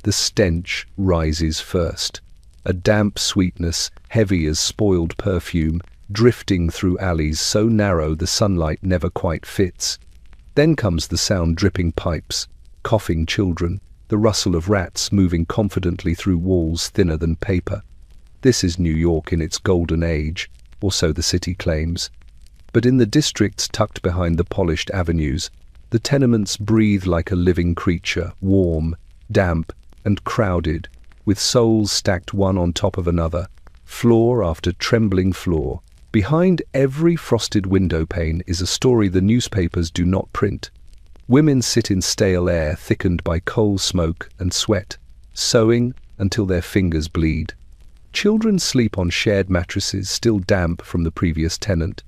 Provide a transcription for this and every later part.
the stench rises first. A damp sweetness, heavy as spoiled perfume, drifting through alleys so narrow the sunlight never quite fits. Then comes the sound dripping pipes, coughing children, the rustle of rats moving confidently through walls thinner than paper. This is New York in its golden age, or so the city claims. But in the districts tucked behind the polished avenues, the tenements breathe like a living creature, warm, damp, and crowded, with souls stacked one on top of another, floor after trembling floor. Behind every frosted window pane is a story the newspapers do not print. Women sit in stale air thickened by coal smoke and sweat, sewing until their fingers bleed. Children sleep on shared mattresses still damp from the previous tenant.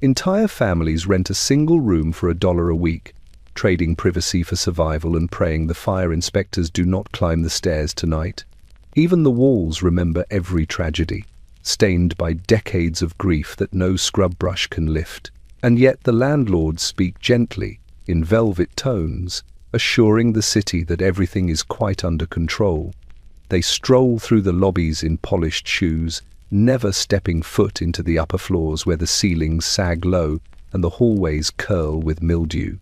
Entire families rent a single room for $1 a week, trading privacy for survival and praying the fire inspectors do not climb the stairs tonight. Even the walls remember every tragedy, stained by decades of grief that no scrub brush can lift. And yet the landlords speak gently, in velvet tones, assuring the city that everything is quite under control. They stroll through the lobbies in polished shoes, never stepping foot into the upper floors where the ceilings sag low and the hallways curl with mildew.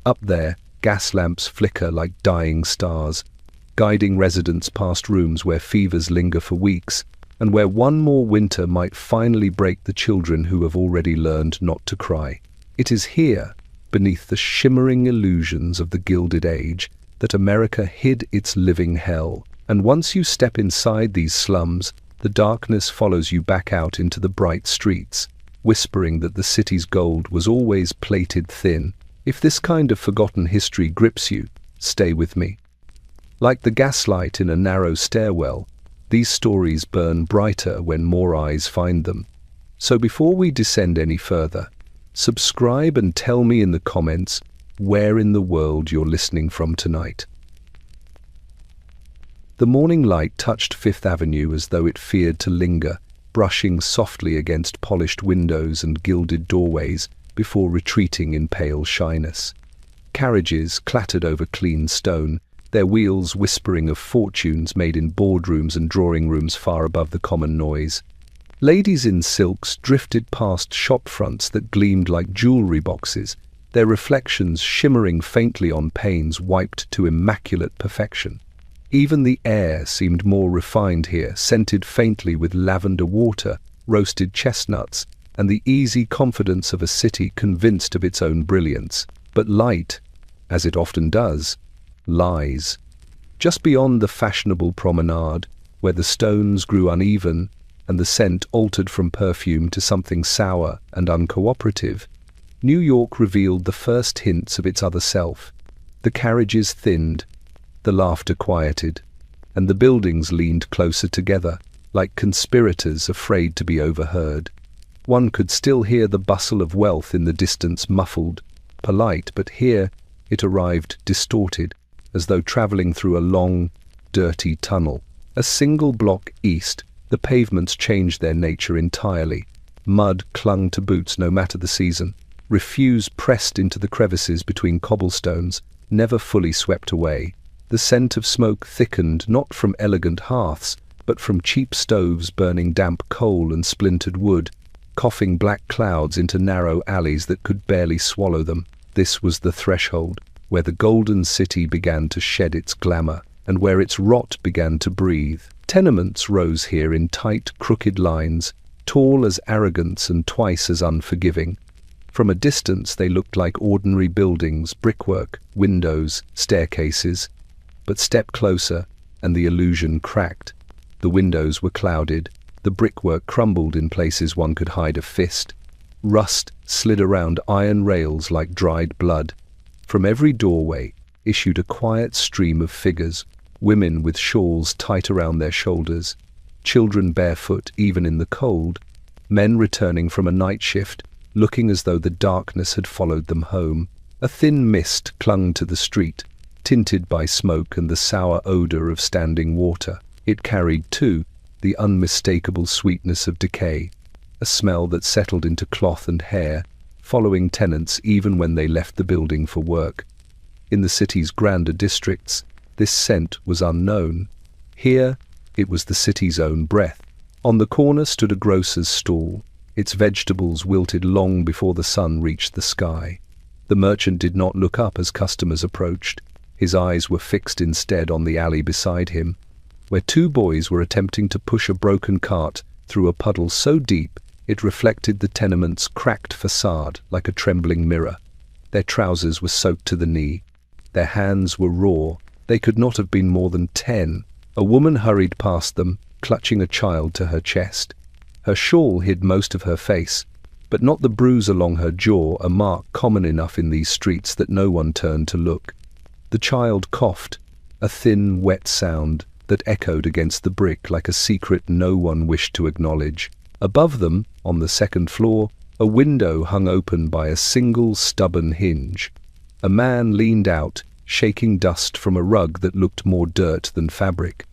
Up there, gas lamps flicker like dying stars, guiding residents past rooms where fevers linger for weeks, and where one more winter might finally break the children who have already learned not to cry. It is here, beneath the shimmering illusions of the Gilded Age, that America hid its living hell. And once you step inside these slums, the darkness follows you back out into the bright streets, whispering that the city's gold was always plated thin. If this kind of forgotten history grips you, stay with me. Like the gaslight in a narrow stairwell, these stories burn brighter when more eyes find them. So before we descend any further, subscribe and tell me in the comments where in the world you're listening from tonight. The morning light touched Fifth Avenue as though it feared to linger, brushing softly against polished windows and gilded doorways before retreating in pale shyness. Carriages clattered over clean stone, their wheels whispering of fortunes made in boardrooms and drawing rooms far above the common noise. Ladies in silks drifted past shop fronts that gleamed like jewelry boxes, their reflections shimmering faintly on panes wiped to immaculate perfection. Even the air seemed more refined here, scented faintly with lavender water, roasted chestnuts, and the easy confidence of a city convinced of its own brilliance. But light, as it often does, lies. Just beyond the fashionable promenade, where the stones grew uneven and the scent altered from perfume to something sour and uncooperative, New York revealed the first hints of its other self. The carriages thinned, the laughter quieted, and the buildings leaned closer together, like conspirators afraid to be overheard. One could still hear the bustle of wealth in the distance, muffled, polite, but here it arrived distorted, as though traveling through a long, dirty tunnel. A single block east, the pavements changed their nature entirely. Mud clung to boots no matter the season. Refuse pressed into the crevices between cobblestones, never fully swept away. The scent of smoke thickened not from elegant hearths, but from cheap stoves burning damp coal and splintered wood, coughing black clouds into narrow alleys that could barely swallow them. This was the threshold, where the golden city began to shed its glamour, and where its rot began to breathe. Tenements rose here in tight, crooked lines, tall as arrogance and twice as unforgiving. From a distance they looked like ordinary buildings, brickwork, windows, staircases. But step closer, and the illusion cracked. The windows were clouded, the brickwork crumbled in places one could hide a fist. Rust slid around iron rails like dried blood. From every doorway issued a quiet stream of figures, women with shawls tight around their shoulders, children barefoot even in the cold, men returning from a night shift, looking as though the darkness had followed them home. A thin mist clung to the street, tinted by smoke and the sour odor of standing water. It carried, too, the unmistakable sweetness of decay, a smell that settled into cloth and hair, following tenants even when they left the building for work. In the city's grander districts, This scent was unknown. Here, it was the city's own breath. On the corner stood a grocer's stall. Its vegetables wilted long before the sun reached the sky. The merchant did not look up as customers approached. His eyes were fixed instead on the alley beside him, where two boys were attempting to push a broken cart through a puddle so deep it reflected the tenement's cracked facade like a trembling mirror. Their trousers were soaked to the knee. Their hands were raw. They could not have been more than 10. A woman hurried past them, clutching a child to her chest. Her shawl hid most of her face, but not the bruise along her jaw, a mark common enough in these streets that no one turned to look. The child coughed, a thin, wet sound that echoed against the brick like a secret no one wished to acknowledge. Above them, on the second floor, a window hung open by a single stubborn hinge. A man leaned out, shaking dust from a rug that looked more dirt than fabric.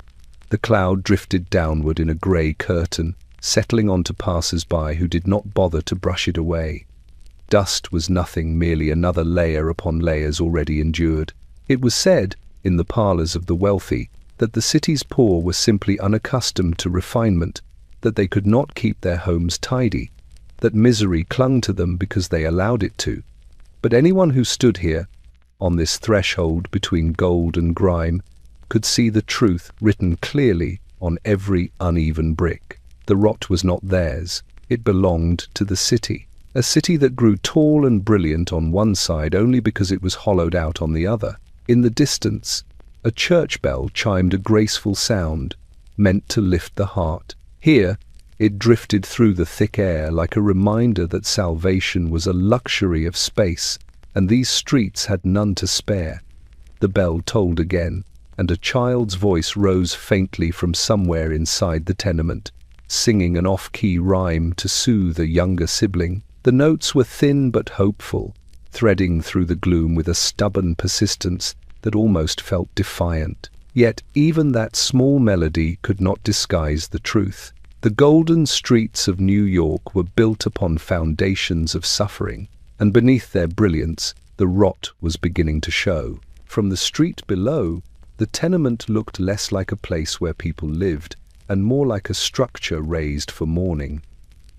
The cloud drifted downward in a grey curtain, settling onto passers-by who did not bother to brush it away. Dust was nothing, merely another layer upon layers already endured. It was said, in the parlours of the wealthy, that the city's poor were simply unaccustomed to refinement, that they could not keep their homes tidy, that misery clung to them because they allowed it to. But anyone who stood here, on this threshold between gold and grime, could see the truth written clearly on every uneven brick. The rot was not theirs. It belonged to the city, a city that grew tall and brilliant on one side only because it was hollowed out on the other. In the distance, a church bell chimed a graceful sound, meant to lift the heart. Here, it drifted through the thick air like a reminder that salvation was a luxury of space, and these streets had none to spare. The bell tolled again, and a child's voice rose faintly from somewhere inside the tenement, singing an off-key rhyme to soothe a younger sibling. The notes were thin but hopeful, threading through the gloom with a stubborn persistence that almost felt defiant. Yet even that small melody could not disguise the truth. The golden streets of New York were built upon foundations of suffering, and beneath their brilliance, the rot was beginning to show. From the street below, the tenement looked less like a place where people lived, and more like a structure raised for mourning.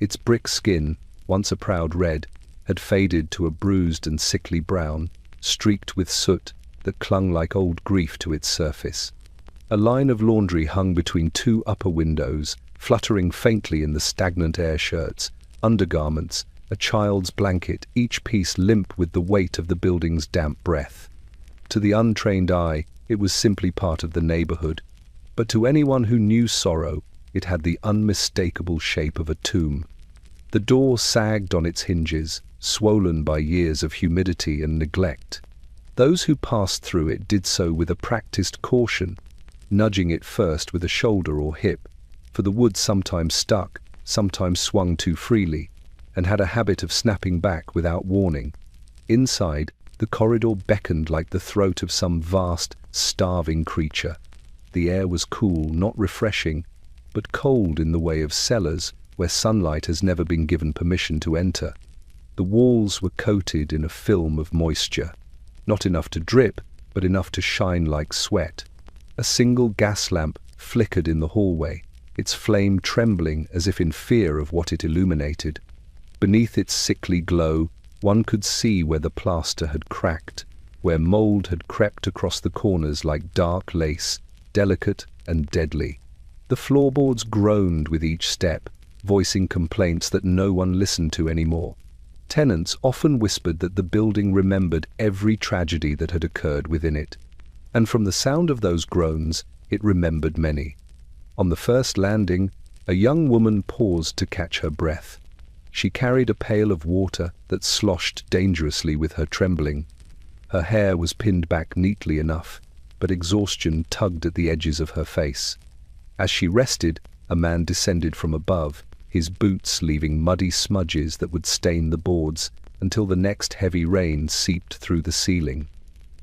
Its brick skin, once a proud red, had faded to a bruised and sickly brown, streaked with soot that clung like old grief to its surface. A line of laundry hung between two upper windows, fluttering faintly in the stagnant air. Shirts, undergarments, a child's blanket, each piece limp with the weight of the building's damp breath. To the untrained eye, it was simply part of the neighborhood, but to anyone who knew sorrow, it had the unmistakable shape of a tomb. The door sagged on its hinges, swollen by years of humidity and neglect. Those who passed through it did so with a practiced caution, nudging it first with a shoulder or hip, for the wood sometimes stuck, sometimes swung too freely, and had a habit of snapping back without warning. Inside, the corridor beckoned like the throat of some vast, starving creature. The air was cool, not refreshing, but cold in the way of cellars where sunlight has never been given permission to enter. The walls were coated in a film of moisture, not enough to drip, but enough to shine like sweat. A single gas lamp flickered in the hallway, its flame trembling as if in fear of what it illuminated. Beneath its sickly glow, one could see where the plaster had cracked, where mold had crept across the corners like dark lace, delicate and deadly. The floorboards groaned with each step, voicing complaints that no one listened to anymore. Tenants often whispered that the building remembered every tragedy that had occurred within it, and from the sound of those groans, it remembered many. On the first landing, a young woman paused to catch her breath. She carried a pail of water that sloshed dangerously with her trembling. Her hair was pinned back neatly enough, but exhaustion tugged at the edges of her face. As she rested, a man descended from above, his boots leaving muddy smudges that would stain the boards until the next heavy rain seeped through the ceiling.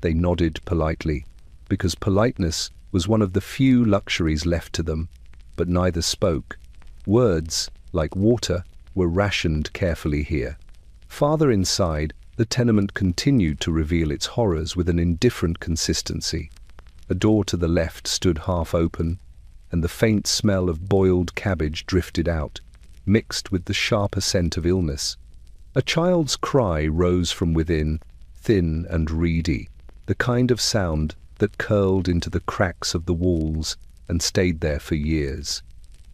They nodded politely, because politeness was one of the few luxuries left to them, but neither spoke. Words, like water, were rationed carefully here. Farther inside, the tenement continued to reveal its horrors with an indifferent consistency. A door to the left stood half open, and the faint smell of boiled cabbage drifted out, mixed with the sharper scent of illness. A child's cry rose from within, thin and reedy, the kind of sound that curled into the cracks of the walls and stayed there for years.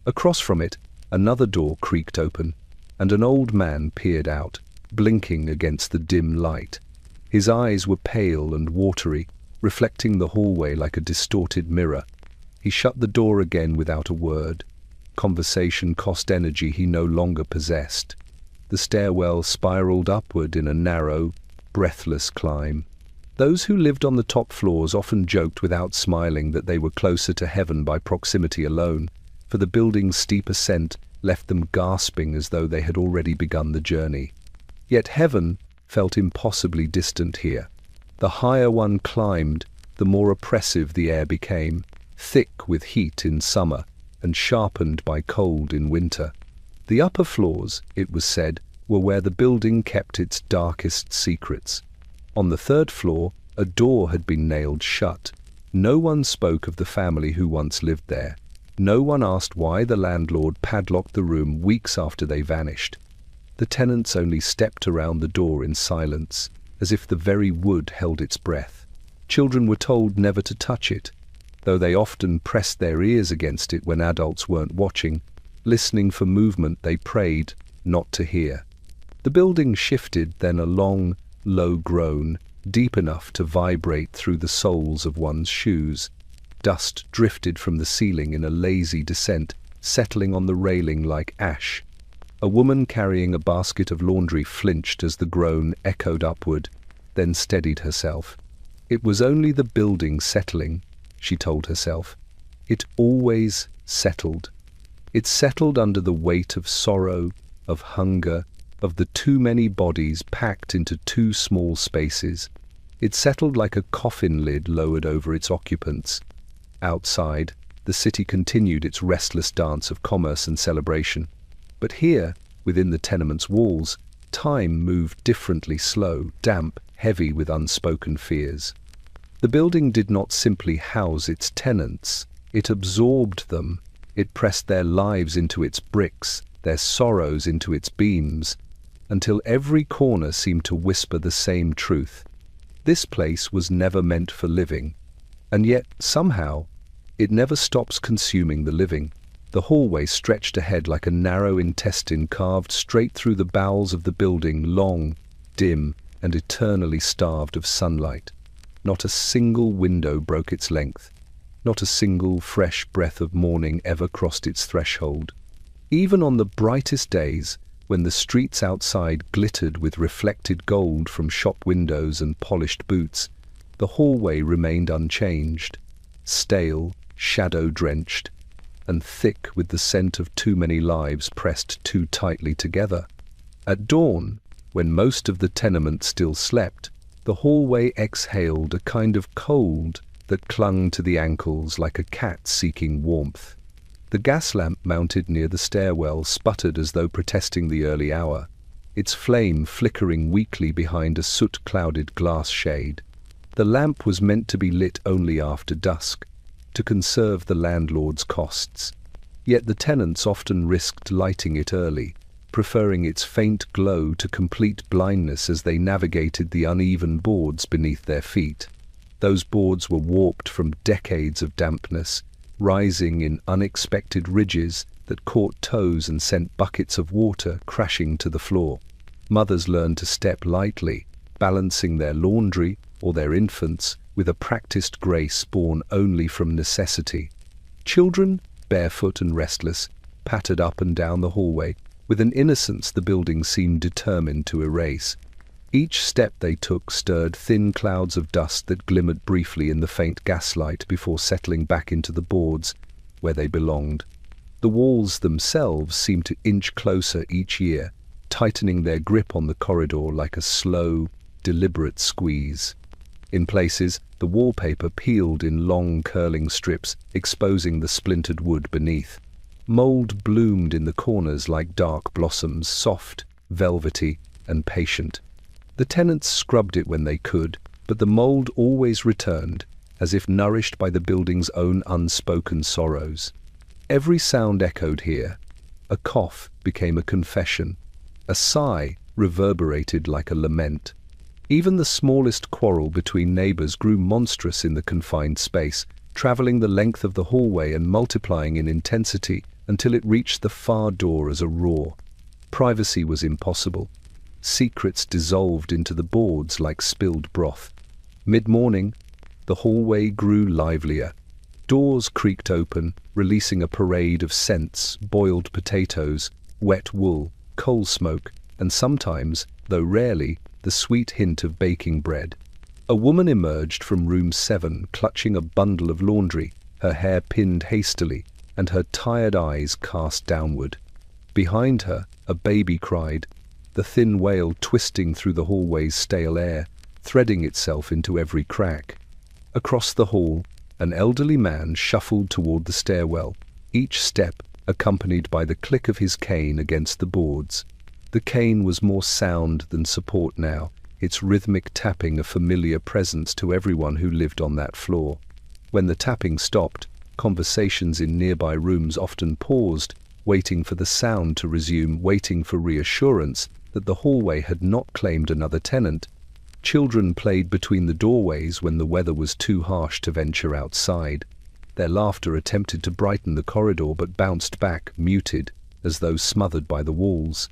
Across from it, another door creaked open, and an old man peered out, blinking against the dim light. His eyes were pale and watery, reflecting the hallway like a distorted mirror. He shut the door again without a word. Conversation cost energy he no longer possessed. The stairwell spiraled upward in a narrow, breathless climb. Those who lived on the top floors often joked without smiling that they were closer to heaven by proximity alone, for the building's steep ascent left them gasping as though they had already begun the journey. Yet heaven felt impossibly distant here. The higher one climbed, the more oppressive the air became, thick with heat in summer and sharpened by cold in winter. The upper floors, it was said, were where the building kept its darkest secrets. On the third floor, a door had been nailed shut. No one spoke of the family who once lived there. No one asked why the landlord padlocked the room weeks after they vanished. The tenants only stepped around the door in silence, as if the very wood held its breath. Children were told never to touch it, though they often pressed their ears against it when adults weren't watching, listening for movement they prayed not to hear. The building shifted, then a long, low groan, deep enough to vibrate through the soles of one's shoes. Dust drifted from the ceiling in a lazy descent, settling on the railing like ash. A woman carrying a basket of laundry flinched as the groan echoed upward, then steadied herself. It was only the building settling, she told herself. It always settled. It settled under the weight of sorrow, of hunger, of the too many bodies packed into too small spaces. It settled like a coffin lid lowered over its occupants. Outside, the city continued its restless dance of commerce and celebration. But here, within the tenement's walls, time moved differently, slow, damp, heavy with unspoken fears. The building did not simply house its tenants, it absorbed them. It pressed their lives into its bricks, their sorrows into its beams, until every corner seemed to whisper the same truth. This place was never meant for living, and yet, somehow, it never stops consuming the living. The hallway stretched ahead like a narrow intestine carved straight through the bowels of the building, long, dim, and eternally starved of sunlight. Not a single window broke its length. Not a single fresh breath of morning ever crossed its threshold. Even on the brightest days, when the streets outside glittered with reflected gold from shop windows and polished boots, the hallway remained unchanged, stale, shadow-drenched, and thick with the scent of too many lives pressed too tightly together. At dawn, when most of the tenement still slept, the hallway exhaled a kind of cold that clung to the ankles like a cat seeking warmth. The gas lamp mounted near the stairwell sputtered as though protesting the early hour, its flame flickering weakly behind a soot-clouded glass shade. The lamp was meant to be lit only after dusk, to conserve the landlord's costs. Yet the tenants often risked lighting it early, preferring its faint glow to complete blindness as they navigated the uneven boards beneath their feet. Those boards were warped from decades of dampness, rising in unexpected ridges that caught toes and sent buckets of water crashing to the floor. Mothers learned to step lightly, balancing their laundry or their infants with a practiced grace born only from necessity. Children, barefoot and restless, pattered up and down the hallway with an innocence the building seemed determined to erase. Each step they took stirred thin clouds of dust that glimmered briefly in the faint gaslight before settling back into the boards where they belonged. The walls themselves seemed to inch closer each year, tightening their grip on the corridor like a slow, deliberate squeeze. In places, the wallpaper peeled in long curling strips, exposing the splintered wood beneath. Mold bloomed in the corners like dark blossoms, soft, velvety, and patient. The tenants scrubbed it when they could, but the mold always returned, as if nourished by the building's own unspoken sorrows. Every sound echoed here. A cough became a confession. A sigh reverberated like a lament. Even the smallest quarrel between neighbors grew monstrous in the confined space, traveling the length of the hallway and multiplying in intensity until it reached the far door as a roar. Privacy was impossible. Secrets dissolved into the boards like spilled broth. Mid-morning, the hallway grew livelier. Doors creaked open, releasing a parade of scents: boiled potatoes, wet wool, coal smoke, and sometimes, though rarely, the sweet hint of baking bread. A woman emerged from room 7, clutching a bundle of laundry, her hair pinned hastily, and her tired eyes cast downward. Behind her, a baby cried, the thin wail twisting through the hallway's stale air, threading itself into every crack. Across the hall, an elderly man shuffled toward the stairwell, each step accompanied by the click of his cane against the boards. The cane was more sound than support now, its rhythmic tapping a familiar presence to everyone who lived on that floor. When the tapping stopped, conversations in nearby rooms often paused, waiting for the sound to resume, waiting for reassurance that the hallway had not claimed another tenant. Children played between the doorways when the weather was too harsh to venture outside. Their laughter attempted to brighten the corridor but bounced back, muted, as though smothered by the walls.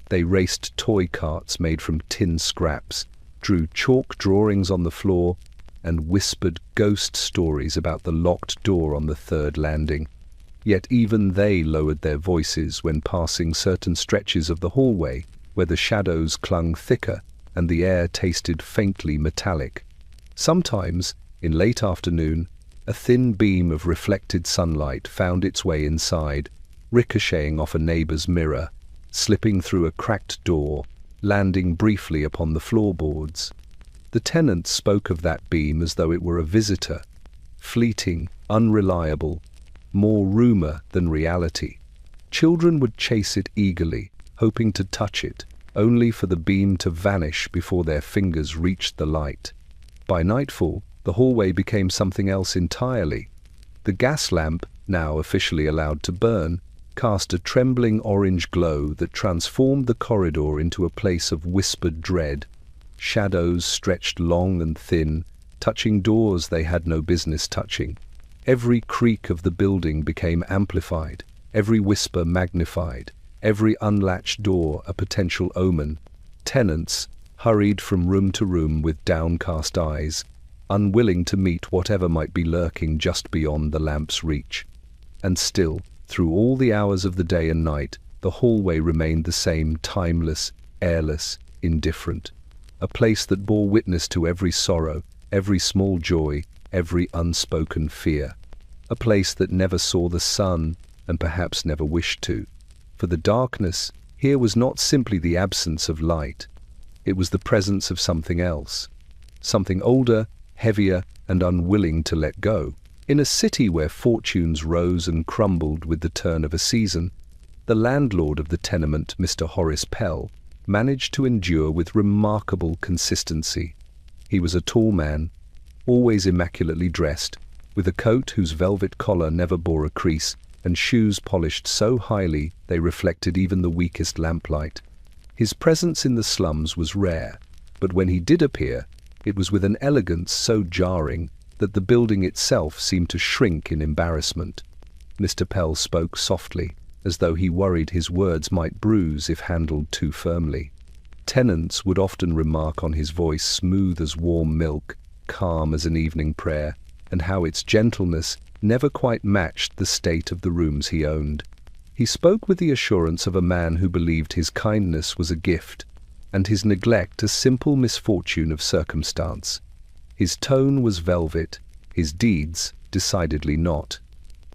They raced toy carts made from tin scraps, drew chalk drawings on the floor, and whispered ghost stories about the locked door on the 3rd landing. Yet even they lowered their voices when passing certain stretches of the hallway where the shadows clung thicker and the air tasted faintly metallic. Sometimes, in late afternoon, a thin beam of reflected sunlight found its way inside, ricocheting off a neighbor's mirror, slipping through a cracked door, landing briefly upon the floorboards. The tenants spoke of that beam as though it were a visitor, fleeting, unreliable, more rumor than reality. Children would chase it eagerly, hoping to touch it, only for the beam to vanish before their fingers reached the light. By nightfall, the hallway became something else entirely. The gas lamp, now officially allowed to burn, cast a trembling orange glow that transformed the corridor into a place of whispered dread. Shadows stretched long and thin, touching doors they had no business touching. Every creak of the building became amplified, every whisper magnified, every unlatched door a potential omen. Tenants hurried from room to room with downcast eyes, unwilling to meet whatever might be lurking just beyond the lamp's reach. And still, through all the hours of the day and night, the hallway remained the same, timeless, airless, indifferent. A place that bore witness to every sorrow, every small joy, every unspoken fear. A place that never saw the sun, and perhaps never wished to. For the darkness here was not simply the absence of light. It was the presence of something else. Something older, heavier, and unwilling to let go. In a city where fortunes rose and crumbled with the turn of a season, the landlord of the tenement, Mr. Horace Pell, managed to endure with remarkable consistency. He was a tall man, always immaculately dressed, with a coat whose velvet collar never bore a crease, and shoes polished so highly they reflected even the weakest lamplight. His presence in the slums was rare, but when he did appear, it was with an elegance so jarring that the building itself seemed to shrink in embarrassment. Mr. Pell spoke softly, as though he worried his words might bruise if handled too firmly. Tenants would often remark on his voice, smooth as warm milk, calm as an evening prayer, and how its gentleness never quite matched the state of the rooms he owned. He spoke with the assurance of a man who believed his kindness was a gift, and his neglect a simple misfortune of circumstance. His tone was velvet, his deeds decidedly not.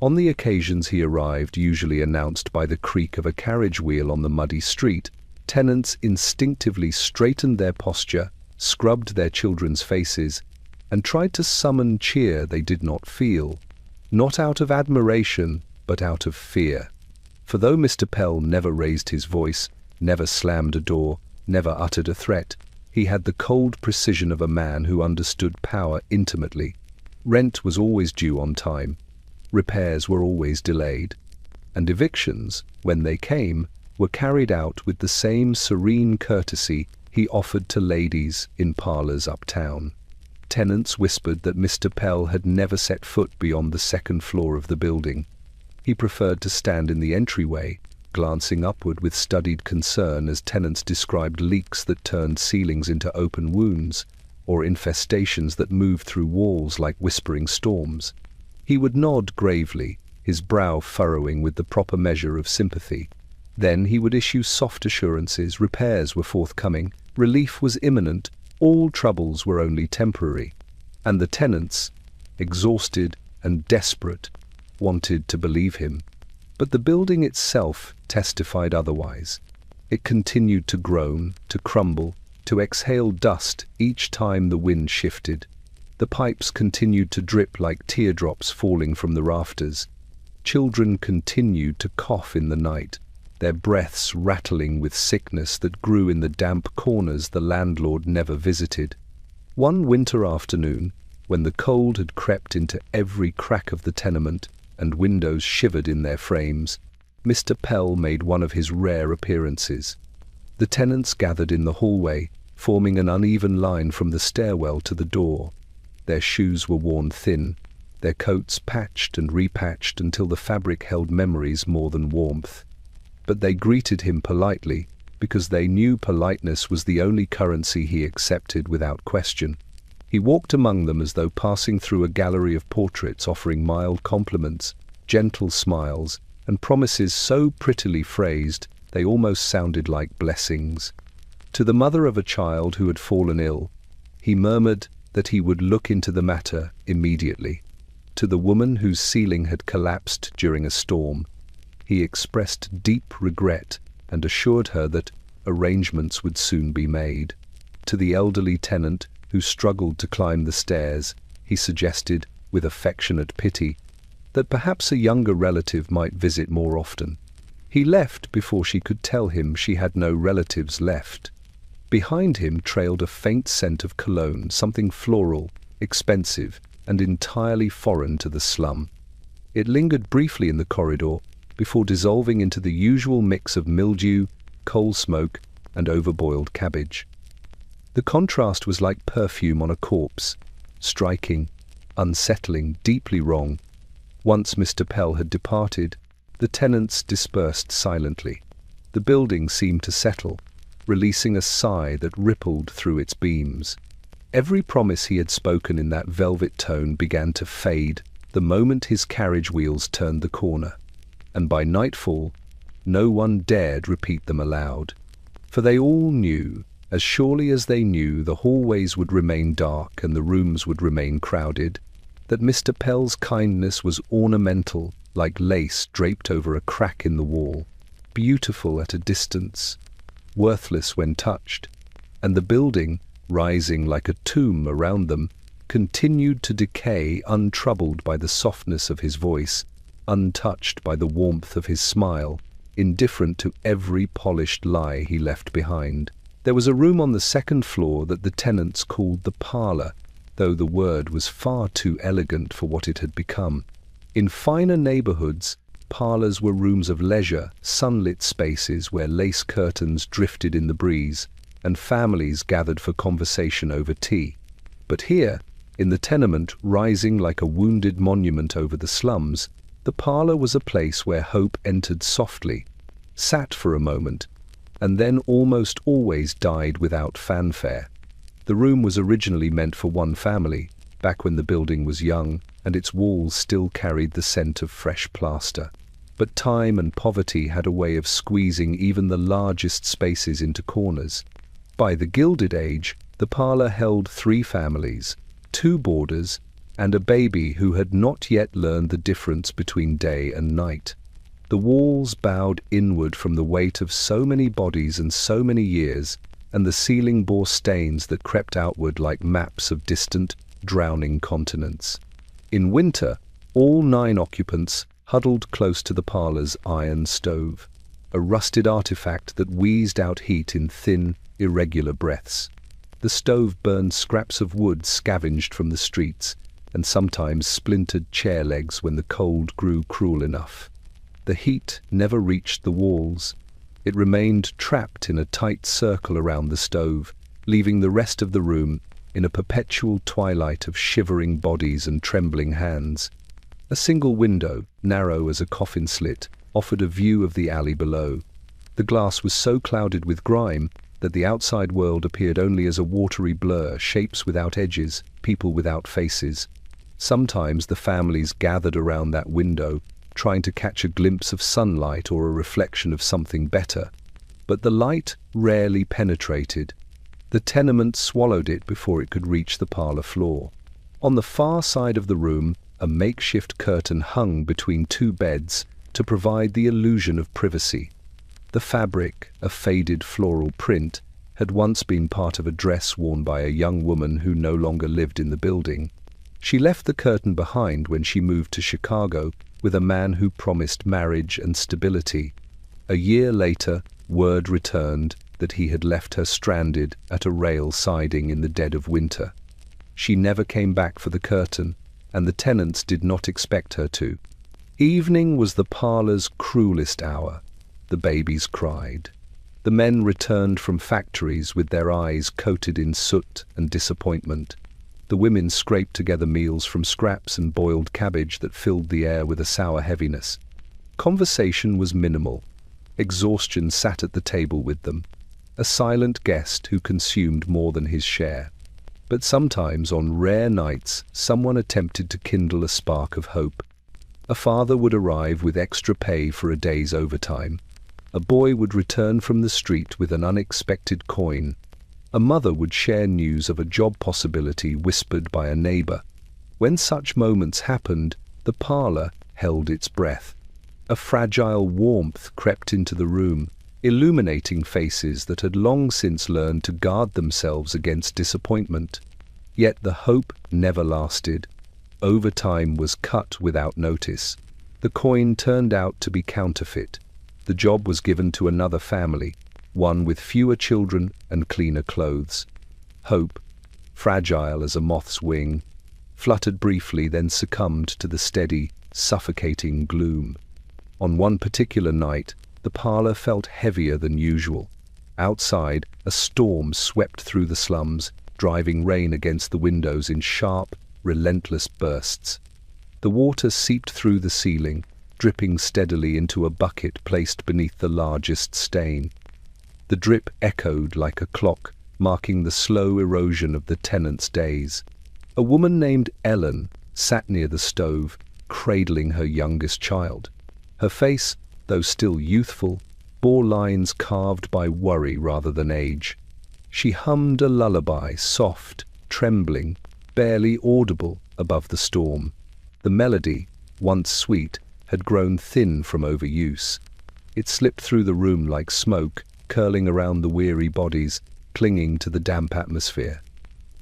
On the occasions he arrived, usually announced by the creak of a carriage wheel on the muddy street, tenants instinctively straightened their posture, scrubbed their children's faces, and tried to summon cheer they did not feel, not out of admiration, but out of fear. For though Mr. Pell never raised his voice, never slammed a door, never uttered a threat, he had the cold precision of a man who understood power intimately. Rent was always due on time, repairs were always delayed, and evictions, when they came, were carried out with the same serene courtesy he offered to ladies in parlours uptown. Tenants whispered that Mr. Pell had never set foot beyond the second floor of the building. He preferred to stand in the entryway, glancing upward with studied concern as tenants described leaks that turned ceilings into open wounds, or infestations that moved through walls like whispering storms. He would nod gravely, his brow furrowing with the proper measure of sympathy. Then he would issue soft assurances repairs were forthcoming, relief was imminent, all troubles were only temporary. And the tenants, exhausted and desperate, wanted to believe him. But the building itself testified otherwise. It continued to groan, to crumble, to exhale dust each time the wind shifted. The pipes continued to drip like teardrops falling from the rafters. Children continued to cough in the night, their breaths rattling with sickness that grew in the damp corners the landlord never visited. One winter afternoon, when the cold had crept into every crack of the tenement and windows shivered in their frames, Mr. Pell made one of his rare appearances. The tenants gathered in the hallway, forming an uneven line from the stairwell to the door. Their shoes were worn thin, their coats patched and repatched until the fabric held memories more than warmth. But they greeted him politely, because they knew politeness was the only currency he accepted without question. He walked among them as though passing through a gallery of portraits offering mild compliments, gentle smiles, and promises so prettily phrased they almost sounded like blessings. To the mother of a child who had fallen ill, he murmured that he would look into the matter immediately. To the woman whose ceiling had collapsed during a storm, he expressed deep regret and assured her that arrangements would soon be made. To the elderly tenant who struggled to climb the stairs, he suggested, with affectionate pity, that perhaps a younger relative might visit more often. He left before she could tell him she had no relatives left. Behind him trailed a faint scent of cologne, something floral, expensive, and entirely foreign to the slum. It lingered briefly in the corridor before dissolving into the usual mix of mildew, coal smoke, and overboiled cabbage. The contrast was like perfume on a corpse, striking, unsettling, deeply wrong. Once Mr. Pell had departed, the tenants dispersed silently. The building seemed to settle, releasing a sigh that rippled through its beams. Every promise he had spoken in that velvet tone began to fade the moment his carriage wheels turned the corner, and by nightfall no one dared repeat them aloud. For they all knew, as surely as they knew the hallways would remain dark and the rooms would remain crowded, that Mr. Pell's kindness was ornamental, like lace draped over a crack in the wall, beautiful at a distance, worthless when touched, and the building, rising like a tomb around them, continued to decay untroubled by the softness of his voice, untouched by the warmth of his smile, indifferent to every polished lie he left behind. There was a room on the second floor that the tenants called the parlour, though the word was far too elegant for what it had become. In finer neighbourhoods, parlours were rooms of leisure, sunlit spaces where lace curtains drifted in the breeze, and families gathered for conversation over tea. But here, in the tenement rising like a wounded monument over the slums, the parlour was a place where hope entered softly, sat for a moment, and then almost always died without fanfare. The room was originally meant for one family, back when the building was young, and its walls still carried the scent of fresh plaster. But time and poverty had a way of squeezing even the largest spaces into corners. By the Gilded Age, the parlour held 3 families, 2 boarders, and a baby who had not yet learned the difference between day and night. The walls bowed inward from the weight of so many bodies and so many years, and the ceiling bore stains that crept outward like maps of distant, drowning continents. In winter, all 9 occupants huddled close to the parlour's iron stove, a rusted artifact that wheezed out heat in thin, irregular breaths. The stove burned scraps of wood scavenged from the streets, and sometimes splintered chair legs when the cold grew cruel enough. The heat never reached the walls. It remained trapped in a tight circle around the stove, leaving the rest of the room in a perpetual twilight of shivering bodies and trembling hands. A single window, narrow as a coffin slit, offered a view of the alley below. The glass was so clouded with grime that the outside world appeared only as a watery blur, shapes without edges, people without faces. Sometimes the families gathered around that window, trying to catch a glimpse of sunlight or a reflection of something better. But the light rarely penetrated. The tenement swallowed it before it could reach the parlor floor. On the far side of the room, a makeshift curtain hung between two beds to provide the illusion of privacy. The fabric, a faded floral print, had once been part of a dress worn by a young woman who no longer lived in the building. She left the curtain behind when she moved to Chicago with a man who promised marriage and stability. A year later, word returned that he had left her stranded at a rail siding in the dead of winter. She never came back for the curtain, and the tenants did not expect her to. Evening was the parlor's cruelest hour. The babies cried. The men returned from factories with their eyes coated in soot and disappointment. The women scraped together meals from scraps and boiled cabbage that filled the air with a sour heaviness. Conversation was minimal. Exhaustion sat at the table with them, a silent guest who consumed more than his share. But sometimes, on rare nights, someone attempted to kindle a spark of hope. A father would arrive with extra pay for a day's overtime. A boy would return from the street with an unexpected coin. A mother would share news of a job possibility whispered by a neighbor. When such moments happened, the parlor held its breath. A fragile warmth crept into the room, illuminating faces that had long since learned to guard themselves against disappointment. Yet the hope never lasted. Overtime was cut without notice. The coin turned out to be counterfeit. The job was given to another family, one with fewer children and cleaner clothes. Hope, fragile as a moth's wing, fluttered briefly, then succumbed to the steady, suffocating gloom. On one particular night, the parlor felt heavier than usual. Outside, a storm swept through the slums, driving rain against the windows in sharp, relentless bursts. The water seeped through the ceiling, dripping steadily into a bucket placed beneath the largest stain. The drip echoed like a clock, marking the slow erosion of the tenants' days. A woman named Ellen sat near the stove, cradling her youngest child. Her face, though still youthful, bore lines carved by worry rather than age. She hummed a lullaby, soft, trembling, barely audible above the storm. The melody, once sweet, had grown thin from overuse. It slipped through the room like smoke, curling around the weary bodies, clinging to the damp atmosphere.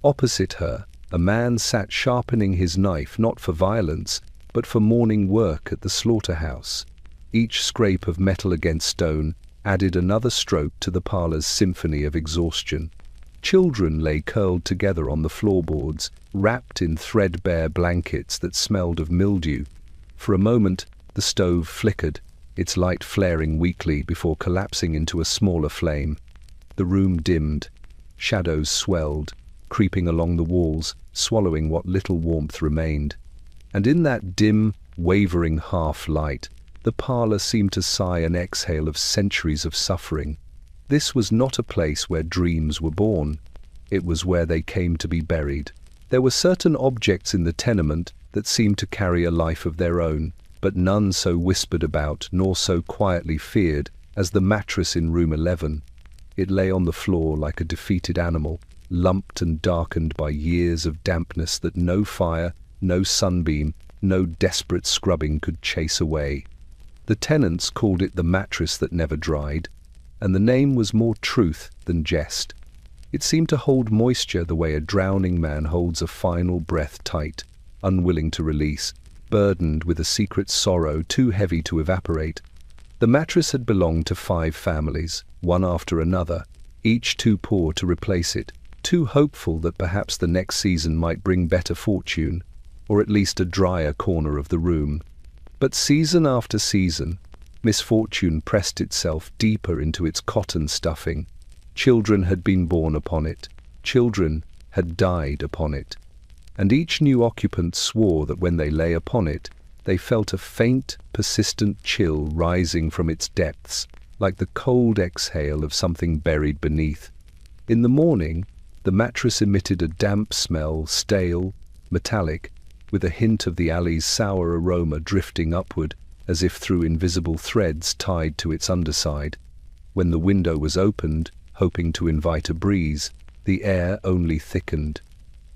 Opposite her, a man sat sharpening his knife not for violence, but for morning work at the slaughterhouse. Each scrape of metal against stone added another stroke to the parlor's symphony of exhaustion. Children lay curled together on the floorboards, wrapped in threadbare blankets that smelled of mildew. For a moment, the stove flickered, its light flaring weakly before collapsing into a smaller flame. The room dimmed. Shadows swelled, creeping along the walls, swallowing what little warmth remained. And in that dim, wavering half-light, the parlor seemed to sigh an exhale of centuries of suffering. This was not a place where dreams were born. It was where they came to be buried. There were certain objects in the tenement that seemed to carry a life of their own, but none so whispered about nor so quietly feared as the mattress in room 11. It lay on the floor like a defeated animal, lumped and darkened by years of dampness that no fire, no sunbeam, no desperate scrubbing could chase away. The tenants called it the mattress that never dried, and the name was more truth than jest. It seemed to hold moisture the way a drowning man holds a final breath tight, unwilling to release, burdened with a secret sorrow too heavy to evaporate. The mattress had belonged to 5 families, one after another, each too poor to replace it, too hopeful that perhaps the next season might bring better fortune. or at least a drier corner of the room. But season after season, misfortune pressed itself deeper into its cotton stuffing. Children had been born upon it. Children had died upon it. And each new occupant swore that when they lay upon it, they felt a faint, persistent chill rising from its depths, like the cold exhale of something buried beneath. In the morning, the mattress emitted a damp smell, stale, metallic, with a hint of the alley's sour aroma drifting upward, as if through invisible threads tied to its underside. When the window was opened, hoping to invite a breeze, the air only thickened.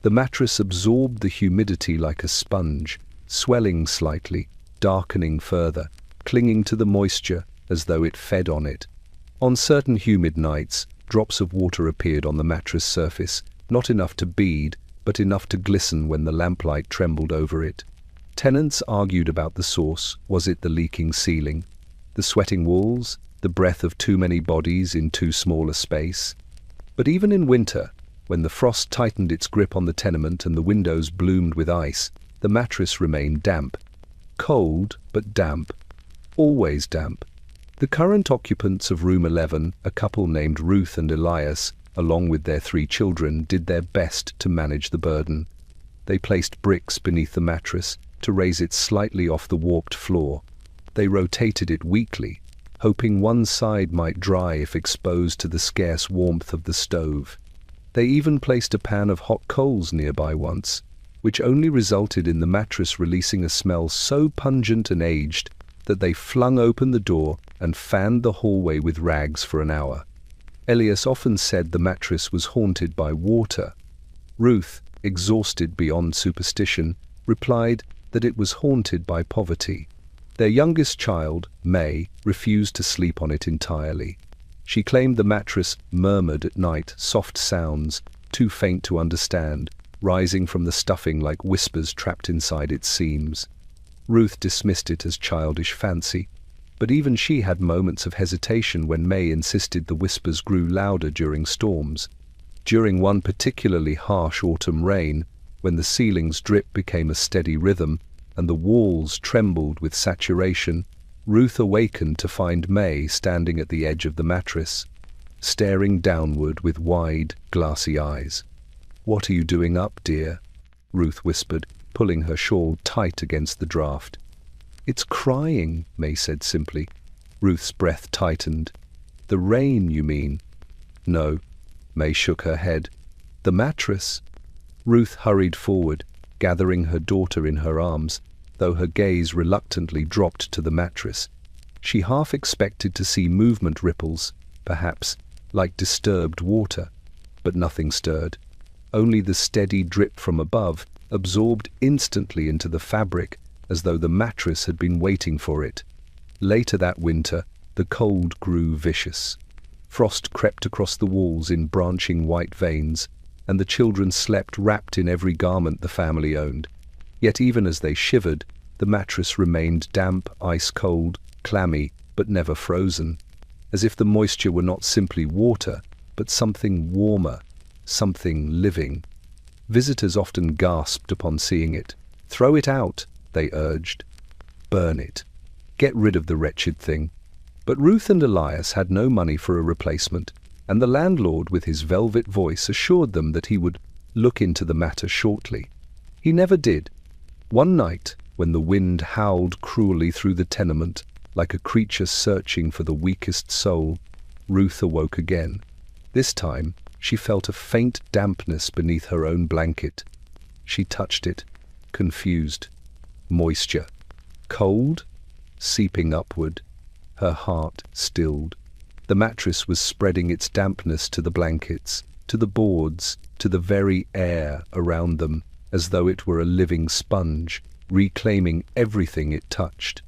The mattress absorbed the humidity like a sponge, swelling slightly, darkening further, clinging to the moisture as though it fed on it. On certain humid nights, drops of water appeared on the mattress surface, not enough to bead, but enough to glisten when the lamplight trembled over it. Tenants argued about the source. Was it the leaking ceiling, the sweating walls, the breath of too many bodies in too small a space? But even in winter, when the frost tightened its grip on the tenement and the windows bloomed with ice, the mattress remained damp. Cold, but damp. Always damp. The current occupants of room 11, a couple named Ruth and Elias, along with their 3 children, did their best to manage the burden. They placed bricks beneath the mattress to raise it slightly off the warped floor. They rotated it weekly, hoping one side might dry if exposed to the scarce warmth of the stove. They even placed a pan of hot coals nearby once, which only resulted in the mattress releasing a smell so pungent and aged that they flung open the door and fanned the hallway with rags for an hour. Elias often said the mattress was haunted by water. Ruth, exhausted beyond superstition, replied that it was haunted by poverty. Their youngest child, May, refused to sleep on it entirely. She claimed the mattress murmured at night, soft sounds, too faint to understand, rising from the stuffing like whispers trapped inside its seams. Ruth dismissed it as childish fancy, but even she had moments of hesitation when May insisted the whispers grew louder during storms. During one particularly harsh autumn rain, when the ceiling's drip became a steady rhythm and the walls trembled with saturation, Ruth awakened to find May standing at the edge of the mattress, staring downward with wide, glassy eyes. "What are you doing up, dear?" Ruth whispered, pulling her shawl tight against the draft. "It's crying," May said simply. Ruth's breath tightened. "The rain, you mean?" "No." May shook her head. "The mattress." Ruth hurried forward, gathering her daughter in her arms, though her gaze reluctantly dropped to the mattress. She half expected to see movement ripples, perhaps, like disturbed water, but nothing stirred. Only the steady drip from above, absorbed instantly into the fabric, as though the mattress had been waiting for it. Later that winter, the cold grew vicious. Frost crept across the walls in branching white veins, and the children slept wrapped in every garment the family owned. Yet even as they shivered, the mattress remained damp, ice-cold, clammy, but never frozen, as if the moisture were not simply water, but something warmer, something living. Visitors often gasped upon seeing it. "Throw it out," they urged. "Burn it. Get rid of the wretched thing." But Ruth and Elias had no money for a replacement, and the landlord with his velvet voice assured them that he would look into the matter shortly. He never did. One night, when the wind howled cruelly through the tenement, like a creature searching for the weakest soul, Ruth awoke again. This time, she felt a faint dampness beneath her own blanket. She touched it, confused. Moisture. Cold? Seeping upward. Her heart stilled. The mattress was spreading its dampness to the blankets, to the boards, to the very air around them, as though it were a living sponge, reclaiming everything it touched.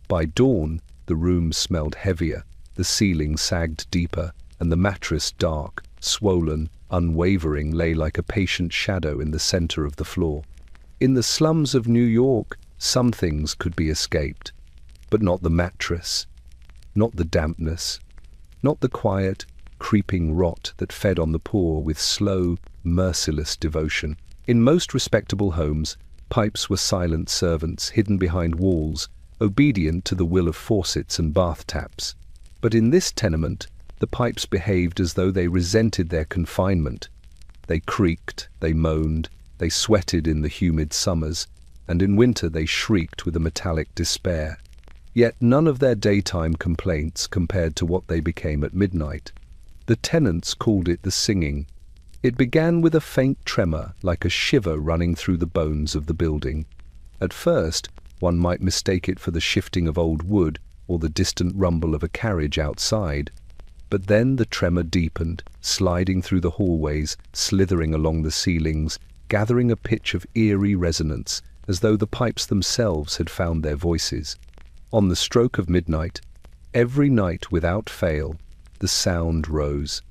By dawn, the room smelled heavier, the ceiling sagged deeper, and the mattress, dark, swollen, unwavering, lay like a patient shadow in the center of the floor. In the slums of New York, some things could be escaped, but not the mattress, not the dampness, not the quiet, creeping rot that fed on the poor with slow, merciless devotion. In most respectable homes, Pipes were silent servants, hidden behind walls, obedient to the will of faucets and bath taps. But in this tenement, the pipes behaved as though they resented their confinement. They creaked, they moaned, they sweated in the humid summers, and in winter they shrieked with a metallic despair. Yet none of their daytime complaints compared to what they became at midnight. The tenants called it the singing. It began with a faint tremor, like a shiver running through the bones of the building. At first, one might mistake it for the shifting of old wood or the distant rumble of a carriage outside. But then the tremor deepened, sliding through the hallways, slithering along the ceilings, gathering a pitch of eerie resonance, as though the pipes themselves had found their voices. On the stroke of midnight, every night without fail, the sound rose.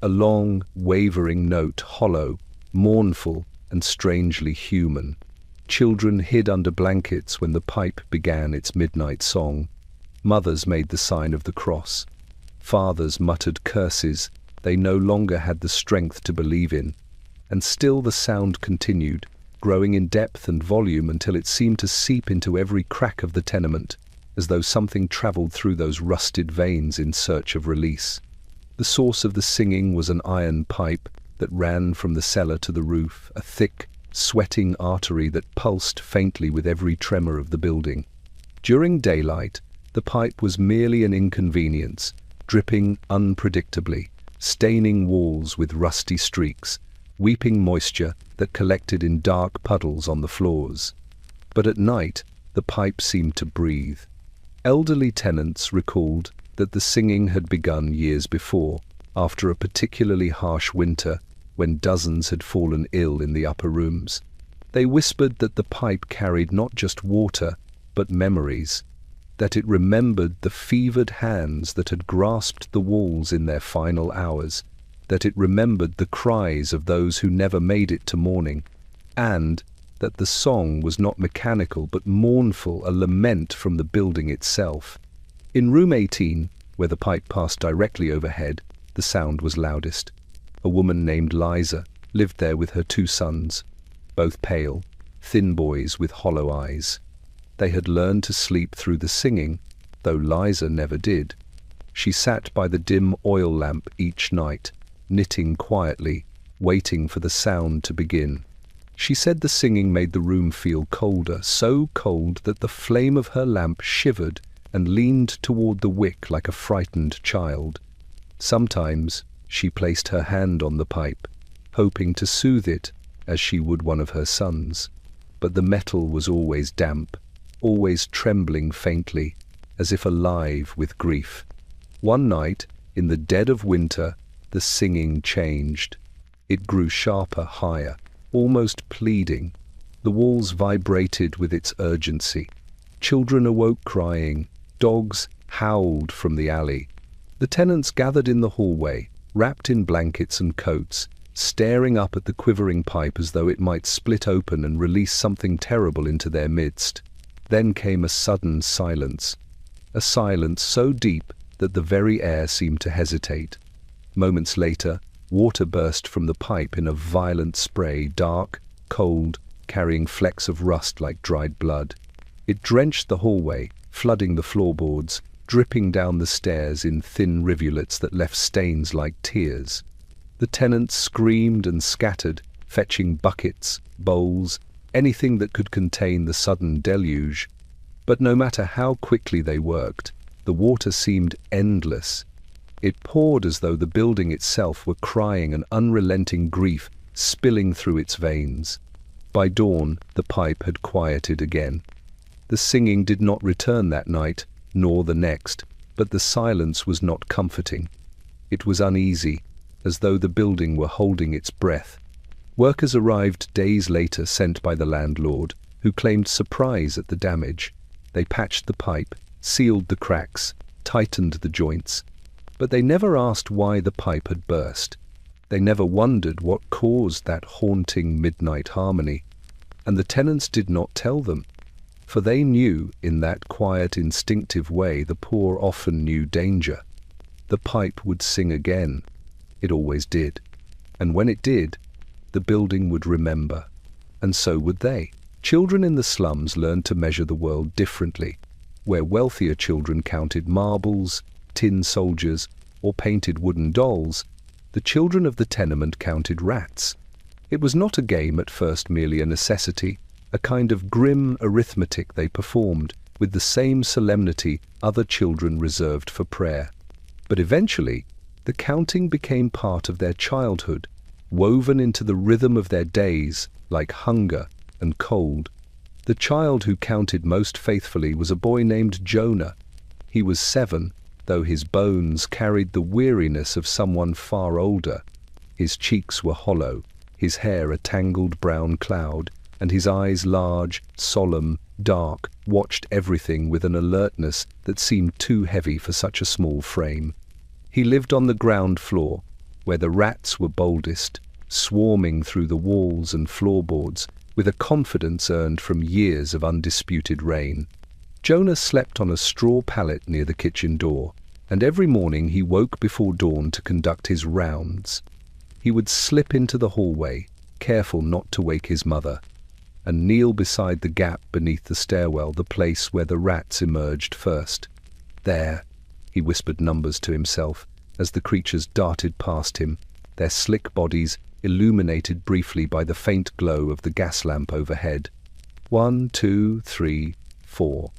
A long, wavering note, hollow, mournful, and strangely human. Children hid under blankets when the pipe began its midnight song. Mothers made the sign of the cross. Fathers muttered curses they no longer had the strength to believe in. And still the sound continued, growing in depth and volume until it seemed to seep into every crack of the tenement, as though something traveled through those rusted veins in search of release. The source of the singing was an iron pipe that ran from the cellar to the roof, a thick, sweating artery that pulsed faintly with every tremor of the building. During daylight, the pipe was merely an inconvenience, dripping unpredictably, staining walls with rusty streaks, weeping moisture that collected in dark puddles on the floors. But at night, the pipe seemed to breathe. Elderly tenants recalled that the singing had begun years before, after a particularly harsh winter when dozens had fallen ill in the upper rooms. They whispered that the pipe carried not just water, but memories, that it remembered the fevered hands that had grasped the walls in their final hours, that it remembered the cries of those who never made it to morning, and that the song was not mechanical but mournful, a lament from the building itself. In room 18, where the pipe passed directly overhead, the sound was loudest. A woman named Liza lived there with her 2 sons, both pale, thin boys with hollow eyes. They had learned to sleep through the singing, though Liza never did. She sat by the dim oil lamp each night, knitting quietly, waiting for the sound to begin. She said the singing made the room feel colder, so cold that the flame of her lamp shivered and leaned toward the wick like a frightened child. Sometimes she placed her hand on the pipe, hoping to soothe it as she would one of her sons. But the metal was always damp, always trembling faintly, as if alive with grief. One night, in the dead of winter, the singing changed. It grew sharper, higher, almost pleading. The walls vibrated with its urgency. Children awoke crying. Dogs howled from the alley. The tenants gathered in the hallway, wrapped in blankets and coats, staring up at the quivering pipe as though it might split open and release something terrible into their midst. Then came a sudden silence, a silence so deep that the very air seemed to hesitate. Moments later, water burst from the pipe in a violent spray, dark, cold, carrying flecks of rust like dried blood. It drenched the hallway, flooding the floorboards, dripping down the stairs in thin rivulets that left stains like tears. The tenants screamed and scattered, fetching buckets, bowls, anything that could contain the sudden deluge. But no matter how quickly they worked, the water seemed endless. It poured as though the building itself were crying an unrelenting grief spilling through its veins. By dawn, the pipe had quieted again. The singing did not return that night, nor the next, but the silence was not comforting. It was uneasy, as though the building were holding its breath. Workers arrived days later, sent by the landlord, who claimed surprise at the damage. They patched the pipe, sealed the cracks, tightened the joints. But they never asked why the pipe had burst. They never wondered what caused that haunting midnight harmony. And the tenants did not tell them. For they knew, in that quiet, instinctive way, the poor often knew danger. The pipe would sing again. It always did. And when it did, the building would remember. And so would they. Children in the slums learned to measure the world differently. Where wealthier children counted marbles, tin soldiers, or painted wooden dolls, the children of the tenement counted rats. It was not a game at first, merely a necessity, a kind of grim arithmetic they performed, with the same solemnity other children reserved for prayer. But eventually, the counting became part of their childhood, woven into the rhythm of their days, like hunger and cold. The child who counted most faithfully was a boy named Jonah. He was 7, though his bones carried the weariness of someone far older. His cheeks were hollow, his hair a tangled brown cloud, and his eyes large, solemn, dark, watched everything with an alertness that seemed too heavy for such a small frame. He lived on the ground floor, where the rats were boldest, swarming through the walls and floorboards, with a confidence earned from years of undisputed reign. Jonah slept on a straw pallet near the kitchen door, and every morning he woke before dawn to conduct his rounds. He would slip into the hallway, careful not to wake his mother, and kneel beside the gap beneath the stairwell, the place where the rats emerged first. There, he whispered numbers to himself as the creatures darted past him, their slick bodies illuminated briefly by the faint glow of the gas lamp overhead. 1, 2, 3, 4.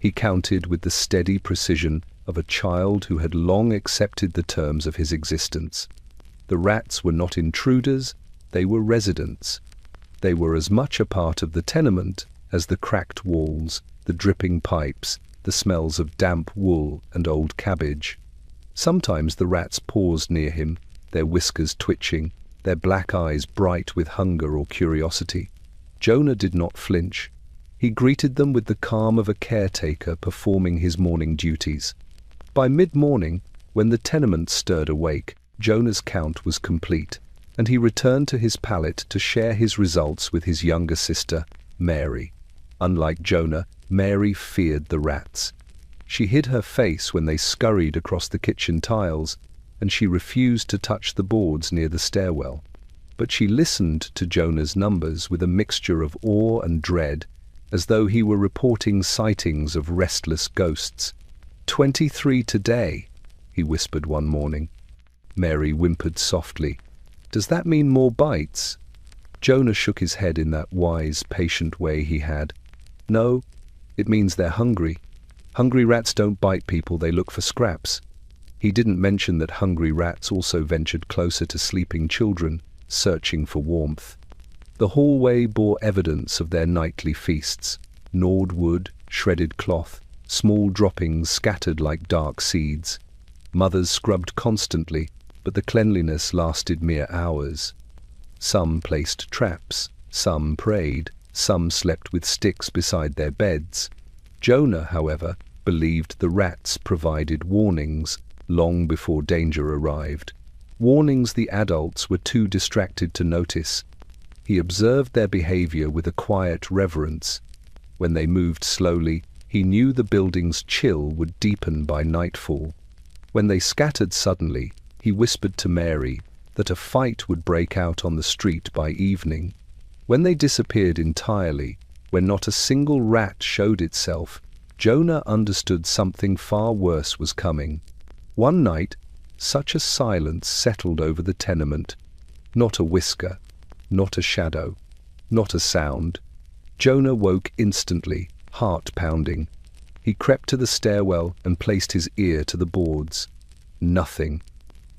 He counted with the steady precision of a child who had long accepted the terms of his existence. The rats were not intruders, they were residents. They were as much a part of the tenement as the cracked walls, the dripping pipes, the smells of damp wool and old cabbage. Sometimes the rats paused near him, their whiskers twitching, their black eyes bright with hunger or curiosity. Jonah did not flinch. He greeted them with the calm of a caretaker performing his morning duties. By mid-morning, when the tenement stirred awake, Jonah's count was complete, and he returned to his pallet to share his results with his younger sister, Mary. Unlike Jonah, Mary feared the rats. She hid her face when they scurried across the kitchen tiles, and she refused to touch the boards near the stairwell. But she listened to Jonah's numbers with a mixture of awe and dread, as though he were reporting sightings of restless ghosts. 23 today, he whispered one morning. Mary whimpered softly. Does that mean more bites? Jonah shook his head in that wise, patient way he had. No, it means they're hungry. Hungry rats don't bite people, they look for scraps. He didn't mention that hungry rats also ventured closer to sleeping children, searching for warmth. The hallway bore evidence of their nightly feasts. Gnawed wood, shredded cloth, small droppings scattered like dark seeds. Mothers scrubbed constantly, but the cleanliness lasted mere hours. Some placed traps, some prayed, some slept with sticks beside their beds. Jonah, however, believed the rats provided warnings long before danger arrived. Warnings the adults were too distracted to notice. He observed their behavior with a quiet reverence. When they moved slowly, he knew the building's chill would deepen by nightfall. When they scattered suddenly, he whispered to Mary that a fight would break out on the street by evening. When they disappeared entirely, when not a single rat showed itself, Jonah understood something far worse was coming. One night, such a silence settled over the tenement. Not a whisker, not a shadow, not a sound. Jonah woke instantly, heart pounding. He crept to the stairwell and placed his ear to the boards. Nothing.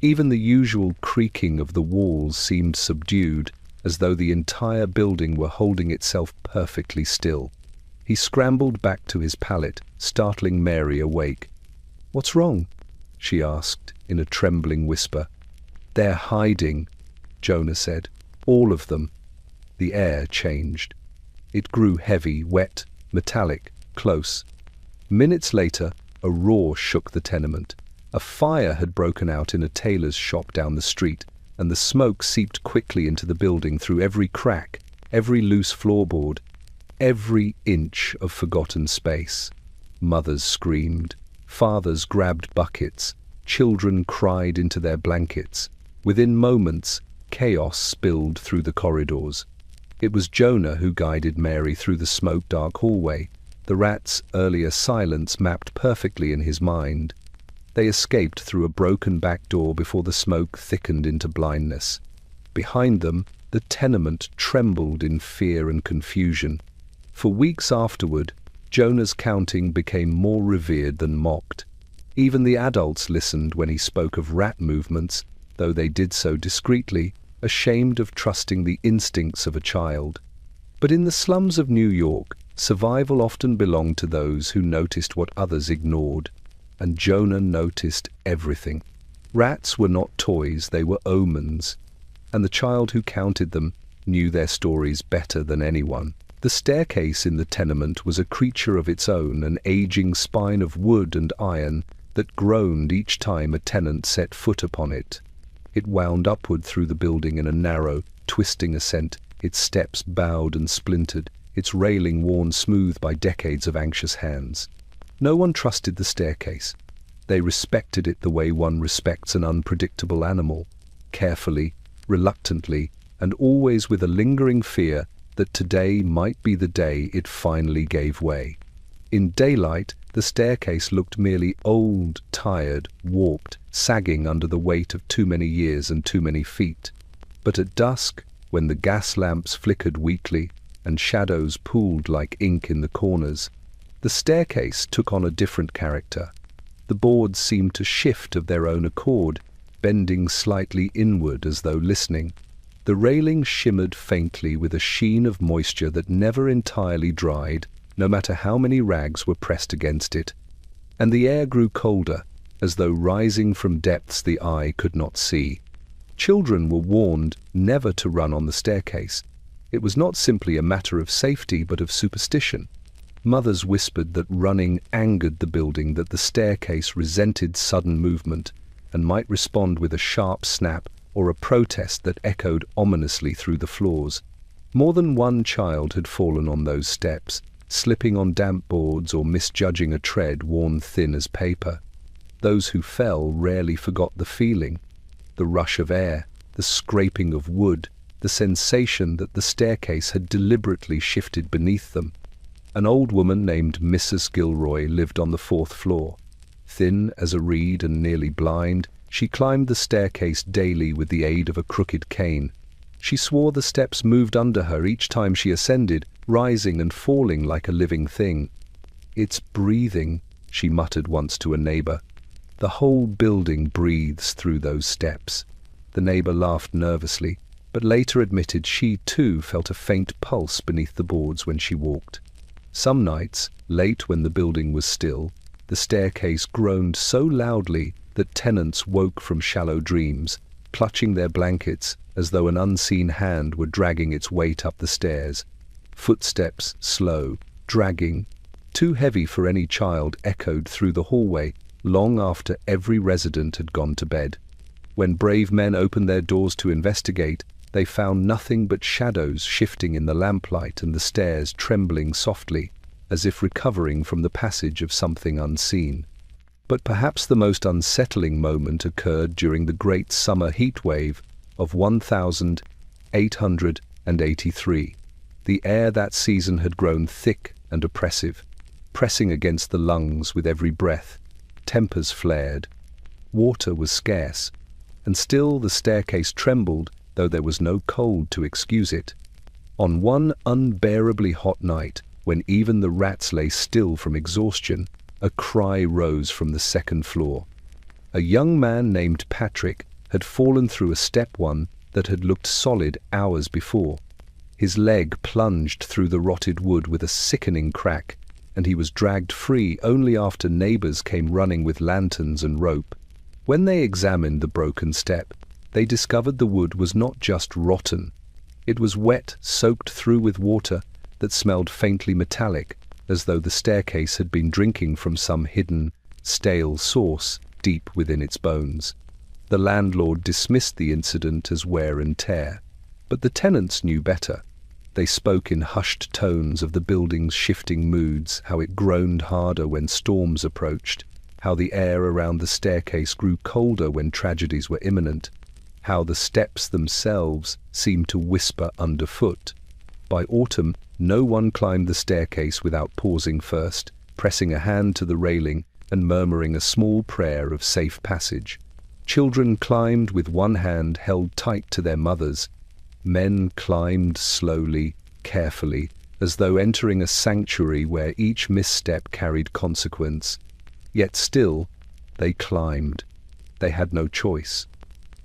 Even the usual creaking of the walls seemed subdued, as though the entire building were holding itself perfectly still. He scrambled back to his pallet, startling Mary awake. "What's wrong?" she asked in a trembling whisper. "They're hiding," Jonah said. "All of them." The air changed. It grew heavy, wet, metallic, close. Minutes later, a roar shook the tenement. A fire had broken out in a tailor's shop down the street, and the smoke seeped quickly into the building through every crack, every loose floorboard, every inch of forgotten space. Mothers screamed. Fathers grabbed buckets. Children cried into their blankets. Within moments, chaos spilled through the corridors. It was Jonah who guided Mary through the smoke-dark hallway, the rat's earlier silence mapped perfectly in his mind. They escaped through a broken back door before the smoke thickened into blindness. Behind them, the tenement trembled in fear and confusion. For weeks afterward, Jonah's counting became more revered than mocked. Even the adults listened when he spoke of rat movements, though they did so discreetly, ashamed of trusting the instincts of a child. But in the slums of New York, survival often belonged to those who noticed what others ignored. And Jonah noticed everything. Rats were not toys, they were omens. And the child who counted them knew their stories better than anyone. The staircase in the tenement was a creature of its own, an aging spine of wood and iron that groaned each time a tenant set foot upon it. It wound upward through the building in a narrow, twisting ascent, its steps bowed and splintered, its railing worn smooth by decades of anxious hands. No one trusted the staircase. They respected it the way one respects an unpredictable animal, carefully, reluctantly, and always with a lingering fear that today might be the day it finally gave way. In daylight, the staircase looked merely old, tired, warped, sagging under the weight of too many years and too many feet. But at dusk, when the gas lamps flickered weakly and shadows pooled like ink in the corners, the staircase took on a different character. The boards seemed to shift of their own accord, bending slightly inward as though listening. The railing shimmered faintly with a sheen of moisture that never entirely dried, no matter how many rags were pressed against it. And the air grew colder, as though rising from depths the eye could not see. Children were warned never to run on the staircase. It was not simply a matter of safety, but of superstition. Mothers whispered that running angered the building, that the staircase resented sudden movement and might respond with a sharp snap or a protest that echoed ominously through the floors. More than one child had fallen on those steps, slipping on damp boards or misjudging a tread worn thin as paper. Those who fell rarely forgot the feeling, the rush of air, the scraping of wood, the sensation that the staircase had deliberately shifted beneath them. An old woman named Mrs. Gilroy lived on the 4th floor. Thin as a reed and nearly blind, she climbed the staircase daily with the aid of a crooked cane. She swore the steps moved under her each time she ascended, rising and falling like a living thing. "It's breathing," she muttered once to a neighbor. "The whole building breathes through those steps." The neighbor laughed nervously, but later admitted she too felt a faint pulse beneath the boards when she walked. Some nights, late when the building was still, the staircase groaned so loudly that tenants woke from shallow dreams, clutching their blankets as though an unseen hand were dragging its weight up the stairs. Footsteps, slow, dragging, too heavy for any child, echoed through the hallway long after every resident had gone to bed. When brave men opened their doors to investigate, they found nothing but shadows shifting in the lamplight and the stairs trembling softly, as if recovering from the passage of something unseen. But perhaps the most unsettling moment occurred during the great summer heat wave of 1883. The air that season had grown thick and oppressive, pressing against the lungs with every breath. Tempers flared. Water was scarce, and still the staircase trembled, though there was no cold to excuse it. On one unbearably hot night, when even the rats lay still from exhaustion, a cry rose from the 2nd floor. A young man named Patrick had fallen through a step one that had looked solid hours before. His leg plunged through the rotted wood with a sickening crack, and he was dragged free only after neighbors came running with lanterns and rope. When they examined the broken step, they discovered the wood was not just rotten. It was wet, soaked through with water that smelled faintly metallic, as though the staircase had been drinking from some hidden, stale source deep within its bones. The landlord dismissed the incident as wear and tear, but the tenants knew better. They spoke in hushed tones of the building's shifting moods, how it groaned harder when storms approached, how the air around the staircase grew colder when tragedies were imminent, how the steps themselves seemed to whisper underfoot. By autumn, no one climbed the staircase without pausing first, pressing a hand to the railing and murmuring a small prayer of safe passage. Children climbed with one hand held tight to their mothers. Men climbed slowly, carefully, as though entering a sanctuary where each misstep carried consequence. Yet still, they climbed. They had no choice.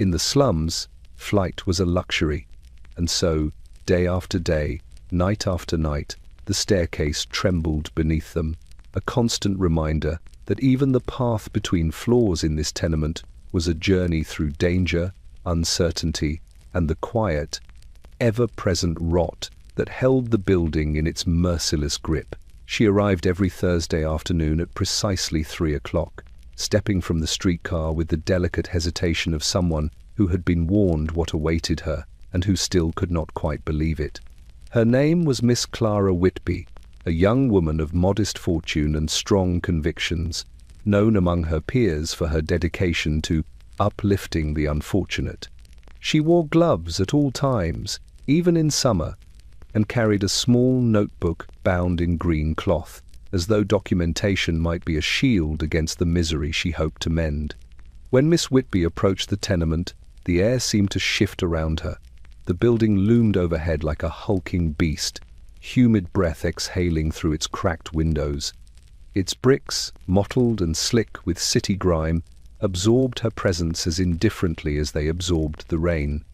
In the slums, flight was a luxury, and so, day after day, night after night, the staircase trembled beneath them, a constant reminder that even the path between floors in this tenement was a journey through danger, uncertainty, and the quiet, ever-present rot that held the building in its merciless grip. She arrived every Thursday afternoon at precisely 3 o'clock, stepping from the streetcar with the delicate hesitation of someone who had been warned what awaited her and who still could not quite believe it. Her name was Miss Clara Whitby, a young woman of modest fortune and strong convictions, known among her peers for her dedication to uplifting the unfortunate. She wore gloves at all times, even in summer, and carried a small notebook bound in green cloth, as though documentation might be a shield against the misery she hoped to mend. When Miss Whitby approached the tenement, the air seemed to shift around her. The building loomed overhead like a hulking beast, humid breath exhaling through its cracked windows. Its bricks, mottled and slick with city grime, absorbed her presence as indifferently as they absorbed the rain.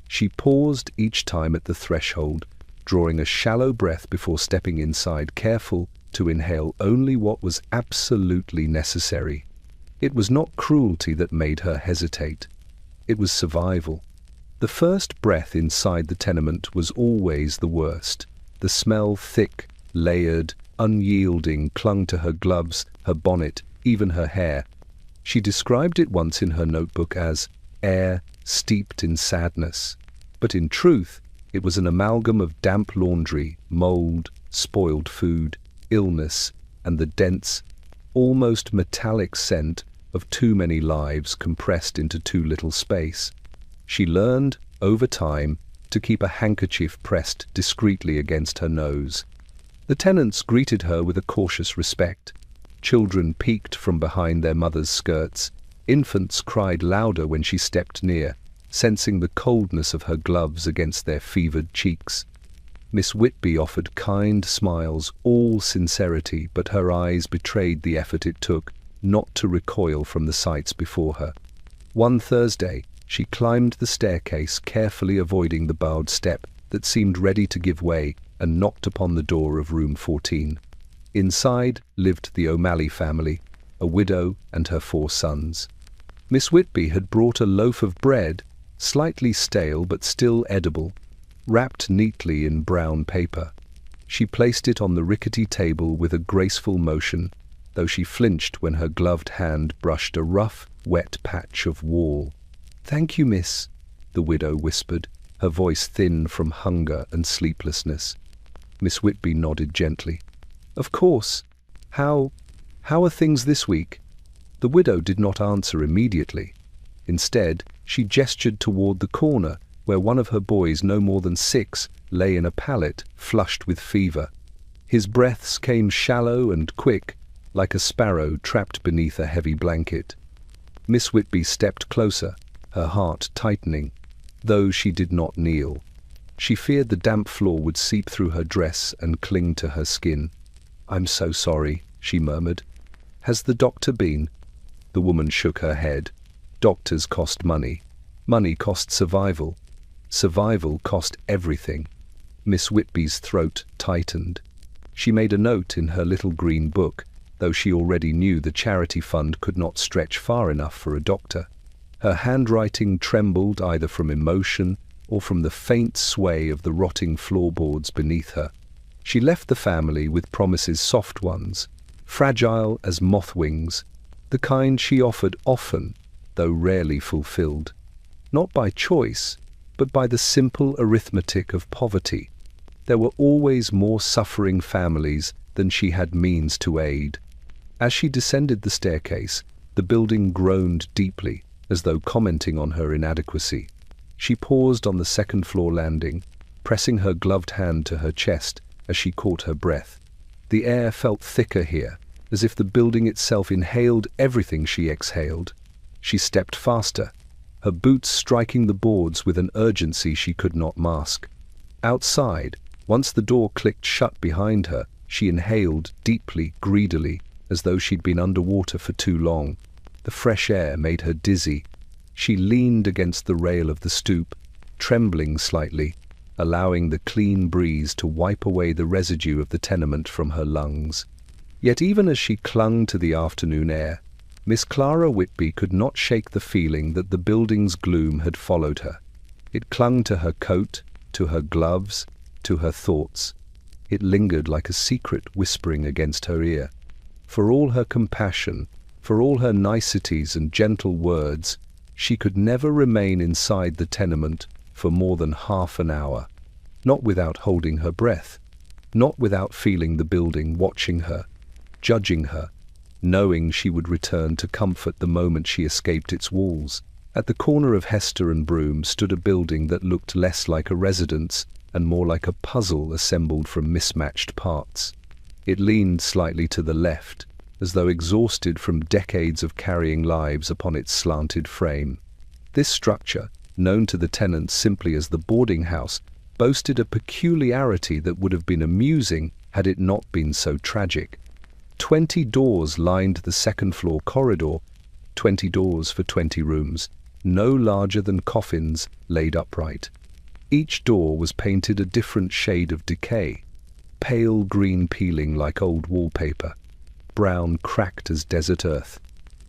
She paused each time at the threshold, drawing a shallow breath before stepping inside, careful to inhale only what was absolutely necessary. It was not cruelty that made her hesitate. It was survival. The first breath inside the tenement was always the worst. The smell, thick, layered, unyielding, clung to her gloves, her bonnet, even her hair. She described it once in her notebook as air steeped in sadness. But in truth, it was an amalgam of damp laundry, mold, spoiled food, illness, and the dense, almost metallic scent of too many lives compressed into too little space. She learned, over time, to keep a handkerchief pressed discreetly against her nose. The tenants greeted her with a cautious respect. Children peeked from behind their mothers' skirts. Infants cried louder when she stepped near, sensing the coldness of her gloves against their fevered cheeks. Miss Whitby offered kind smiles, all sincerity, but her eyes betrayed the effort it took not to recoil from the sights before her. One Thursday, she climbed the staircase, carefully avoiding the bowed step that seemed ready to give way, and knocked upon the door of room 14. Inside lived the O'Malley family, a widow and her 4 sons. Miss Whitby had brought a loaf of bread, slightly stale but still edible, wrapped neatly in brown paper. She placed it on the rickety table with a graceful motion, though she flinched when her gloved hand brushed a rough, wet patch of wall. "Thank you, miss," the widow whispered, her voice thin from hunger and sleeplessness. Miss Whitby nodded gently. "Of course. How are things this week?" The widow did not answer immediately. Instead, she gestured toward the corner where one of her boys, no more than 6, lay in a pallet, flushed with fever. His breaths came shallow and quick, like a sparrow trapped beneath a heavy blanket. Miss Whitby stepped closer, her heart tightening, though she did not kneel. She feared the damp floor would seep through her dress and cling to her skin. "I'm so sorry," she murmured. "Has the doctor been?" The woman shook her head. "Doctors cost money. Money cost survival. Survival cost everything." Miss Whitby's throat tightened. She made a note in her little green book, though she already knew the charity fund could not stretch far enough for a doctor. Her handwriting trembled either from emotion or from the faint sway of the rotting floorboards beneath her. She left the family with promises, soft ones, fragile as moth wings, the kind she offered often, though rarely fulfilled. Not by choice, but by the simple arithmetic of poverty. There were always more suffering families than she had means to aid. As she descended the staircase, the building groaned deeply, as though commenting on her inadequacy. She paused on the second-floor landing, pressing her gloved hand to her chest as she caught her breath. The air felt thicker here, as if the building itself inhaled everything she exhaled. She stepped faster, her boots striking the boards with an urgency she could not mask. Outside, once the door clicked shut behind her, she inhaled deeply, greedily, as though she'd been underwater for too long. The fresh air made her dizzy. She leaned against the rail of the stoop, trembling slightly, allowing the clean breeze to wipe away the residue of the tenement from her lungs. Yet even as she clung to the afternoon air, Miss Clara Whitby could not shake the feeling that the building's gloom had followed her. It clung to her coat, to her gloves, to her thoughts. It lingered like a secret whispering against her ear. For all her compassion, for all her niceties and gentle words, she could never remain inside the tenement for more than half an hour, not without holding her breath, not without feeling the building watching her, judging her, knowing she would return to comfort the moment she escaped its walls. At the corner of Hester and Broome stood a building that looked less like a residence and more like a puzzle assembled from mismatched parts. It leaned slightly to the left, as though exhausted from decades of carrying lives upon its slanted frame. This structure, known to the tenants simply as the boarding house, boasted a peculiarity that would have been amusing had it not been so tragic. 20 doors lined the second-floor corridor, 20 doors for 20 rooms, no larger than coffins laid upright. Each door was painted a different shade of decay, pale green peeling like old wallpaper, brown cracked as desert earth,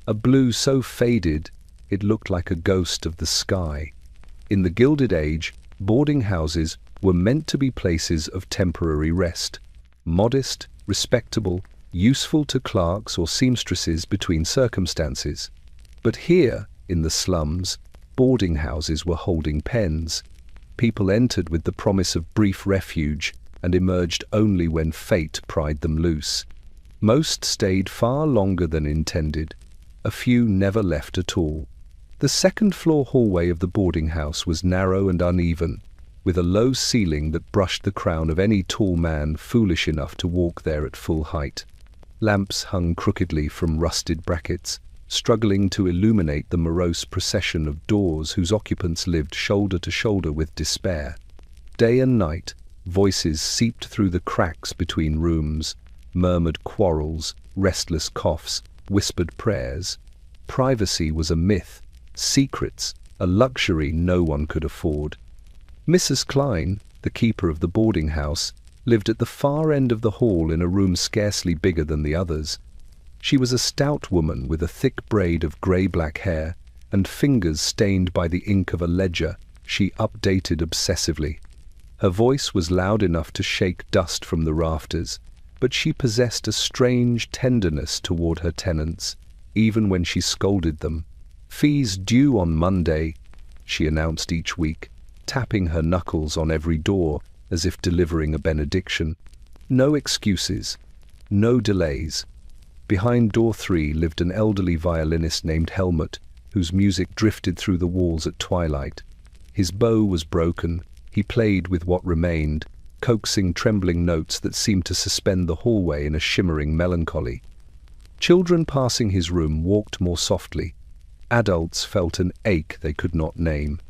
a blue so faded it looked like a ghost of the sky. In the Gilded Age, boarding houses were meant to be places of temporary rest, modest, respectable, useful to clerks or seamstresses between circumstances. But here, in the slums, boarding houses were holding pens. People entered with the promise of brief refuge and emerged only when fate pried them loose. Most stayed far longer than intended. A few never left at all. The second-floor hallway of the boarding house was narrow and uneven, with a low ceiling that brushed the crown of any tall man foolish enough to walk there at full height. Lamps hung crookedly from rusted brackets, struggling to illuminate the morose procession of doors whose occupants lived shoulder to shoulder with despair. Day and night, voices seeped through the cracks between rooms, murmured quarrels, restless coughs, whispered prayers. Privacy was a myth, secrets, a luxury no one could afford. Mrs. Klein, the keeper of the boarding house, lived at the far end of the hall in a room scarcely bigger than the others. She was a stout woman with a thick braid of grey-black hair and fingers stained by the ink of a ledger she updated obsessively. Her voice was loud enough to shake dust from the rafters, but she possessed a strange tenderness toward her tenants, even when she scolded them. "Fees due on Monday," she announced each week, tapping her knuckles on every door as if delivering a benediction. No excuses, no delays. Behind door 3 lived an elderly violinist named Helmut, whose music drifted through the walls at twilight. His bow was broken. He played with what remained, coaxing trembling notes that seemed to suspend the hallway in a shimmering melancholy. Children passing his room walked more softly. Adults felt an ache they could not name.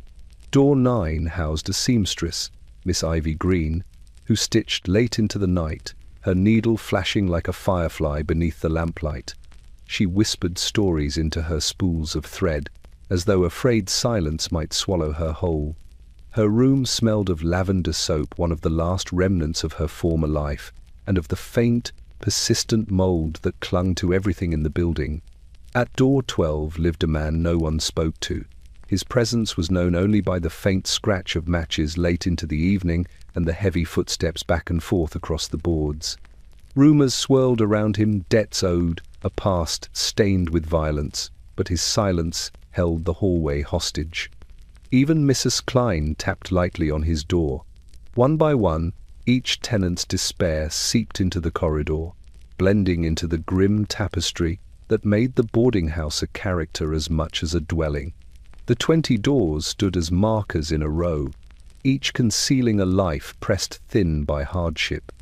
Door 9 housed a seamstress, Miss Ivy Green, who stitched late into the night, her needle flashing like a firefly beneath the lamplight. She whispered stories into her spools of thread, as though afraid silence might swallow her whole. Her room smelled of lavender soap, one of the last remnants of her former life, and of the faint, persistent mold that clung to everything in the building. At door 12 lived a man no one spoke to. His presence was known only by the faint scratch of matches late into the evening and the heavy footsteps back and forth across the boards. Rumours swirled around him, debts owed, a past stained with violence, but his silence held the hallway hostage. Even Mrs. Klein tapped lightly on his door. One by one, each tenant's despair seeped into the corridor, blending into the grim tapestry that made the boarding house a character as much as a dwelling. The 20 doors stood as markers in a row, each concealing a life pressed thin by hardship.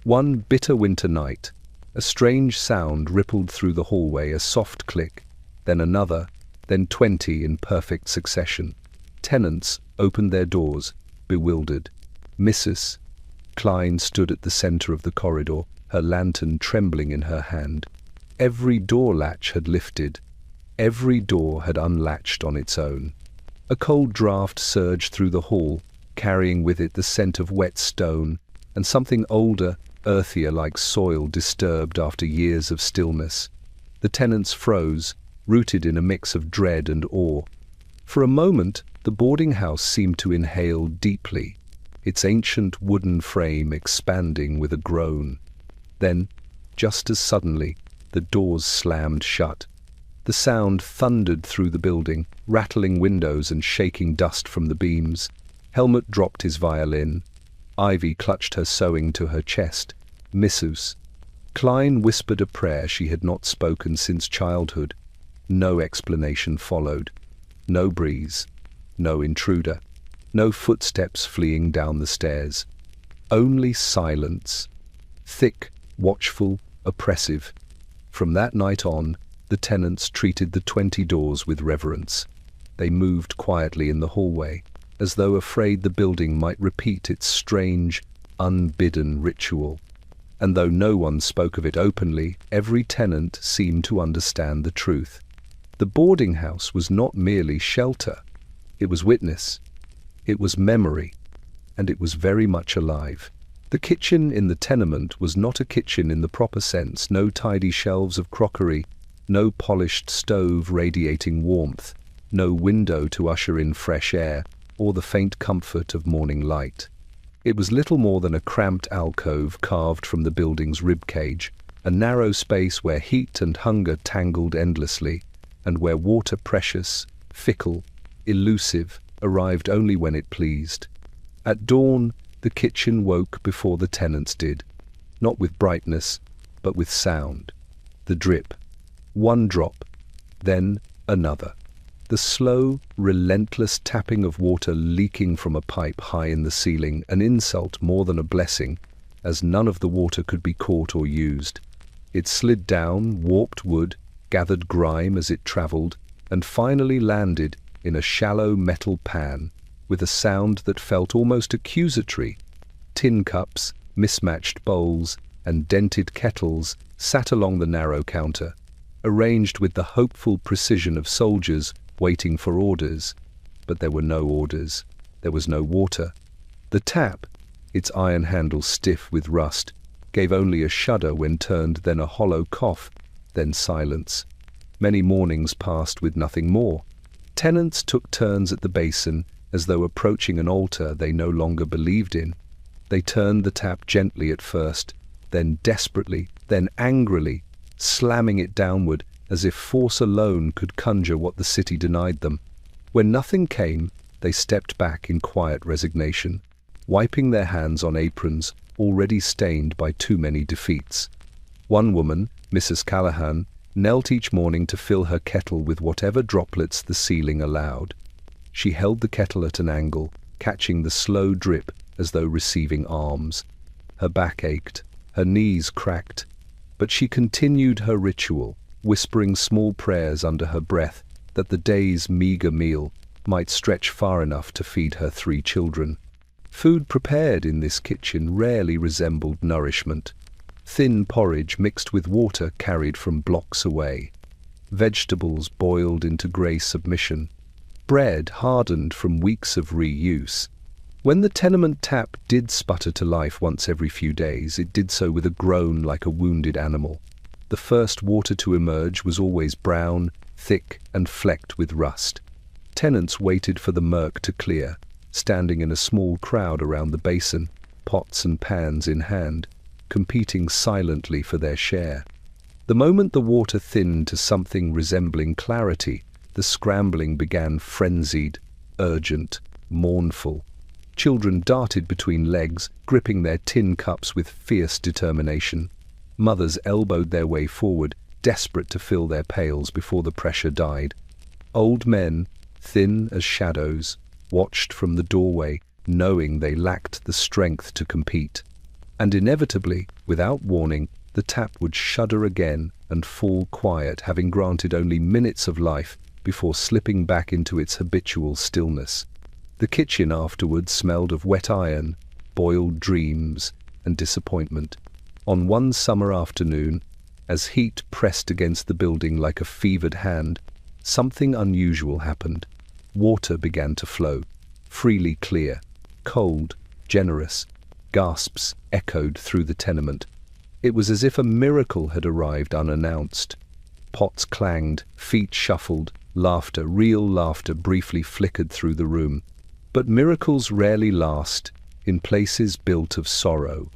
One bitter winter night, a strange sound rippled through the hallway, a soft click, then another, then 20 in perfect succession. Tenants opened their doors, bewildered. Mrs. Klein stood at the center of the corridor, her lantern trembling in her hand. Every door latch had lifted. Every door had unlatched on its own. A cold draught surged through the hall, carrying with it the scent of wet stone, and something older, earthier, like soil disturbed after years of stillness. The tenants froze, rooted in a mix of dread and awe. For a moment, the boarding house seemed to inhale deeply, its ancient wooden frame expanding with a groan. Then, just as suddenly, the doors slammed shut. The sound thundered through the building, rattling windows and shaking dust from the beams. Helmut dropped his violin. Ivy clutched her sewing to her chest. Mrs. Klein whispered a prayer she had not spoken since childhood. No explanation followed. No breeze. No intruder. No footsteps fleeing down the stairs. Only silence. Thick, watchful, oppressive. From that night on, the tenants treated the 20 doors with reverence. They moved quietly in the hallway, as though afraid the building might repeat its strange, unbidden ritual. And though no one spoke of it openly, every tenant seemed to understand the truth. The boarding house was not merely shelter. It was witness. It was memory. And it was very much alive. The kitchen in the tenement was not a kitchen in the proper sense. No tidy shelves of crockery, no polished stove radiating warmth, no window to usher in fresh air, or the faint comfort of morning light. It was little more than a cramped alcove carved from the building's ribcage, a narrow space where heat and hunger tangled endlessly, and where water precious, fickle, elusive, arrived only when it pleased. At dawn, the kitchen woke before the tenants did, not with brightness, but with sound. The drip. One drop, then another. The slow, relentless tapping of water leaking from a pipe high in the ceiling, an insult more than a blessing, as none of the water could be caught or used. It slid down, warped wood, gathered grime as it traveled, and finally landed in a shallow metal pan, with a sound that felt almost accusatory. Tin cups, mismatched bowls, and dented kettles sat along the narrow counter, arranged with the hopeful precision of soldiers waiting for orders. But there were no orders. There was no water. The tap, its iron handle stiff with rust, gave only a shudder when turned, then a hollow cough, then silence. Many mornings passed with nothing more. Tenants took turns at the basin, as though approaching an altar they no longer believed in. They turned the tap gently at first, then desperately, then angrily, slamming it downward as if force alone could conjure what the city denied them. When nothing came, they stepped back in quiet resignation, wiping their hands on aprons already stained by too many defeats. One woman, Mrs. Callahan, knelt each morning to fill her kettle with whatever droplets the ceiling allowed. She held the kettle at an angle, catching the slow drip as though receiving alms. Her back ached, her knees cracked, but she continued her ritual, whispering small prayers under her breath that the day's meager meal might stretch far enough to feed her 3 children. Food prepared in this kitchen rarely resembled nourishment. Thin porridge mixed with water carried from blocks away. Vegetables boiled into grey submission. Bread hardened from weeks of reuse. When the tenement tap did sputter to life once every few days, it did so with a groan like a wounded animal. The first water to emerge was always brown, thick, and flecked with rust. Tenants waited for the murk to clear, standing in a small crowd around the basin, pots and pans in hand, competing silently for their share. The moment the water thinned to something resembling clarity, the scrambling began, frenzied, urgent, mournful. Children darted between legs, gripping their tin cups with fierce determination. Mothers elbowed their way forward, desperate to fill their pails before the pressure died. Old men, thin as shadows, watched from the doorway, knowing they lacked the strength to compete. And inevitably, without warning, the tap would shudder again and fall quiet, having granted only minutes of life before slipping back into its habitual stillness. The kitchen afterwards smelled of wet iron, boiled dreams, and disappointment. On one summer afternoon, as heat pressed against the building like a fevered hand, something unusual happened. Water began to flow, freely clear, cold, generous. Gasps echoed through the tenement. It was as if a miracle had arrived unannounced. Pots clanged, feet shuffled, laughter, real laughter, briefly flickered through the room. But miracles rarely last in places built of sorrow.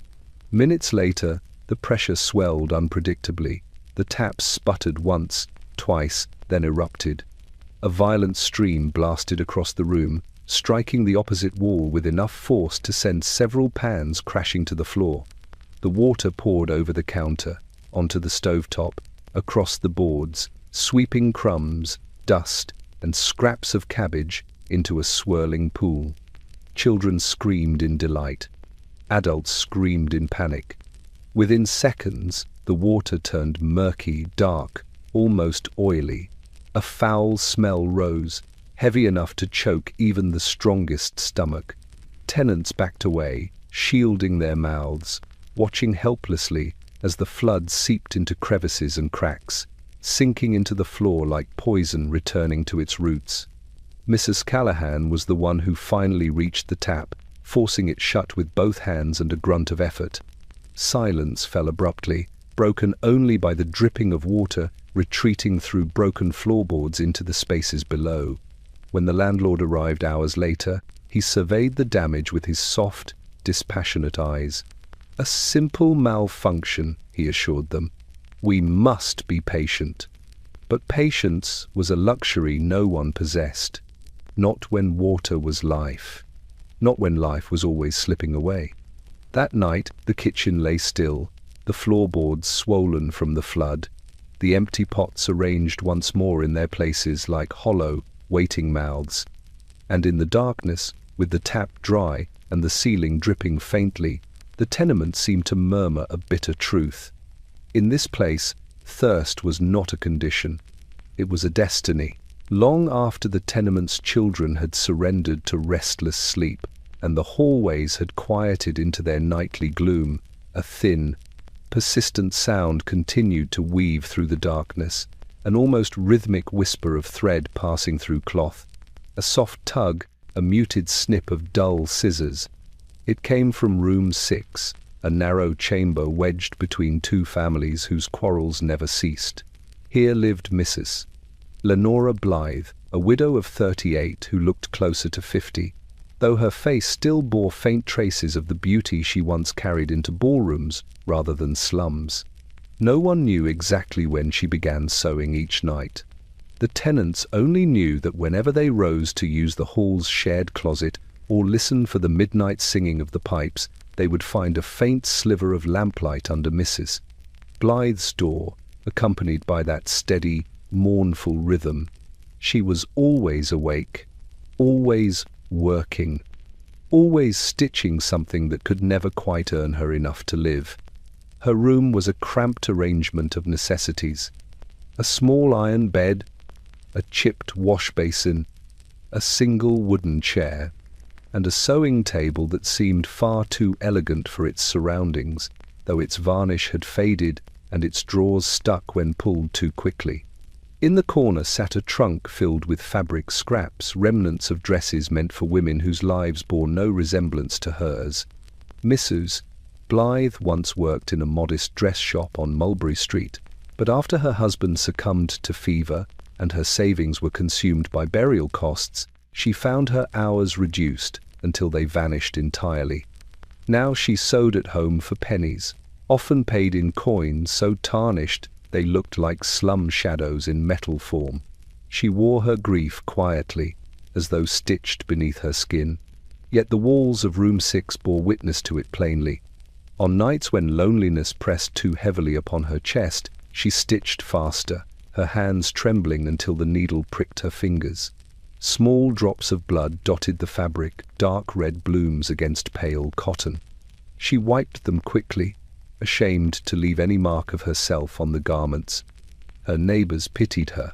Minutes later, the pressure swelled unpredictably. The tap sputtered once, twice, then erupted. A violent stream blasted across the room, striking the opposite wall with enough force to send several pans crashing to the floor. The water poured over the counter, onto the stovetop, across the boards, sweeping crumbs, dust, and scraps of cabbage into a swirling pool. Children screamed in delight. Adults screamed in panic. Within seconds, the water turned murky, dark, almost oily. A foul smell rose, heavy enough to choke even the strongest stomach. Tenants backed away, shielding their mouths, watching helplessly as the flood seeped into crevices and cracks, sinking into the floor like poison returning to its roots. Mrs. Callahan was the one who finally reached the tap, forcing it shut with both hands and a grunt of effort. Silence fell abruptly, broken only by the dripping of water retreating through broken floorboards into the spaces below. When the landlord arrived hours later, he surveyed the damage with his soft, dispassionate eyes. "A simple malfunction," he assured them. "We must be patient." But patience was a luxury no one possessed. Not when water was life. Not when life was always slipping away. That night, the kitchen lay still, the floorboards swollen from the flood, the empty pots arranged once more in their places like hollow, waiting mouths. And in the darkness, with the tap dry and the ceiling dripping faintly, the tenement seemed to murmur a bitter truth. In this place, thirst was not a condition. It was a destiny. Long after the tenement's children had surrendered to restless sleep, and the hallways had quieted into their nightly gloom, a thin, persistent sound continued to weave through the darkness, an almost rhythmic whisper of thread passing through cloth, a soft tug, a muted snip of dull scissors. It came from room 6, a narrow chamber wedged between two families whose quarrels never ceased. Here lived Mrs. Lenora Blythe, a widow of 38 who looked closer to 50, though her face still bore faint traces of the beauty she once carried into ballrooms rather than slums. No one knew exactly when she began sewing each night. The tenants only knew that whenever they rose to use the hall's shared closet or listen for the midnight singing of the pipes, they would find a faint sliver of lamplight under Mrs. Blythe's door, accompanied by that steady, mournful rhythm. She was always awake, always working, always stitching something that could never quite earn her enough to live. Her room was a cramped arrangement of necessities. A small iron bed, a chipped wash basin, a single wooden chair, and a sewing table that seemed far too elegant for its surroundings, though its varnish had faded and its drawers stuck when pulled too quickly. In the corner sat a trunk filled with fabric scraps, remnants of dresses meant for women whose lives bore no resemblance to hers. Mrs. Blythe once worked in a modest dress shop on Mulberry Street, but after her husband succumbed to fever and her savings were consumed by burial costs, she found her hours reduced until they vanished entirely. Now she sewed at home for pennies, often paid in coins so tarnished they looked like slum shadows in metal form. She wore her grief quietly, as though stitched beneath her skin, yet the walls of room 6 bore witness to it plainly. On nights when loneliness pressed too heavily upon her chest, she stitched faster, her hands trembling until the needle pricked her fingers. Small drops of blood dotted the fabric, dark red blooms against pale cotton. She wiped them quickly, ashamed to leave any mark of herself on the garments. Her neighbors pitied her.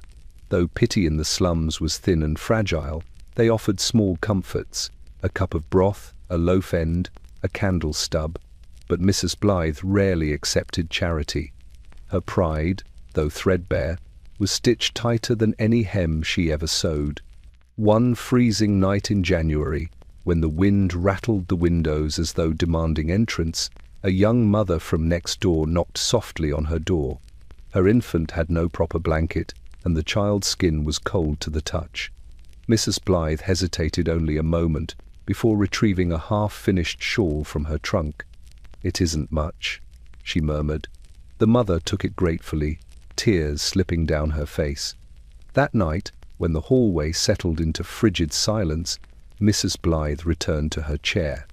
Though pity in the slums was thin and fragile, they offered small comforts: a cup of broth, a loaf end, a candle stub. But Mrs. Blythe rarely accepted charity. Her pride, though threadbare, was stitched tighter than any hem she ever sewed. One freezing night in January, when the wind rattled the windows as though demanding entrance, a young mother from next door knocked softly on her door. Her infant had no proper blanket, and the child's skin was cold to the touch. Mrs. Blythe hesitated only a moment before retrieving a half-finished shawl from her trunk. "It isn't much," she murmured. The mother took it gratefully, tears slipping down her face. That night, when the hallway settled into frigid silence, Mrs. Blythe returned to her chair.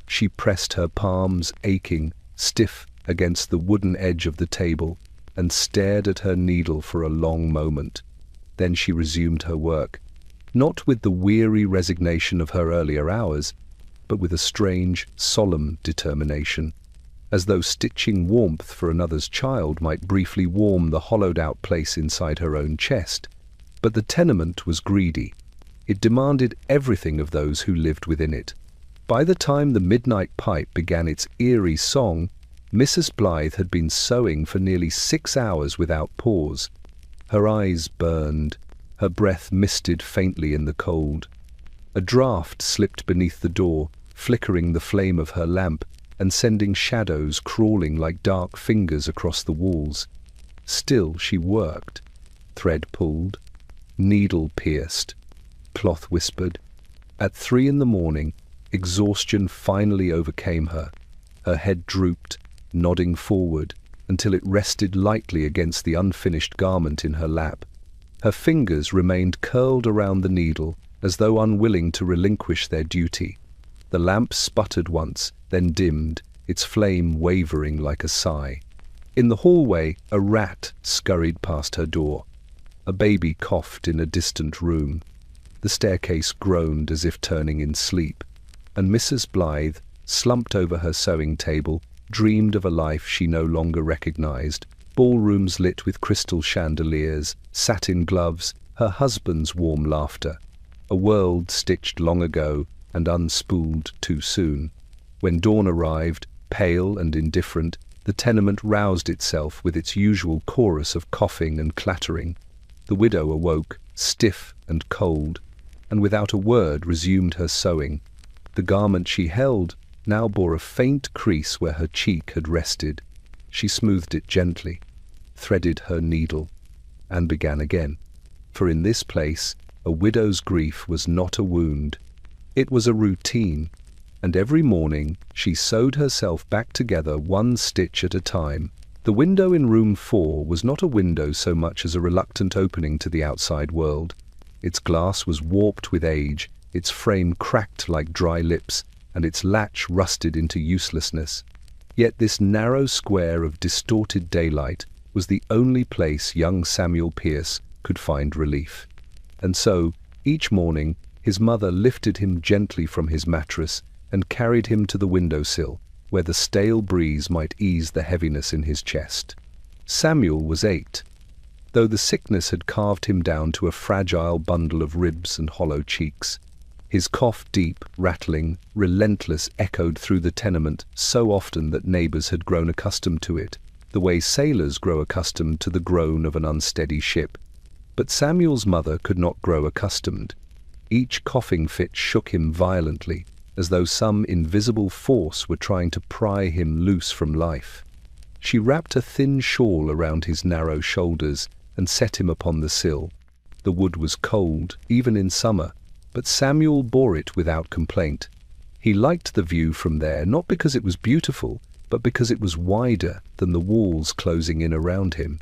She pressed her palms, aching, stiff against the wooden edge of the table, and stared at her needle for a long moment. Then she resumed her work, not with the weary resignation of her earlier hours, but with a strange, solemn determination, as though stitching warmth for another's child might briefly warm the hollowed-out place inside her own chest. But the tenement was greedy. It demanded everything of those who lived within it. By the time the midnight pipe began its eerie song, Mrs. Blythe had been sewing for nearly 6 hours without pause. Her eyes burned, her breath misted faintly in the cold. A draught slipped beneath the door, flickering the flame of her lamp and sending shadows crawling like dark fingers across the walls. Still she worked. Thread pulled, needle pierced, cloth whispered. At 3 in the morning, exhaustion finally overcame her. Her head drooped, nodding forward, until it rested lightly against the unfinished garment in her lap. Her fingers remained curled around the needle, as though unwilling to relinquish their duty. The lamp sputtered once, then dimmed, its flame wavering like a sigh. In the hallway, a rat scurried past her door. A baby coughed in a distant room. The staircase groaned as if turning in sleep, and Mrs. Blythe, slumped over her sewing table, dreamed of a life she no longer recognized: ballrooms lit with crystal chandeliers, satin gloves, her husband's warm laughter. A world stitched long ago and unspooled too soon. When dawn arrived, pale and indifferent, the tenement roused itself with its usual chorus of coughing and clattering. The widow awoke, stiff and cold, and without a word resumed her sewing. The garment she held now bore a faint crease where her cheek had rested. She smoothed it gently, threaded her needle, and began again. For in this place, a widow's grief was not a wound. It was a routine, and every morning she sewed herself back together one stitch at a time. The window in room 4 was not a window so much as a reluctant opening to the outside world. Its glass was warped with age, its frame cracked like dry lips, and its latch rusted into uselessness. Yet this narrow square of distorted daylight was the only place young Samuel Pierce could find relief. And so, each morning, his mother lifted him gently from his mattress and carried him to the windowsill, where the stale breeze might ease the heaviness in his chest. Samuel was 8, though the sickness had carved him down to a fragile bundle of ribs and hollow cheeks. His cough, deep, rattling, relentless, echoed through the tenement so often that neighbors had grown accustomed to it, the way sailors grow accustomed to the groan of an unsteady ship. But Samuel's mother could not grow accustomed. Each coughing fit shook him violently, as though some invisible force were trying to pry him loose from life. She wrapped a thin shawl around his narrow shoulders and set him upon the sill. The wood was cold, even in summer, but Samuel bore it without complaint. He liked the view from there, not because it was beautiful, but because it was wider than the walls closing in around him.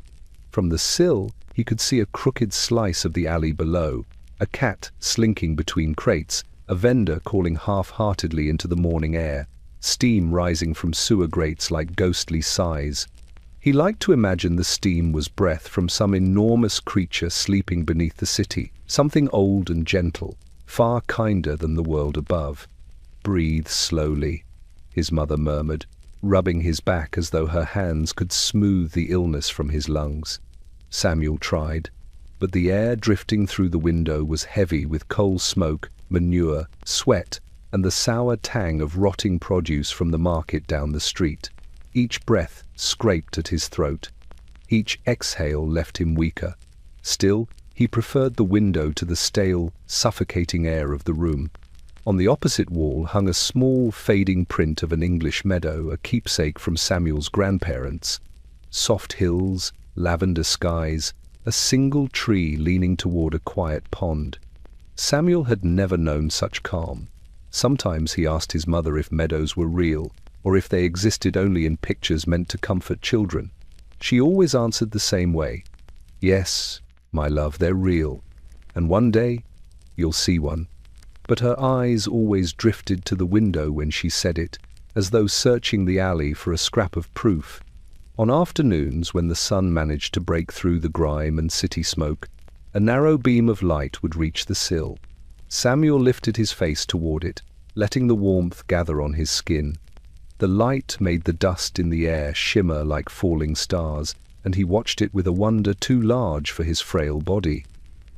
From the sill, he could see a crooked slice of the alley below, a cat slinking between crates, a vendor calling half-heartedly into the morning air, steam rising from sewer grates like ghostly sighs. He liked to imagine the steam was breath from some enormous creature sleeping beneath the city, something old and gentle, far kinder than the world above. "Breathe slowly," his mother murmured, rubbing his back as though her hands could smooth the illness from his lungs. Samuel tried, but the air drifting through the window was heavy with coal smoke, manure, sweat, and the sour tang of rotting produce from the market down the street. Each breath scraped at his throat. Each exhale left him weaker. Still, he preferred the window to the stale, suffocating air of the room. On the opposite wall hung a small, fading print of an English meadow, a keepsake from Samuel's grandparents. Soft hills, lavender skies, a single tree leaning toward a quiet pond. Samuel had never known such calm. Sometimes he asked his mother if meadows were real, or if they existed only in pictures meant to comfort children. She always answered the same way. "Yes, my love, they're real, and one day you'll see one." But her eyes always drifted to the window when she said it, as though searching the alley for a scrap of proof. On afternoons, when the sun managed to break through the grime and city smoke, a narrow beam of light would reach the sill. Samuel lifted his face toward it, letting the warmth gather on his skin. The light made the dust in the air shimmer like falling stars, and he watched it with a wonder too large for his frail body.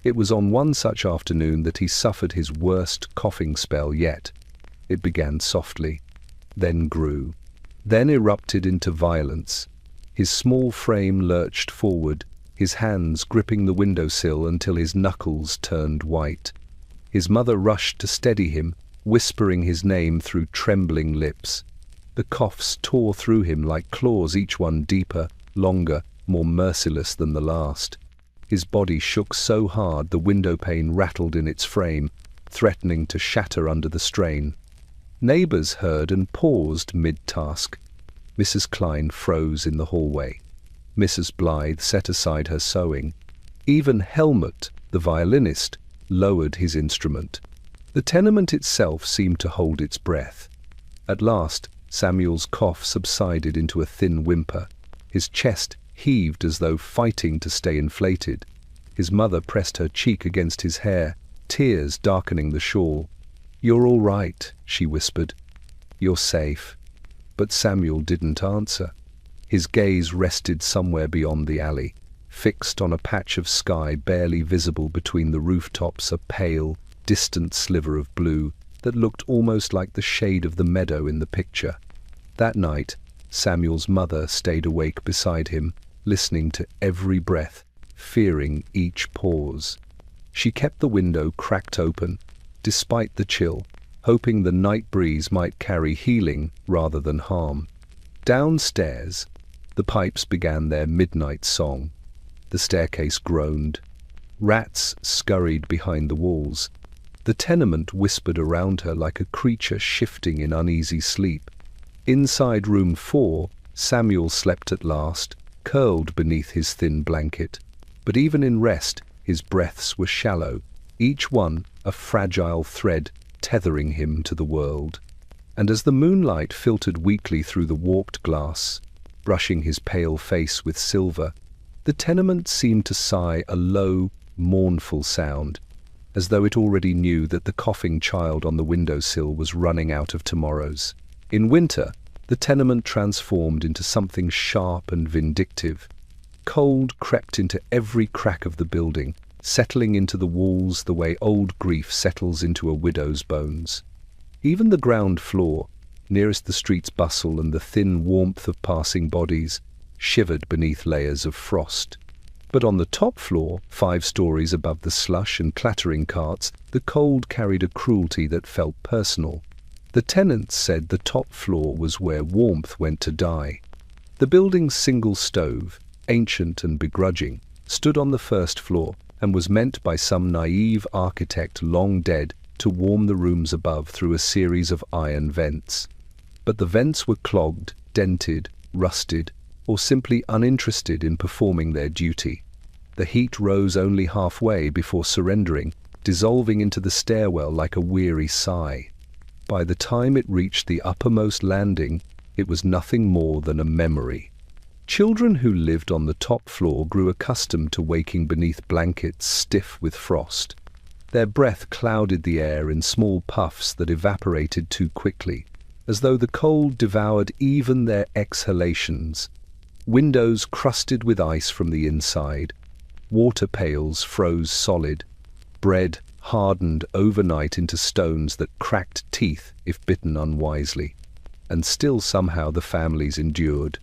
It was on one such afternoon that he suffered his worst coughing spell yet. It began softly, then grew, then erupted into violence. His small frame lurched forward, his hands gripping the windowsill until his knuckles turned white. His mother rushed to steady him, whispering his name through trembling lips. The coughs tore through him like claws, each one deeper, longer, more merciless than the last. His body shook so hard the windowpane rattled in its frame, threatening to shatter under the strain. Neighbors heard and paused mid-task. Mrs. Klein froze in the hallway. Mrs. Blythe set aside her sewing. Even Helmut, the violinist, lowered his instrument. The tenement itself seemed to hold its breath. At last, Samuel's cough subsided into a thin whimper. His chest heaved as though fighting to stay inflated. His mother pressed her cheek against his hair, tears darkening the shawl. "You're all right," she whispered. "You're safe." But Samuel didn't answer. His gaze rested somewhere beyond the alley, fixed on a patch of sky barely visible between the rooftops, a pale, distant sliver of blue that looked almost like the shade of the meadow in the picture. That night, Samuel's mother stayed awake beside him, listening to every breath, fearing each pause. She kept the window cracked open, despite the chill, hoping the night breeze might carry healing rather than harm. Downstairs, the pipes began their midnight song. The staircase groaned. Rats scurried behind the walls. The tenement whispered around her like a creature shifting in uneasy sleep. Inside room 4, Samuel slept at last, curled beneath his thin blanket. But even in rest, his breaths were shallow, each one a fragile thread tethering him to the world. And as the moonlight filtered weakly through the warped glass, brushing his pale face with silver, the tenement seemed to sigh a low, mournful sound, as though it already knew that the coughing child on the windowsill was running out of tomorrows. In winter, the tenement transformed into something sharp and vindictive. Cold crept into every crack of the building, settling into the walls the way old grief settles into a widow's bones. Even the ground floor, nearest the street's bustle and the thin warmth of passing bodies, shivered beneath layers of frost. But on the top floor, 5 stories above the slush and clattering carts, the cold carried a cruelty that felt personal. The tenants said the top floor was where warmth went to die. The building's single stove, ancient and begrudging, stood on the first floor and was meant by some naive architect long dead to warm the rooms above through a series of iron vents. But the vents were clogged, dented, rusted, or simply uninterested in performing their duty. The heat rose only halfway before surrendering, dissolving into the stairwell like a weary sigh. By the time it reached the uppermost landing, it was nothing more than a memory. Children who lived on the top floor grew accustomed to waking beneath blankets stiff with frost. Their breath clouded the air in small puffs that evaporated too quickly, as though the cold devoured even their exhalations. Windows crusted with ice from the inside. Water pails froze solid. Bread hardened overnight into stones that cracked teeth if bitten unwisely. And still somehow the families endured.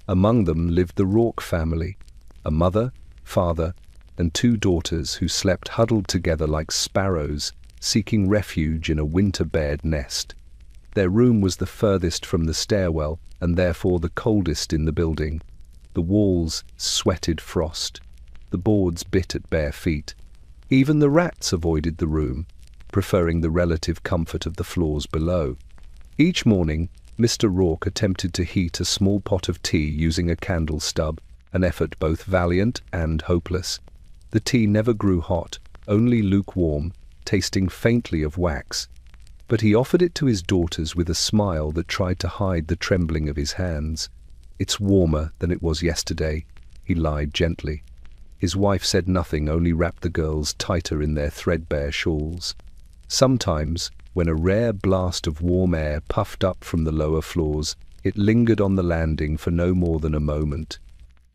Among them lived the Rourke family, a mother, father, and 2 daughters who slept huddled together like sparrows, seeking refuge in a winter-bared nest. Their room was the furthest from the stairwell, and therefore the coldest in the building. The walls sweated frost. The boards bit at bare feet. Even the rats avoided the room, preferring the relative comfort of the floors below. Each morning, Mr. Rourke attempted to heat a small pot of tea using a candle stub, an effort both valiant and hopeless. The tea never grew hot, only lukewarm, tasting faintly of wax. But he offered it to his daughters with a smile that tried to hide the trembling of his hands. "It's warmer than it was yesterday," he lied gently. His wife said nothing, only wrapped the girls tighter in their threadbare shawls. Sometimes, when a rare blast of warm air puffed up from the lower floors, it lingered on the landing for no more than a moment.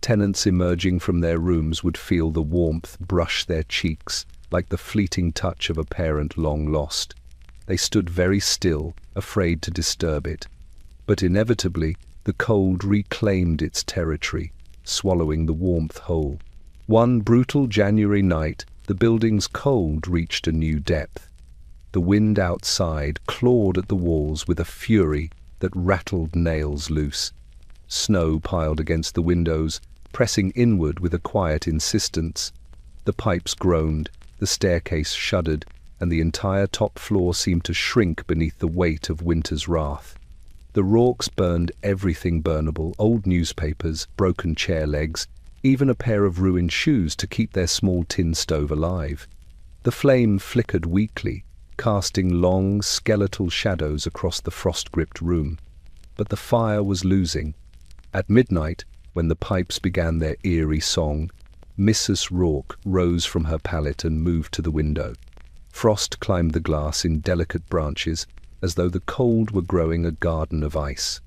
Tenants emerging from their rooms would feel the warmth brush their cheeks, like the fleeting touch of a parent long lost. They stood very still, afraid to disturb it. But inevitably, the cold reclaimed its territory, swallowing the warmth whole. One brutal January night, the building's cold reached a new depth. The wind outside clawed at the walls with a fury that rattled nails loose. Snow piled against the windows, pressing inward with a quiet insistence. The pipes groaned, the staircase shuddered, and the entire top floor seemed to shrink beneath the weight of winter's wrath. The Rourkes burned everything burnable, old newspapers, broken chair legs, even a pair of ruined shoes to keep their small tin stove alive. The flame flickered weakly, casting long, skeletal shadows across the frost-gripped room. But the fire was losing. At midnight, when the pipes began their eerie song, Mrs. Rourke rose from her pallet and moved to the window. Frost climbed the glass in delicate branches, as though the cold were growing a garden of ice.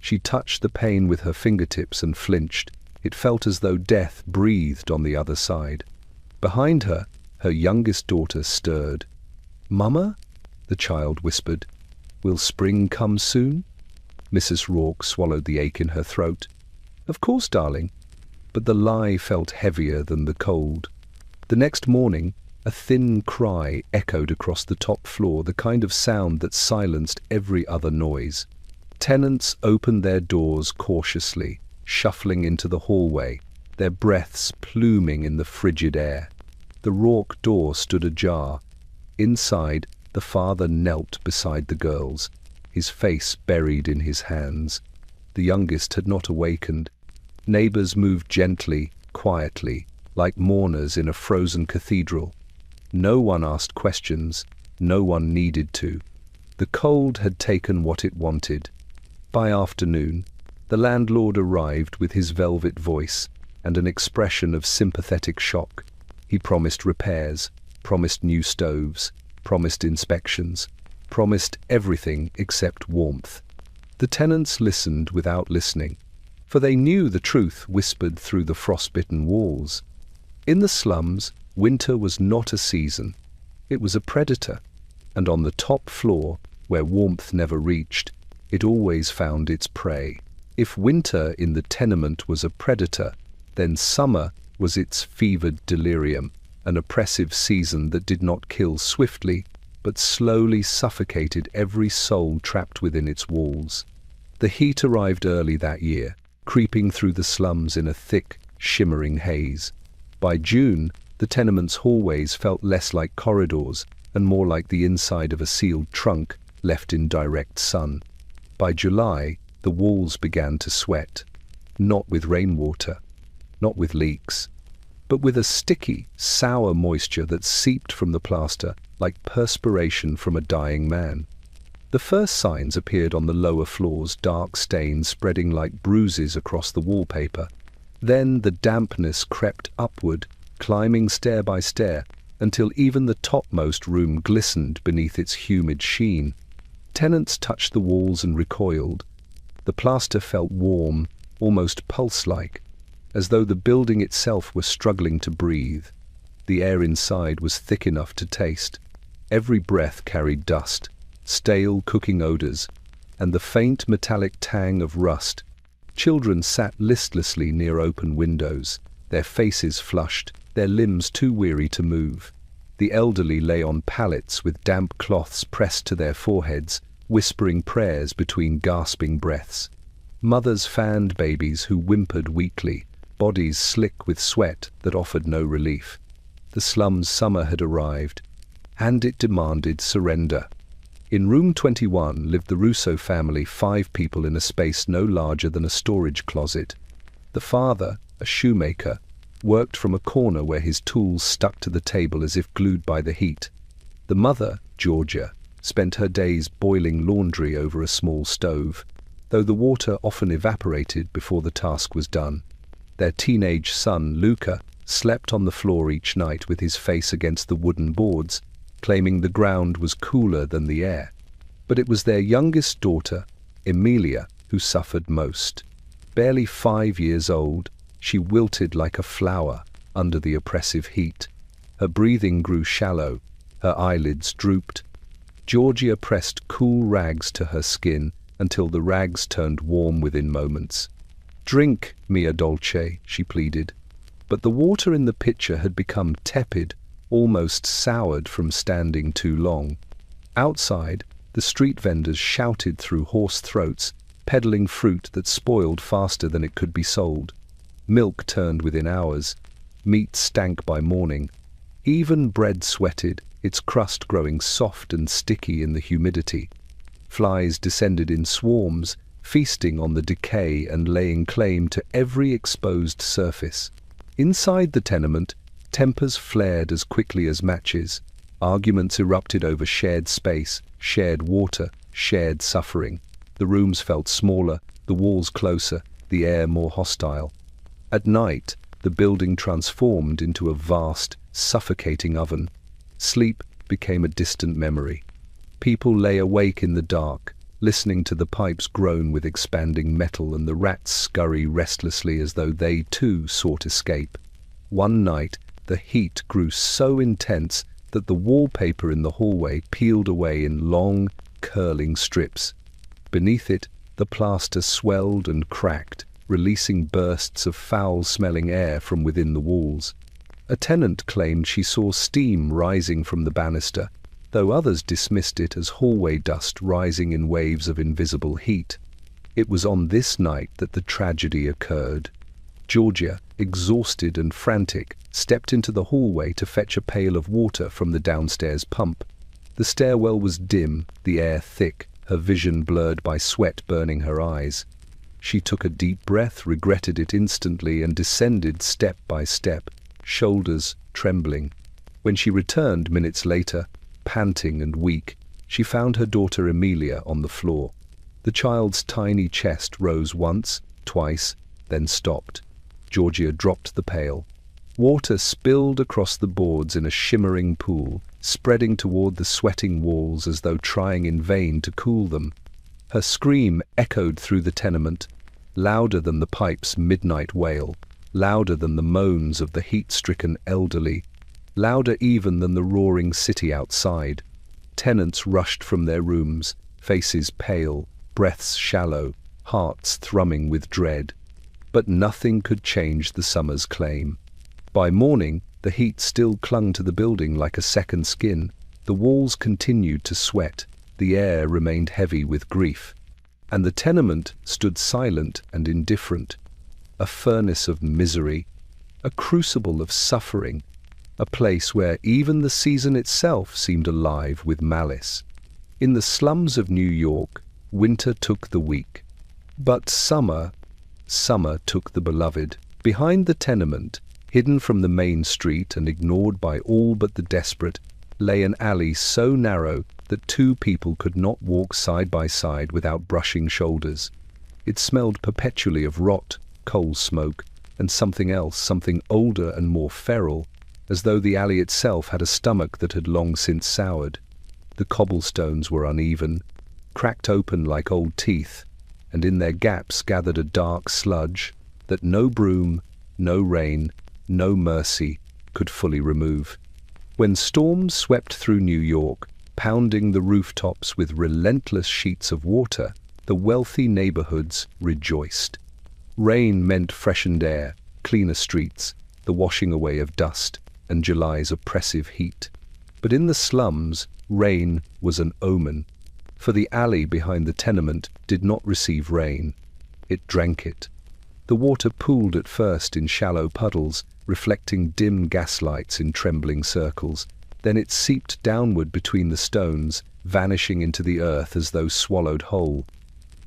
She touched the pane with her fingertips and flinched. It felt as though death breathed on the other side. Behind her, her youngest daughter stirred. "Mama?" the child whispered. "Will spring come soon?" Mrs. Rourke swallowed the ache in her throat. "Of course, darling." But the lie felt heavier than the cold. The next morning, a thin cry echoed across the top floor, the kind of sound that silenced every other noise. Tenants opened their doors cautiously, shuffling into the hallway, their breaths pluming in the frigid air. The Rourke door stood ajar. Inside, the father knelt beside the girls, his face buried in his hands. The youngest had not awakened. Neighbors moved gently, quietly, like mourners in a frozen cathedral. No one asked questions, no one needed to. The cold had taken what it wanted. By afternoon, the landlord arrived with his velvet voice and an expression of sympathetic shock. He promised repairs, promised new stoves, promised inspections, promised everything except warmth. The tenants listened without listening, for they knew the truth whispered through the frostbitten walls. In the slums, winter was not a season. It was a predator, and on the top floor, where warmth never reached, it always found its prey. If winter in the tenement was a predator, then summer was its fevered delirium, an oppressive season that did not kill swiftly, but slowly suffocated every soul trapped within its walls. The heat arrived early that year, creeping through the slums in a thick, shimmering haze. By June, the tenement's hallways felt less like corridors and more like the inside of a sealed trunk left in direct sun. By July, the walls began to sweat, not with rainwater, not with leaks, but with a sticky, sour moisture that seeped from the plaster like perspiration from a dying man. The first signs appeared on the lower floors, dark stains spreading like bruises across the wallpaper. Then the dampness crept upward, climbing stair by stair, until even the topmost room glistened beneath its humid sheen. Tenants touched the walls and recoiled. The plaster felt warm, almost pulse-like, as though the building itself were struggling to breathe. The air inside was thick enough to taste. Every breath carried dust, stale cooking odors, and the faint metallic tang of rust. Children sat listlessly near open windows, their faces flushed, their limbs too weary to move. The elderly lay on pallets with damp cloths pressed to their foreheads, whispering prayers between gasping breaths. Mothers fanned babies who whimpered weakly, bodies slick with sweat that offered no relief. The slums' summer had arrived, and it demanded surrender. In room 21 lived the Russo family, 5 people in a space no larger than a storage closet. The father, a shoemaker, worked from a corner where his tools stuck to the table as if glued by the heat. The mother, Georgia, spent her days boiling laundry over a small stove, though the water often evaporated before the task was done. Their teenage son, Luca, slept on the floor each night with his face against the wooden boards, claiming the ground was cooler than the air. But it was their youngest daughter, Emilia, who suffered most. Barely 5 years old, she wilted like a flower under the oppressive heat. Her breathing grew shallow, her eyelids drooped. Georgia pressed cool rags to her skin until the rags turned warm within moments. "Drink, mia dolce," she pleaded. But the water in the pitcher had become tepid, almost soured from standing too long. Outside, the street vendors shouted through hoarse throats, peddling fruit that spoiled faster than it could be sold. Milk turned within hours. Meat stank by morning. Even bread sweated, its crust growing soft and sticky in the humidity. Flies descended in swarms, feasting on the decay and laying claim to every exposed surface. Inside the tenement, tempers flared as quickly as matches. Arguments erupted over shared space, shared water, shared suffering. The rooms felt smaller, the walls closer, the air more hostile. At night, the building transformed into a vast, suffocating oven. Sleep became a distant memory. People lay awake in the dark, listening to the pipes groan with expanding metal and the rats scurry restlessly as though they too sought escape. One night, the heat grew so intense that the wallpaper in the hallway peeled away in long, curling strips. Beneath it, the plaster swelled and cracked, releasing bursts of foul-smelling air from within the walls. A tenant claimed she saw steam rising from the banister, though others dismissed it as hallway dust rising in waves of invisible heat. It was on this night that the tragedy occurred. Georgia, exhausted and frantic, stepped into the hallway to fetch a pail of water from the downstairs pump. The stairwell was dim, the air thick, her vision blurred by sweat burning her eyes. She took a deep breath, regretted it instantly, and descended step by step, shoulders trembling. When she returned minutes later, panting and weak, she found her daughter Emilia on the floor. The child's tiny chest rose once, twice, then stopped. Georgia dropped the pail. Water spilled across the boards in a shimmering pool, spreading toward the sweating walls as though trying in vain to cool them. Her scream echoed through the tenement, louder than the pipe's midnight wail, louder than the moans of the heat-stricken elderly, louder even than the roaring city outside. Tenants rushed from their rooms, faces pale, breaths shallow, hearts thrumming with dread. But nothing could change the summer's claim. By morning, the heat still clung to the building like a second skin. The walls continued to sweat, the air remained heavy with grief, and the tenement stood silent and indifferent. A furnace of misery, a crucible of suffering, a place where even the season itself seemed alive with malice. In the slums of New York, winter took the weak. But summer took the beloved. Behind the tenement, hidden from the main street and ignored by all but the desperate, lay an alley so narrow that two people could not walk side by side without brushing shoulders. It smelled perpetually of rot, coal smoke, and something else, something older and more feral, as though the alley itself had a stomach that had long since soured. The cobblestones were uneven, cracked open like old teeth, and in their gaps gathered a dark sludge that no broom, no rain, no mercy could fully remove. When storms swept through New York, pounding the rooftops with relentless sheets of water, the wealthy neighborhoods rejoiced. Rain meant freshened air, cleaner streets, the washing away of dust, and July's oppressive heat. But in the slums, rain was an omen, for the alley behind the tenement did not receive rain. It drank it. The water pooled at first in shallow puddles, reflecting dim gaslights in trembling circles. Then it seeped downward between the stones, vanishing into the earth as though swallowed whole.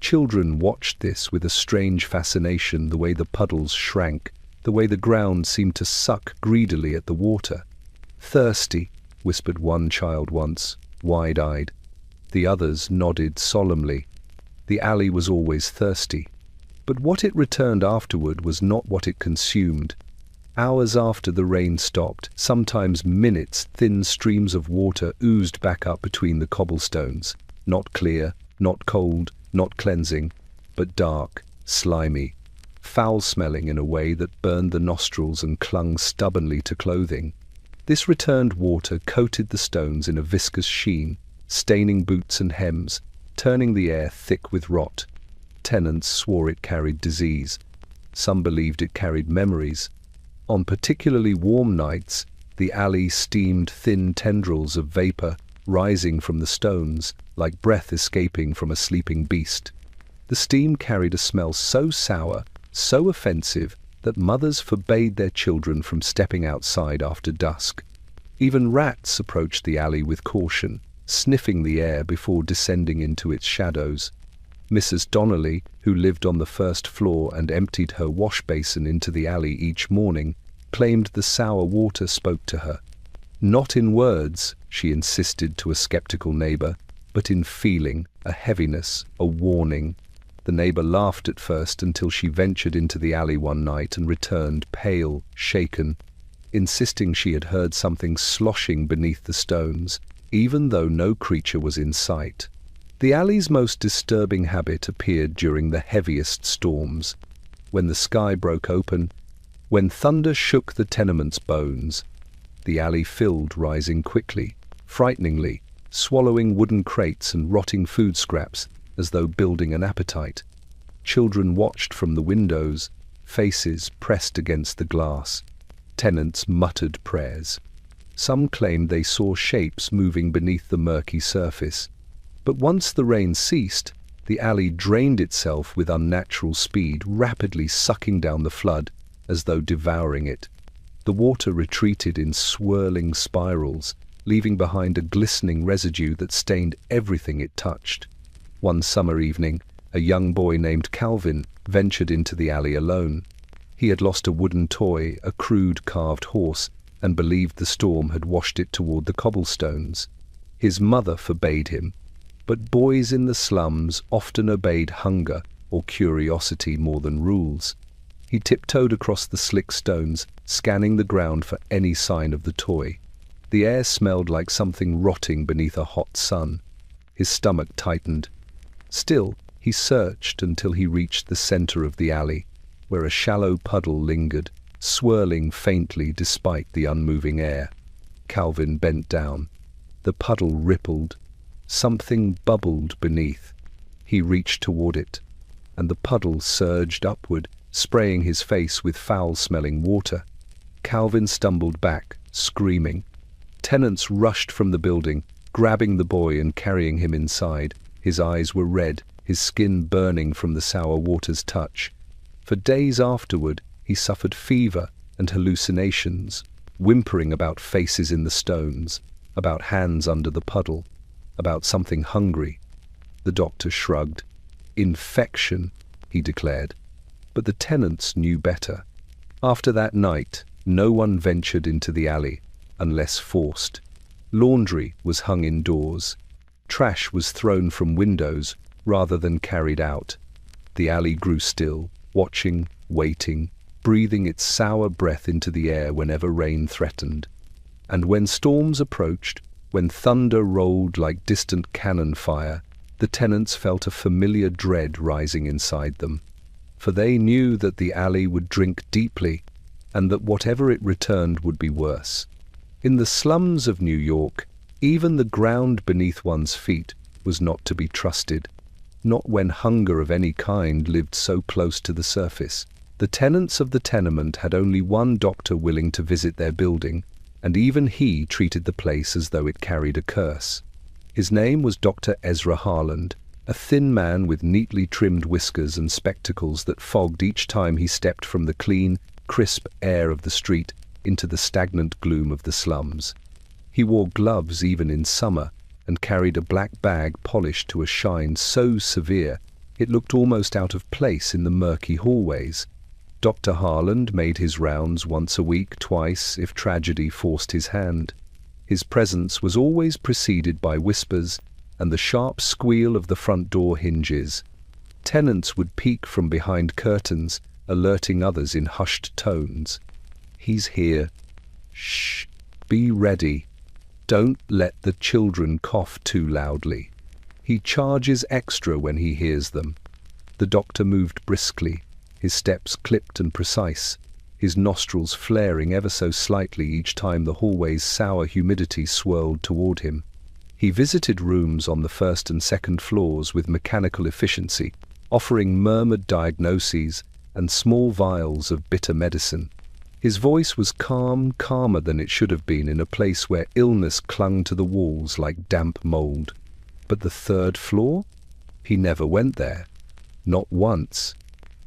Children watched this with a strange fascination, the way the puddles shrank, the way the ground seemed to suck greedily at the water. "Thirsty," whispered one child once, wide-eyed. The others nodded solemnly. The alley was always thirsty. But what it returned afterward was not what it consumed. Hours after the rain stopped, sometimes minutes, thin streams of water oozed back up between the cobblestones, not clear, not cold, not cleansing, but dark, slimy, foul-smelling in a way that burned the nostrils and clung stubbornly to clothing. This returned water coated the stones in a viscous sheen, staining boots and hems, turning the air thick with rot. Tenants swore it carried disease. Some believed it carried memories. On particularly warm nights, the alley steamed thin tendrils of vapor rising from the stones, like breath escaping from a sleeping beast. The steam carried a smell so sour, so offensive, that mothers forbade their children from stepping outside after dusk. Even rats approached the alley with caution, sniffing the air before descending into its shadows. Mrs. Donnelly, who lived on the first floor and emptied her wash basin into the alley each morning, claimed the sour water spoke to her. Not in words, she insisted to a skeptical neighbor, but in feeling, a heaviness, a warning. The neighbor laughed at first until she ventured into the alley one night and returned pale, shaken, insisting she had heard something sloshing beneath the stones, even though no creature was in sight. The alley's most disturbing habit appeared during the heaviest storms, when the sky broke open, when thunder shook the tenement's bones. The alley filled, rising quickly, frighteningly, swallowing wooden crates and rotting food scraps as though building an appetite. Children watched from the windows, faces pressed against the glass. Tenants muttered prayers. Some claimed they saw shapes moving beneath the murky surface. But once the rain ceased, the alley drained itself with unnatural speed, rapidly sucking down the flood as though devouring it. The water retreated in swirling spirals, leaving behind a glistening residue that stained everything it touched. One summer evening, a young boy named Calvin ventured into the alley alone. He had lost a wooden toy, a crude carved horse, and believed the storm had washed it toward the cobblestones. His mother forbade him. But boys in the slums often obeyed hunger or curiosity more than rules. He tiptoed across the slick stones, scanning the ground for any sign of the toy. The air smelled like something rotting beneath a hot sun. His stomach tightened. Still, he searched until he reached the center of the alley, where a shallow puddle lingered, swirling faintly despite the unmoving air. Calvin bent down. The puddle rippled. Something bubbled beneath. He reached toward it, and the puddle surged upward, spraying his face with foul-smelling water. Calvin stumbled back, screaming. Tenants rushed from the building, grabbing the boy and carrying him inside. His eyes were red, his skin burning from the sour water's touch. For days afterward, he suffered fever and hallucinations, whimpering about faces in the stones, about hands under the puddle, about something hungry. The doctor shrugged. "Infection," he declared. But the tenants knew better. After that night, no one ventured into the alley, unless forced. Laundry was hung indoors. Trash was thrown from windows rather than carried out. The alley grew still, watching, waiting, breathing its sour breath into the air whenever rain threatened. And when storms approached, when thunder rolled like distant cannon fire, the tenants felt a familiar dread rising inside them. For they knew that the alley would drink deeply, and that whatever it returned would be worse. In the slums of New York, even the ground beneath one's feet was not to be trusted, not when hunger of any kind lived so close to the surface. The tenants of the tenement had only one doctor willing to visit their building, and even he treated the place as though it carried a curse. His name was Dr. Ezra Harland, a thin man with neatly trimmed whiskers and spectacles that fogged each time he stepped from the clean, crisp air of the street into the stagnant gloom of the slums. He wore gloves even in summer and carried a black bag polished to a shine so severe it looked almost out of place in the murky hallways. Dr. Harland made his rounds once a week, twice, if tragedy forced his hand. His presence was always preceded by whispers and the sharp squeal of the front door hinges. Tenants would peek from behind curtains, alerting others in hushed tones. "He's here. Shh. Be ready. Don't let the children cough too loudly. He charges extra when he hears them." The doctor moved briskly, his steps clipped and precise, his nostrils flaring ever so slightly each time the hallway's sour humidity swirled toward him. He visited rooms on the first and second floors with mechanical efficiency, offering murmured diagnoses and small vials of bitter medicine. His voice was calm, calmer than it should have been in a place where illness clung to the walls like damp mold. But the third floor? He never went there. Not once.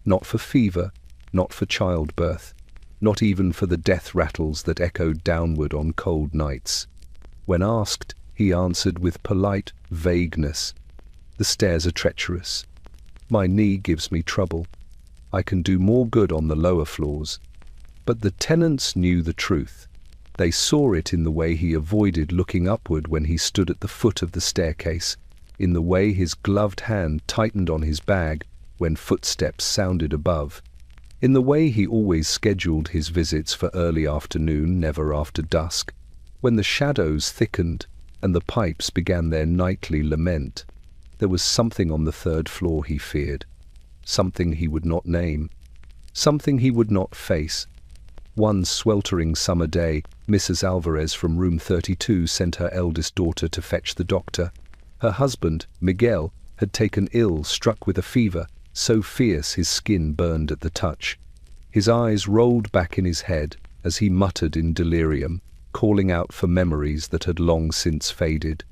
Not for fever, not for childbirth, not even for the death rattles that echoed downward on cold nights. When asked, he answered with polite vagueness, "The stairs are treacherous. My knee gives me trouble. I can do more good on the lower floors." But the tenants knew the truth. They saw it in the way he avoided looking upward when he stood at the foot of the staircase, in the way his gloved hand tightened on his bag when footsteps sounded above, in the way he always scheduled his visits for early afternoon, never after dusk, when the shadows thickened and the pipes began their nightly lament. There was something on the third floor he feared, something he would not name, something he would not face. One sweltering summer day, Mrs. Alvarez from room 32 sent her eldest daughter to fetch the doctor. Her husband, Miguel, had taken ill, struck with a fever, so fierce his skin burned at the touch. His eyes rolled back in his head as he muttered in delirium, calling out for memories that had long since faded.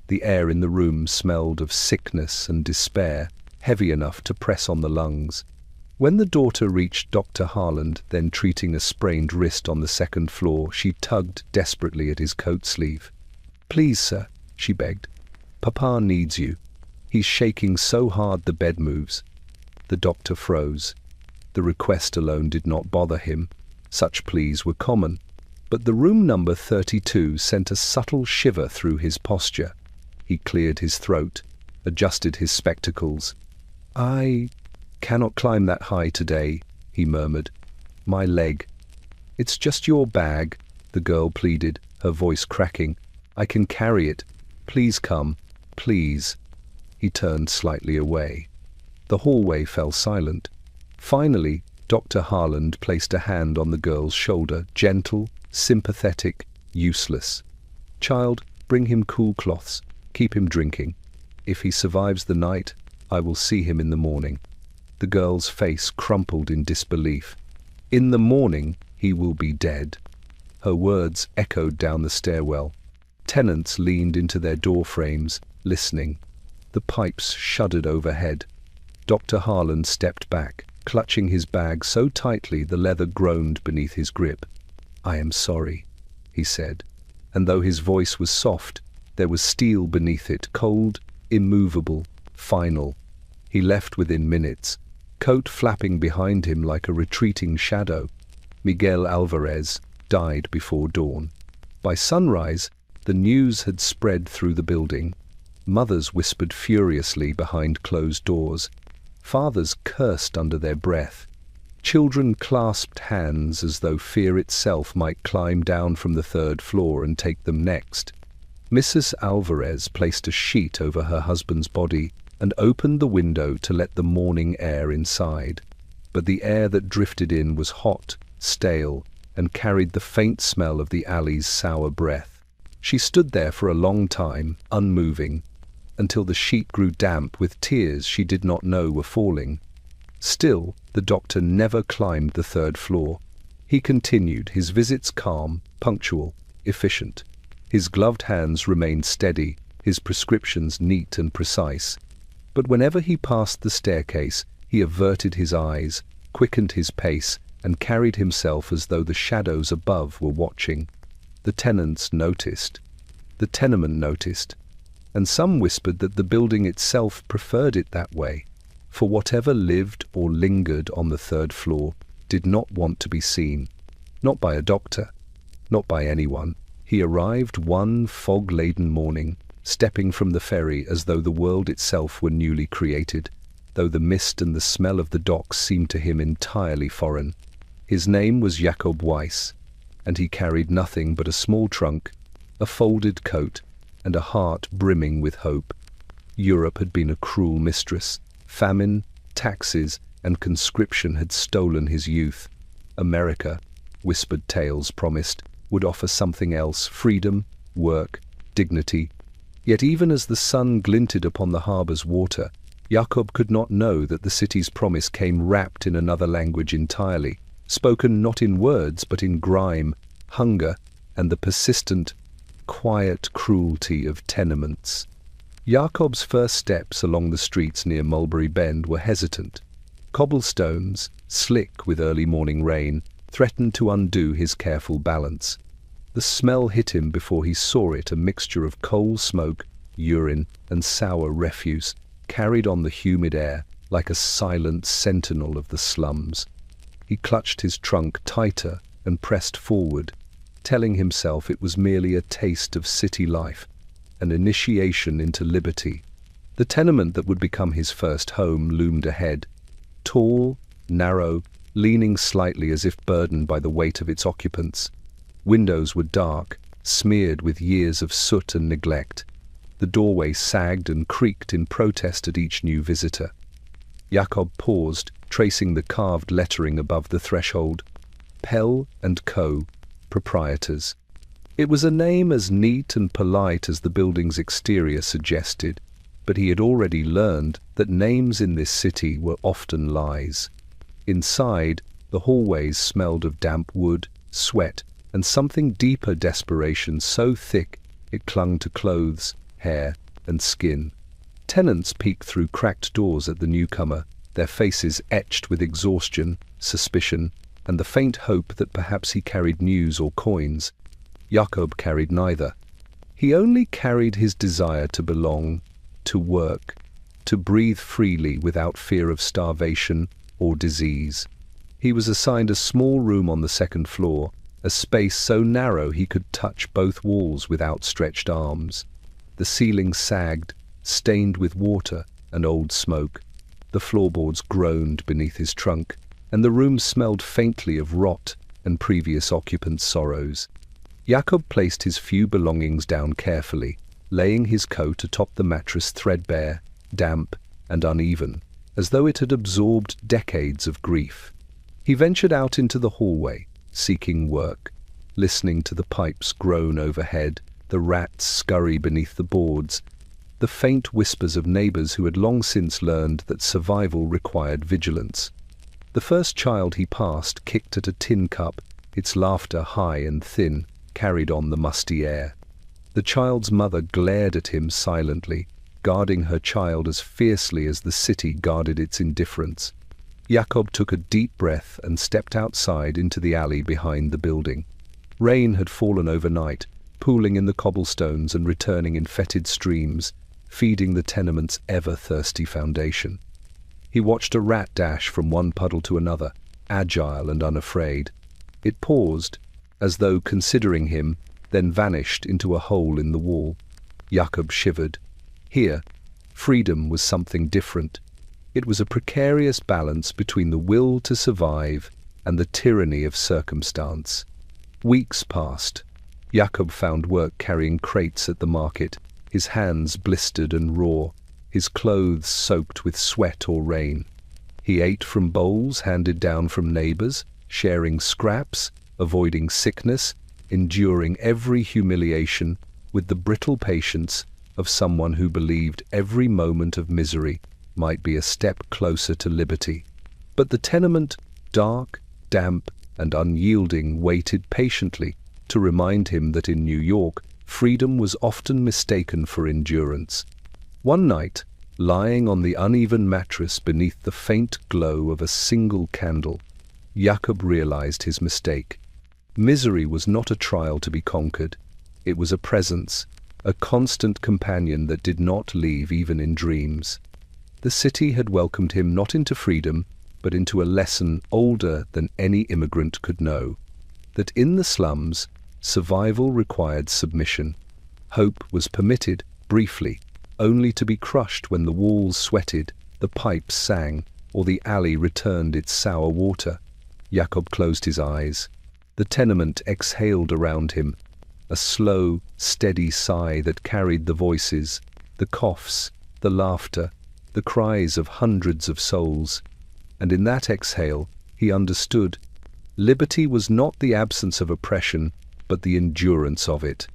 The air in the room smelled of sickness and despair, heavy enough to press on the lungs. When the daughter reached Dr. Harland, then treating a sprained wrist on the second floor, she tugged desperately at his coat sleeve. "Please, sir," she begged. "Papa needs you. He's shaking so hard the bed moves." The doctor froze. The request alone did not bother him. Such pleas were common. But the room number 32 sent a subtle shiver through his posture. He cleared his throat, adjusted his spectacles. "I cannot climb that high today," he murmured. "My leg." "It's just your bag," the girl pleaded, her voice cracking. "I can carry it. Please come. Please." He turned slightly away. The hallway fell silent. Finally, Dr. Harland placed a hand on the girl's shoulder, gentle, sympathetic, useless. "Child, bring him cool cloths. Keep him drinking. If he survives the night, I will see him in the morning." The girl's face crumpled in disbelief. "In the morning, he will be dead." Her words echoed down the stairwell. Tenants leaned into their door frames, listening. The pipes shuddered overhead. Dr. Harland stepped back, clutching his bag so tightly the leather groaned beneath his grip. "I am sorry," he said, and though his voice was soft, there was steel beneath it, cold, immovable, final. He left within minutes, coat flapping behind him like a retreating shadow. Miguel Alvarez died before dawn. By sunrise, the news had spread through the building. Mothers whispered furiously behind closed doors. Fathers cursed under their breath. Children clasped hands as though fear itself might climb down from the third floor and take them next. Mrs. Alvarez placed a sheet over her husband's body and opened the window to let the morning air inside. But the air that drifted in was hot, stale, and carried the faint smell of the alley's sour breath. She stood there for a long time, unmoving, until the sheet grew damp with tears she did not know were falling. Still, the doctor never climbed the third floor. He continued, his visits calm, punctual, efficient. His gloved hands remained steady, his prescriptions neat and precise. But whenever he passed the staircase, he averted his eyes, quickened his pace, and carried himself as though the shadows above were watching. The tenants noticed. The tenement noticed. And some whispered that the building itself preferred it that way, for whatever lived or lingered on the third floor did not want to be seen. Not by a doctor, not by anyone. He arrived one fog-laden morning, stepping from the ferry as though the world itself were newly created, though the mist and the smell of the docks seemed to him entirely foreign. His name was Jakob Weiss, and he carried nothing but a small trunk, a folded coat, and a heart brimming with hope. Europe had been a cruel mistress. Famine, taxes, and conscription had stolen his youth. America, whispered tales promised, would offer something else: freedom, work, dignity. Yet even as the sun glinted upon the harbor's water, Jakob could not know that the city's promise came wrapped in another language entirely, spoken not in words but in grime, hunger, and the persistent, quiet cruelty of tenements. Jakob's first steps along the streets near Mulberry Bend were hesitant. Cobblestones, slick with early morning rain, threatened to undo his careful balance. The smell hit him before he saw it, a mixture of coal smoke, urine, and sour refuse, carried on the humid air like a silent sentinel of the slums. He clutched his trunk tighter and pressed forward, telling himself it was merely a taste of city life, an initiation into liberty. The tenement that would become his first home loomed ahead, tall, narrow, leaning slightly as if burdened by the weight of its occupants. Windows were dark, smeared with years of soot and neglect. The doorway sagged and creaked in protest at each new visitor. Jakob paused, tracing the carved lettering above the threshold. Pell & Co., proprietors. It was a name as neat and polite as the building's exterior suggested, but he had already learned that names in this city were often lies. Inside, the hallways smelled of damp wood, sweat, and something deeper desperation so thick it clung to clothes, hair, and skin. Tenants peeked through cracked doors at the newcomer, their faces etched with exhaustion, suspicion, and the faint hope that perhaps he carried news or coins. Jakob carried neither. He only carried his desire to belong, to work, to breathe freely without fear of starvation or disease. He was assigned a small room on the second floor, a space so narrow he could touch both walls with outstretched arms. The ceiling sagged, stained with water and old smoke. The floorboards groaned beneath his trunk, and the room smelled faintly of rot and previous occupants' sorrows. Jakob placed his few belongings down carefully, laying his coat atop the mattress threadbare, damp, and uneven, as though it had absorbed decades of grief. He ventured out into the hallway, seeking work, listening to the pipes groan overhead, the rats scurry beneath the boards, the faint whispers of neighbors who had long since learned that survival required vigilance. The first child he passed kicked at a tin cup, its laughter high and thin, carried on the musty air. The child's mother glared at him silently, guarding her child as fiercely as the city guarded its indifference. Jakob took a deep breath and stepped outside into the alley behind the building. Rain had fallen overnight, pooling in the cobblestones and returning in fetid streams, feeding the tenement's ever-thirsty foundation. He watched a rat dash from one puddle to another, agile and unafraid. It paused, as though considering him, then vanished into a hole in the wall. Jakob shivered. Here, freedom was something different. It was a precarious balance between the will to survive and the tyranny of circumstance. Weeks passed. Jakob found work carrying crates at the market, his hands blistered and raw, his clothes soaked with sweat or rain. He ate from bowls handed down from neighbors, sharing scraps, avoiding sickness, enduring every humiliation with the brittle patience of someone who believed every moment of misery might be a step closer to liberty. But the tenement, dark, damp, and unyielding, waited patiently to remind him that in New York, freedom was often mistaken for endurance. One night, lying on the uneven mattress beneath the faint glow of a single candle, Jakob realized his mistake. Misery was not a trial to be conquered. It was a presence, a constant companion that did not leave even in dreams. The city had welcomed him not into freedom, but into a lesson older than any immigrant could know, that in the slums, survival required submission. Hope was permitted, briefly, only to be crushed when the walls sweated, the pipes sang, or the alley returned its sour water. Jakob closed his eyes. The tenement exhaled around him, a slow, steady sigh that carried the voices, the coughs, the laughter, the cries of hundreds of souls. And in that exhale, he understood. Liberty was not the absence of oppression, but the endurance of it.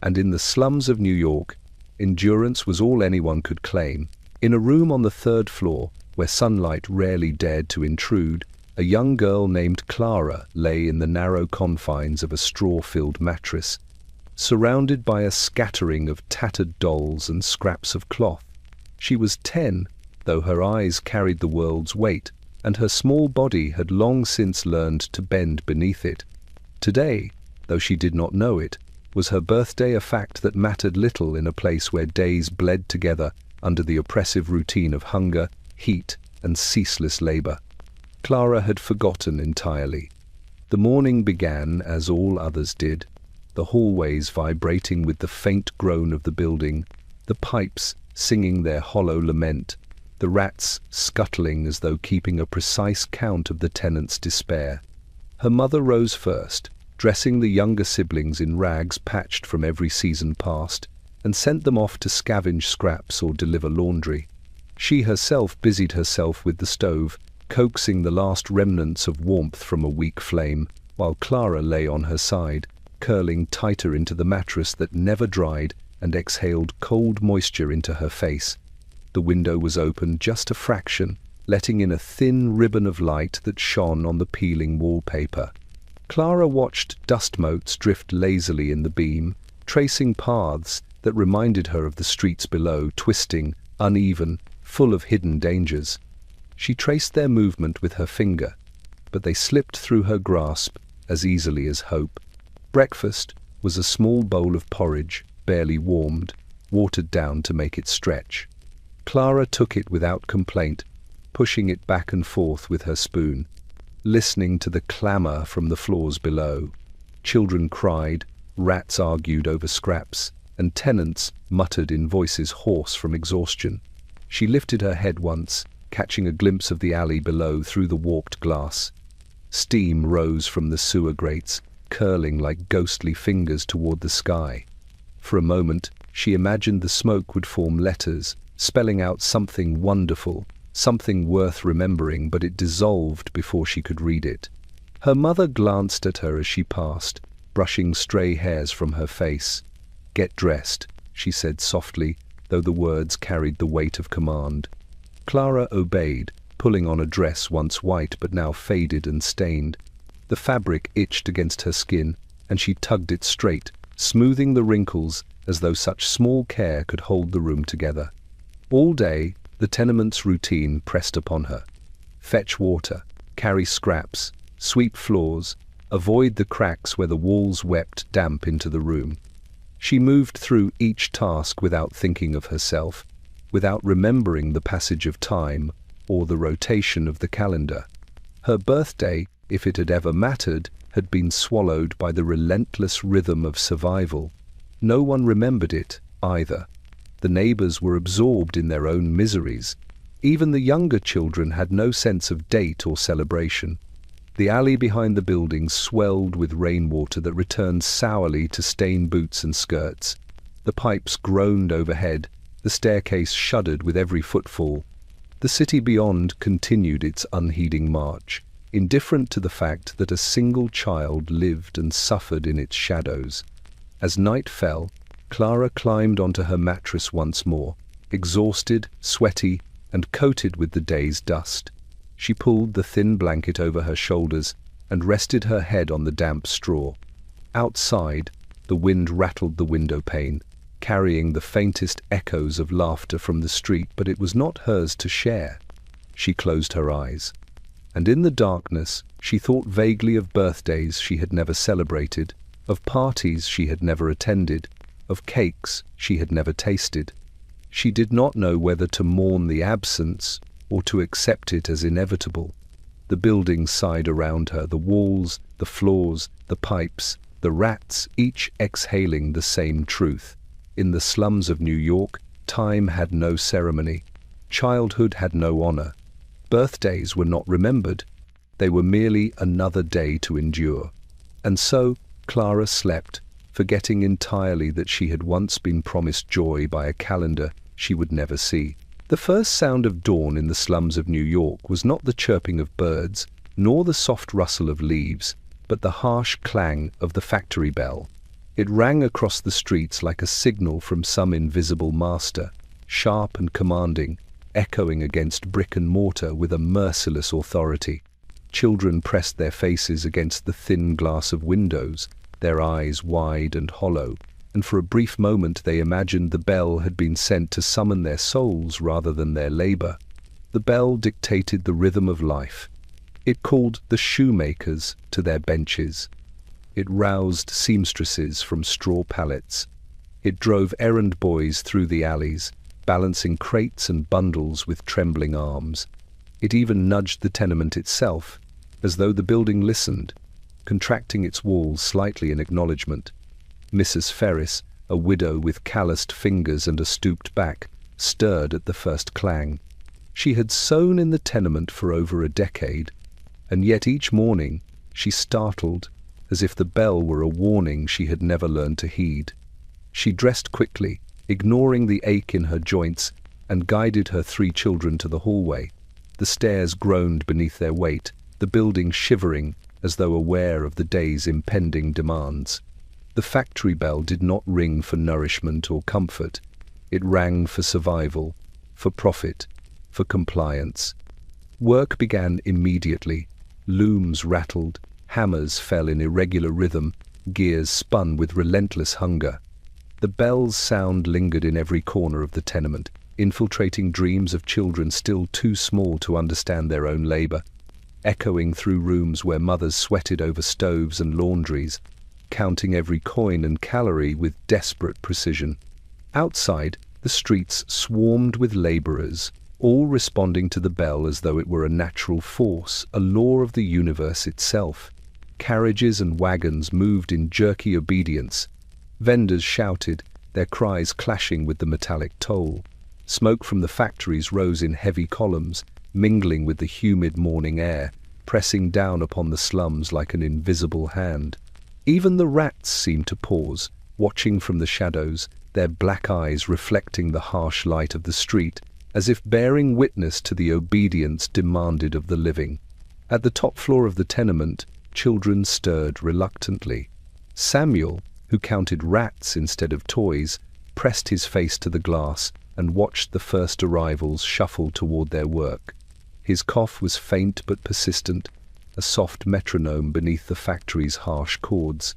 And in the slums of New York, endurance was all anyone could claim. In a room on the third floor, where sunlight rarely dared to intrude, a young girl named Clara lay in the narrow confines of a straw-filled mattress, surrounded by a scattering of tattered dolls and scraps of cloth. She was 10, though her eyes carried the world's weight, and her small body had long since learned to bend beneath it. Today, though she did not know it, was her birthday, a fact that mattered little in a place where days bled together under the oppressive routine of hunger, heat, and ceaseless labor. Clara had forgotten entirely. The morning began as all others did, the hallways vibrating with the faint groan of the building, the pipes singing their hollow lament, the rats scuttling as though keeping a precise count of the tenants' despair. Her mother rose first, dressing the younger siblings in rags patched from every season past, and sent them off to scavenge scraps or deliver laundry. She herself busied herself with the stove, coaxing the last remnants of warmth from a weak flame, while Clara lay on her side, curling tighter into the mattress that never dried and exhaled cold moisture into her face. The window was open just a fraction, letting in a thin ribbon of light that shone on the peeling wallpaper. Clara watched dust motes drift lazily in the beam, tracing paths that reminded her of the streets below, twisting, uneven, full of hidden dangers. She traced their movement with her finger, but they slipped through her grasp as easily as hope. Breakfast was a small bowl of porridge, barely warmed, watered down to make it stretch. Clara took it without complaint, pushing it back and forth with her spoon, listening to the clamor from the floors below. Children cried, rats argued over scraps, and tenants muttered in voices hoarse from exhaustion. She lifted her head once, catching a glimpse of the alley below through the warped glass. Steam rose from the sewer grates, curling like ghostly fingers toward the sky. For a moment, she imagined the smoke would form letters, spelling out something wonderful, something worth remembering, but it dissolved before she could read it. Her mother glanced at her as she passed, brushing stray hairs from her face. "Get dressed," she said softly, though the words carried the weight of command. Clara obeyed, pulling on a dress once white but now faded and stained. The fabric itched against her skin, and she tugged it straight, smoothing the wrinkles as though such small care could hold the room together. All day, the tenement's routine pressed upon her. Fetch water, carry scraps, sweep floors, avoid the cracks where the walls wept damp into the room. She moved through each task without thinking of herself, without remembering the passage of time or the rotation of the calendar. Her birthday, if it had ever mattered, had been swallowed by the relentless rhythm of survival. No one remembered it, either. The neighbors were absorbed in their own miseries. Even the younger children had no sense of date or celebration. The alley behind the building swelled with rainwater that returned sourly to stain boots and skirts. The pipes groaned overhead. The staircase shuddered with every footfall. The city beyond continued its unheeding march, indifferent to the fact that a single child lived and suffered in its shadows. As night fell, Clara climbed onto her mattress once more, exhausted, sweaty, and coated with the day's dust. She pulled the thin blanket over her shoulders and rested her head on the damp straw. Outside, the wind rattled the window pane, carrying the faintest echoes of laughter from the street, but it was not hers to share. She closed her eyes, and in the darkness she thought vaguely of birthdays she had never celebrated, of parties she had never attended, of cakes she had never tasted. She did not know whether to mourn the absence or to accept it as inevitable. The buildings sighed around her, the walls, the floors, the pipes, the rats, each exhaling the same truth. In the slums of New York, time had no ceremony. Childhood had no honor. Birthdays were not remembered. They were merely another day to endure. And so Clara slept, forgetting entirely that she had once been promised joy by a calendar she would never see. The first sound of dawn in the slums of New York was not the chirping of birds, nor the soft rustle of leaves, but the harsh clang of the factory bell. It rang across the streets like a signal from some invisible master, sharp and commanding, echoing against brick and mortar with a merciless authority. Children pressed their faces against the thin glass of windows, their eyes wide and hollow, and for a brief moment they imagined the bell had been sent to summon their souls rather than their labor. The bell dictated the rhythm of life. It called the shoemakers to their benches. It roused seamstresses from straw pallets. It drove errand boys through the alleys, balancing crates and bundles with trembling arms. It even nudged the tenement itself, as though the building listened, contracting its walls slightly in acknowledgement. Mrs. Ferris, a widow with calloused fingers and a stooped back, stirred at the first clang. She had sewn in the tenement for over a decade, and yet each morning she startled, as if the bell were a warning she had never learned to heed. She dressed quickly, ignoring the ache in her joints, and guided her 3 children to the hallway. The stairs groaned beneath their weight, the building shivering as though aware of the day's impending demands. The factory bell did not ring for nourishment or comfort. It rang for survival, for profit, for compliance. Work began immediately. Looms rattled, hammers fell in irregular rhythm, gears spun with relentless hunger. The bell's sound lingered in every corner of the tenement, infiltrating dreams of children still too small to understand their own labor, echoing through rooms where mothers sweated over stoves and laundries, counting every coin and calorie with desperate precision. Outside, the streets swarmed with laborers, all responding to the bell as though it were a natural force, a law of the universe itself. Carriages and wagons moved in jerky obedience. Vendors shouted, their cries clashing with the metallic toll. Smoke from the factories rose in heavy columns, mingling with the humid morning air, pressing down upon the slums like an invisible hand. Even the rats seemed to pause, watching from the shadows, their black eyes reflecting the harsh light of the street, as if bearing witness to the obedience demanded of the living. At the top floor of the tenement, children stirred reluctantly. Samuel, who counted rats instead of toys, pressed his face to the glass and watched the first arrivals shuffle toward their work. His cough was faint but persistent, a soft metronome beneath the factory's harsh chords.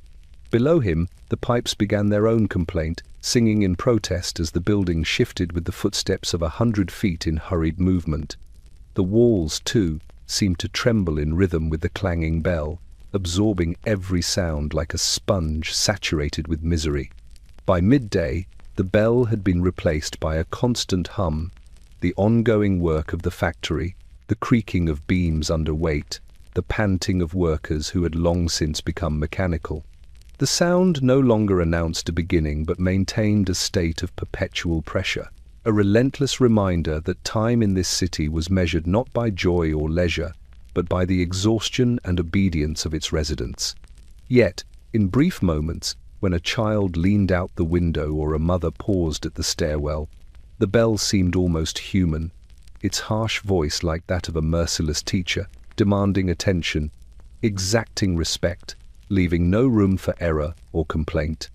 Below him, the pipes began their own complaint, singing in protest as the building shifted with the footsteps of 100 feet in hurried movement. The walls, too, seemed to tremble in rhythm with the clanging bell, absorbing every sound like a sponge saturated with misery. By midday, the bell had been replaced by a constant hum, the ongoing work of the factory, the creaking of beams under weight, the panting of workers who had long since become mechanical. The sound no longer announced a beginning but maintained a state of perpetual pressure, a relentless reminder that time in this city was measured not by joy or leisure, but by the exhaustion and obedience of its residents. Yet, in brief moments, when a child leaned out the window or a mother paused at the stairwell, the bell seemed almost human, its harsh voice like that of a merciless teacher, demanding attention, exacting respect, leaving no room for error or complaint.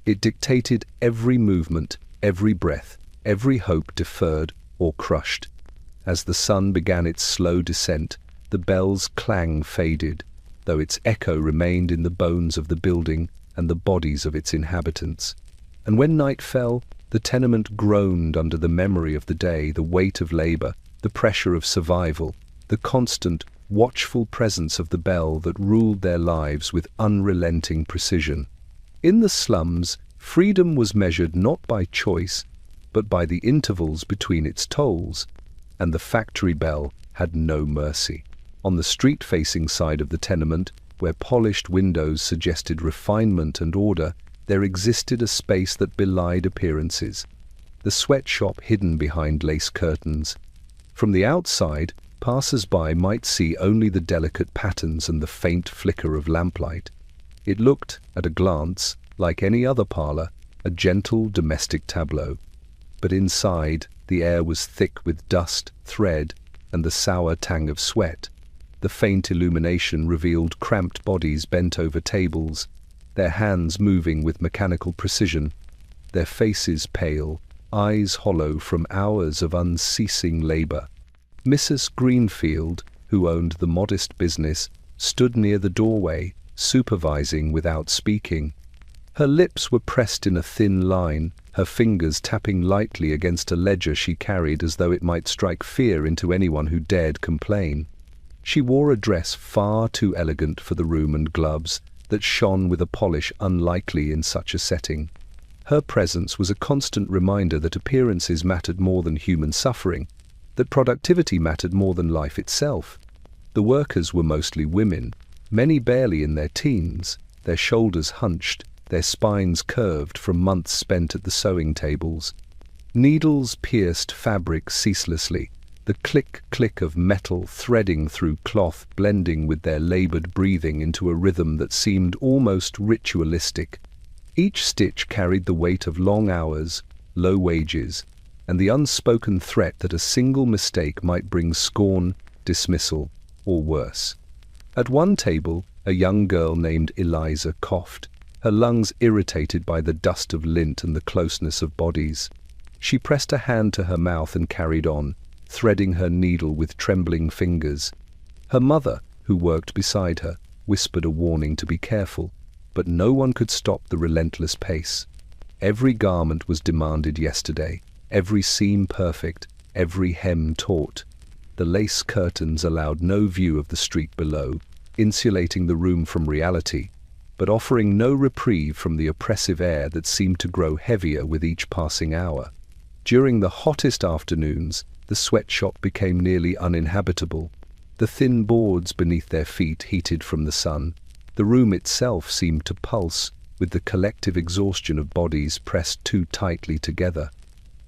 It dictated every movement, every breath, every hope deferred or crushed. As the sun began its slow descent, the bell's clang faded, though its echo remained in the bones of the building and the bodies of its inhabitants. And when night fell, the tenement groaned under the memory of the day, the weight of labor, the pressure of survival, the constant, watchful presence of the bell that ruled their lives with unrelenting precision. In the slums, freedom was measured not by choice, but by the intervals between its tolls, and the factory bell had no mercy. On the street-facing side of the tenement, where polished windows suggested refinement and order, there existed a space that belied appearances, the sweatshop hidden behind lace curtains. From the outside, passers-by might see only the delicate patterns and the faint flicker of lamplight. It looked, at a glance, like any other parlor, a gentle domestic tableau. But inside, the air was thick with dust, thread, and the sour tang of sweat. The faint illumination revealed cramped bodies bent over tables, their hands moving with mechanical precision, their faces pale, eyes hollow from hours of unceasing labor. Mrs. Greenfield, who owned the modest business, stood near the doorway, supervising without speaking. Her lips were pressed in a thin line, her fingers tapping lightly against a ledger she carried as though it might strike fear into anyone who dared complain. She wore a dress far too elegant for the room and gloves that shone with a polish unlikely in such a setting. Her presence was a constant reminder that appearances mattered more than human suffering, that productivity mattered more than life itself. The workers were mostly women, many barely in their teens, their shoulders hunched, their spines curved from months spent at the sewing tables. Needles pierced fabric ceaselessly, the click-click of metal threading through cloth blending with their labored breathing into a rhythm that seemed almost ritualistic. Each stitch carried the weight of long hours, low wages, and the unspoken threat that a single mistake might bring scorn, dismissal, or worse. At one table, a young girl named Eliza coughed, her lungs irritated by the dust of lint and the closeness of bodies. She pressed a hand to her mouth and carried on, threading her needle with trembling fingers. Her mother, who worked beside her, whispered a warning to be careful, but no one could stop the relentless pace. Every garment was demanded yesterday, every seam perfect, every hem taut. The lace curtains allowed no view of the street below, insulating the room from reality, but offering no reprieve from the oppressive air that seemed to grow heavier with each passing hour. During the hottest afternoons, the sweatshop became nearly uninhabitable. The thin boards beneath their feet heated from the sun. The room itself seemed to pulse with the collective exhaustion of bodies pressed too tightly together.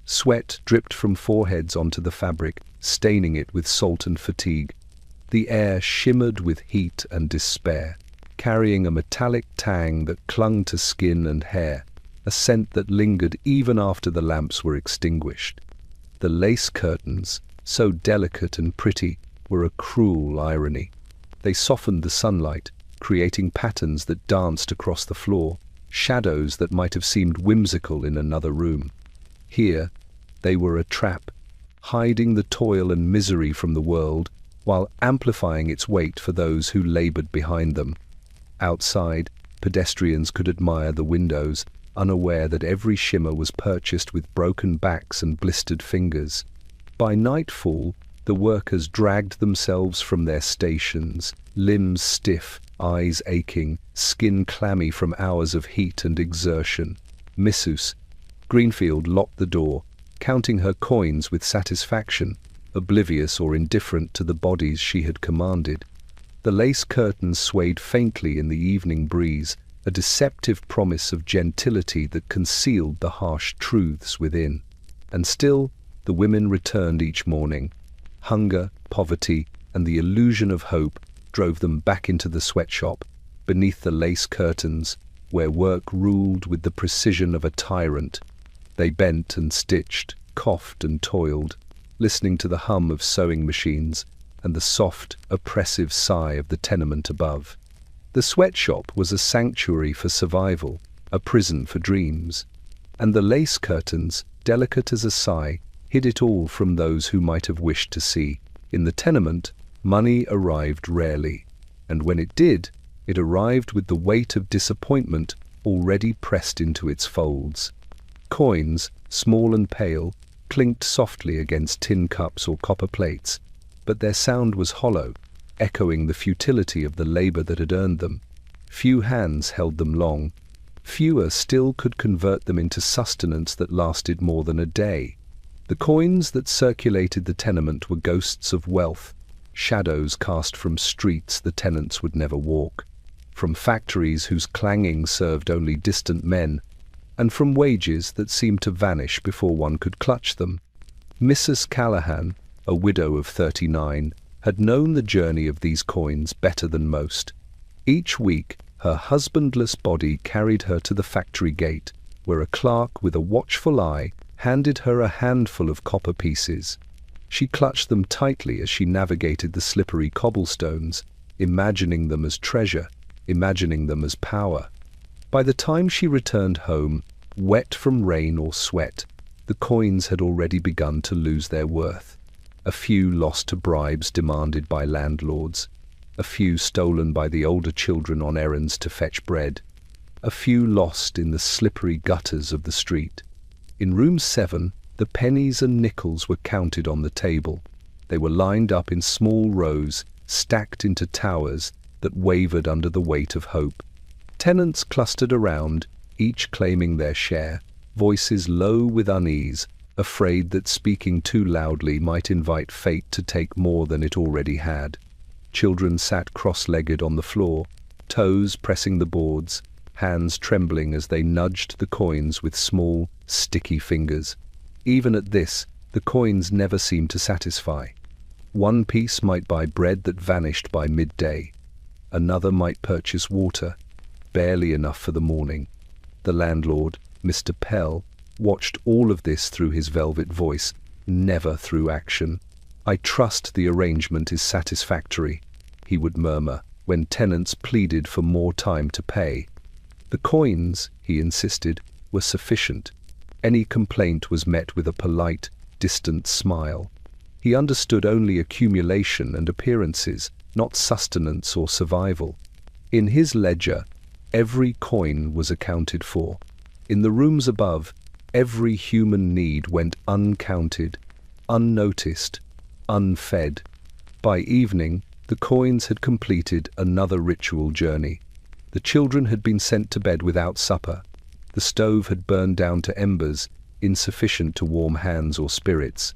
Sweat dripped from foreheads onto the fabric, staining it with salt and fatigue. The air shimmered with heat and despair, carrying a metallic tang that clung to skin and hair, a scent that lingered even after the lamps were extinguished. The lace curtains, so delicate and pretty, were a cruel irony. They softened the sunlight, creating patterns that danced across the floor, shadows that might have seemed whimsical in another room. Here, they were a trap, hiding the toil and misery from the world while amplifying its weight for those who labored behind them. Outside, pedestrians could admire the windows, unaware that every shimmer was purchased with broken backs and blistered fingers. By nightfall, the workers dragged themselves from their stations, limbs stiff, eyes aching, skin clammy from hours of heat and exertion. Mrs. Greenfield locked the door, counting her coins with satisfaction, oblivious or indifferent to the bodies she had commanded. The lace curtains swayed faintly in the evening breeze, a deceptive promise of gentility that concealed the harsh truths within. And still, the women returned each morning. Hunger, poverty, and the illusion of hope drove them back into the sweatshop, beneath the lace curtains, where work ruled with the precision of a tyrant. They bent and stitched, coughed and toiled, listening to the hum of sewing machines and the soft, oppressive sigh of the tenement above. The sweatshop was a sanctuary for survival, a prison for dreams. And the lace curtains, delicate as a sigh, hid it all from those who might have wished to see. In the tenement, money arrived rarely, and when it did, it arrived with the weight of disappointment already pressed into its folds. Coins, small and pale, clinked softly against tin cups or copper plates, but their sound was hollow, echoing the futility of the labor that had earned them. Few hands held them long. Fewer still could convert them into sustenance that lasted more than a day. The coins that circulated the tenement were ghosts of wealth, shadows cast from streets the tenants would never walk, from factories whose clanging served only distant men, and from wages that seemed to vanish before one could clutch them. Mrs. Callahan, a widow of 39, had known the journey of these coins better than most. Each week, her husbandless body carried her to the factory gate, where a clerk with a watchful eye handed her a handful of copper pieces. She clutched them tightly as she navigated the slippery cobblestones, imagining them as treasure, imagining them as power. By the time she returned home, wet from rain or sweat, the coins had already begun to lose their worth. A few lost to bribes demanded by landlords, a few stolen by the older children on errands to fetch bread, a few lost in the slippery gutters of the street. In room 7, the pennies and nickels were counted on the table. They were lined up in small rows, stacked into towers that wavered under the weight of hope. Tenants clustered around, each claiming their share, voices low with unease, afraid that speaking too loudly might invite fate to take more than it already had. Children sat cross-legged on the floor, toes pressing the boards, hands trembling as they nudged the coins with small, sticky fingers. Even at this, the coins never seemed to satisfy. One piece might buy bread that vanished by midday. Another might purchase water, barely enough for the morning. The landlord, Mr. Pell, watched all of this through his velvet voice, never through action. "I trust the arrangement is satisfactory," he would murmur, when tenants pleaded for more time to pay. The coins, he insisted, were sufficient. Any complaint was met with a polite, distant smile. He understood only accumulation and appearances, not sustenance or survival. In his ledger, every coin was accounted for. In the rooms above, every human need went uncounted, unnoticed, unfed. By evening, the coins had completed another ritual journey. The children had been sent to bed without supper. The stove had burned down to embers, insufficient to warm hands or spirits.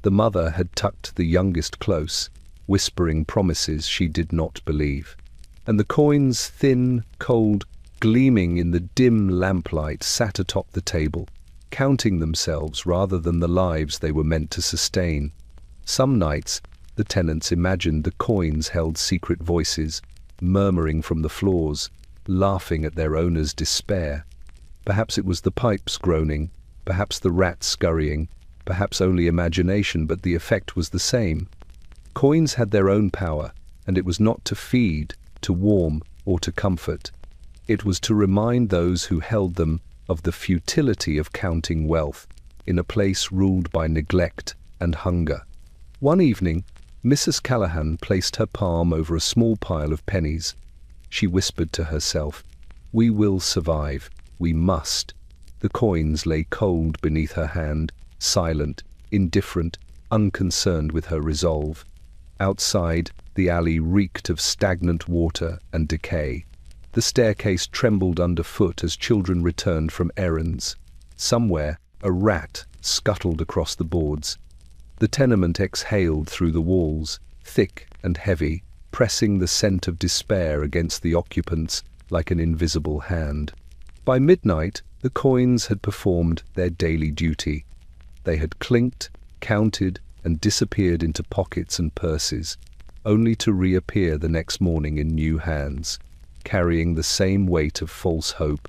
The mother had tucked the youngest close, whispering promises she did not believe. And the coins, thin, cold, gleaming in the dim lamplight, sat atop the table, counting themselves rather than the lives they were meant to sustain. Some nights, the tenants imagined the coins held secret voices, murmuring from the floors, laughing at their owner's despair. Perhaps it was the pipes groaning, perhaps the rats scurrying, perhaps only imagination, but the effect was the same. Coins had their own power, and it was not to feed, to warm, or to comfort. It was to remind those who held them of the futility of counting wealth in a place ruled by neglect and hunger. One evening, Mrs. Callahan placed her palm over a small pile of pennies. She whispered to herself, "We will survive. We must." The coins lay cold beneath her hand, silent, indifferent, unconcerned with her resolve. Outside, the alley reeked of stagnant water and decay. The staircase trembled underfoot as children returned from errands. Somewhere, a rat scuttled across the boards. The tenement exhaled through the walls, thick and heavy, pressing the scent of despair against the occupants like an invisible hand. By midnight, the coins had performed their daily duty. They had clinked, counted, and disappeared into pockets and purses, only to reappear the next morning in new hands, carrying the same weight of false hope.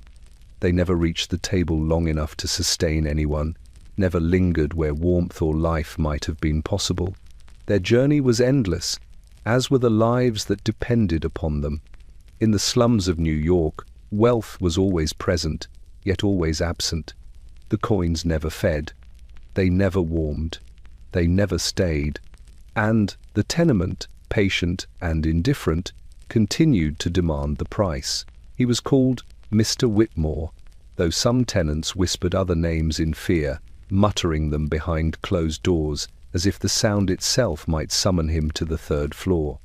They never reached the table long enough to sustain anyone, never lingered where warmth or life might have been possible. Their journey was endless, as were the lives that depended upon them. In the slums of New York, wealth was always present, yet always absent. The coins never fed. They never warmed. They never stayed. And the tenement, patient and indifferent, continued to demand the price. He was called Mr. Whitmore, though some tenants whispered other names in fear, muttering them behind closed doors, as if the sound itself might summon him to the third floor.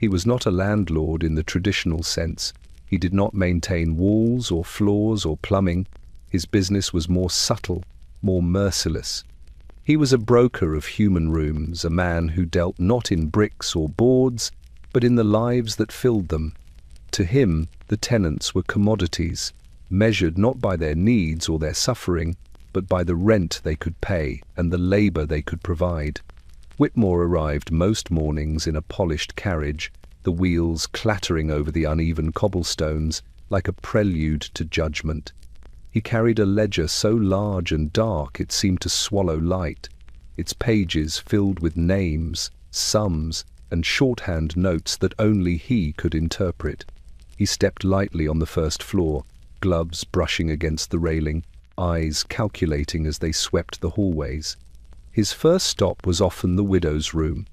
He was not a landlord in the traditional sense. He did not maintain walls or floors or plumbing. His business was more subtle, more merciless. He was a broker of human rooms, a man who dealt not in bricks or boards, but in the lives that filled them. To him, the tenants were commodities, measured not by their needs or their suffering, but by the rent they could pay and the labor they could provide. Whitmore arrived most mornings in a polished carriage, the wheels clattering over the uneven cobblestones like a prelude to judgment. He carried a ledger so large and dark it seemed to swallow light, its pages filled with names, sums, and shorthand notes that only he could interpret. He stepped lightly on the first floor, gloves brushing against the railing, eyes calculating as they swept the hallways. His first stop was often the widow's room.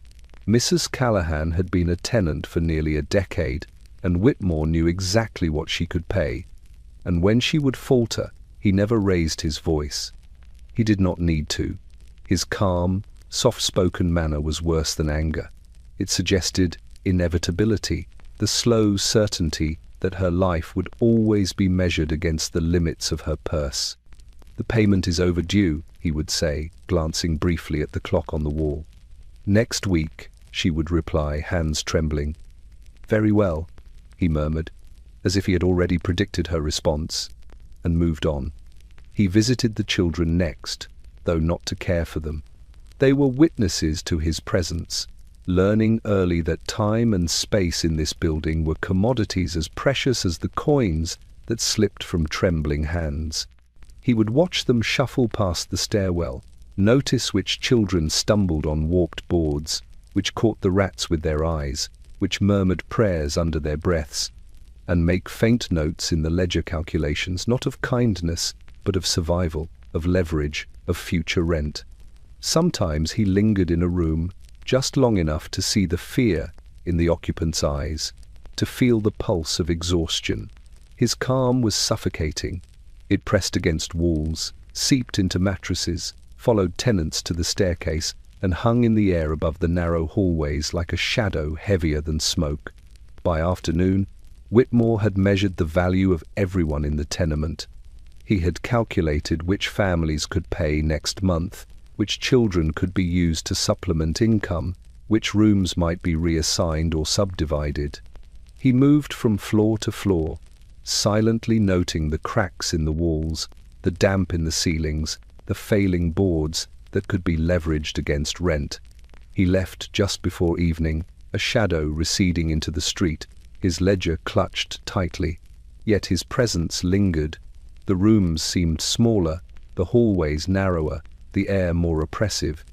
Mrs. Callahan had been a tenant for nearly a decade, and Whitmore knew exactly what she could pay. And when she would falter, he never raised his voice. He did not need to. His calm, soft-spoken manner was worse than anger. It suggested inevitability, the slow certainty that her life would always be measured against the limits of her purse. "The payment is overdue," he would say, glancing briefly at the clock on the wall. "Next week," she would reply, hands trembling. "Very well," he murmured, as if he had already predicted her response, and moved on. He visited the children next, though not to care for them. They were witnesses to his presence, learning early that time and space in this building were commodities as precious as the coins that slipped from trembling hands. He would watch them shuffle past the stairwell, notice which children stumbled on warped boards, which caught the rats with their eyes, which murmured prayers under their breaths, and make faint notes in the ledger calculations, not of kindness, but of survival, of leverage, of future rent. Sometimes he lingered in a room just long enough to see the fear in the occupant's eyes, to feel the pulse of exhaustion. His calm was suffocating. It pressed against walls, seeped into mattresses, followed tenants to the staircase, and hung in the air above the narrow hallways like a shadow heavier than smoke. By afternoon, Whitmore had measured the value of everyone in the tenement. He had calculated which families could pay next month, which children could be used to supplement income, which rooms might be reassigned or subdivided. He moved from floor to floor, silently noting the cracks in the walls, the damp in the ceilings, the failing boards that could be leveraged against rent. He left just before evening, a shadow receding into the street, his ledger clutched tightly. Yet his presence lingered. The rooms seemed smaller, the hallways narrower, the air more oppressive.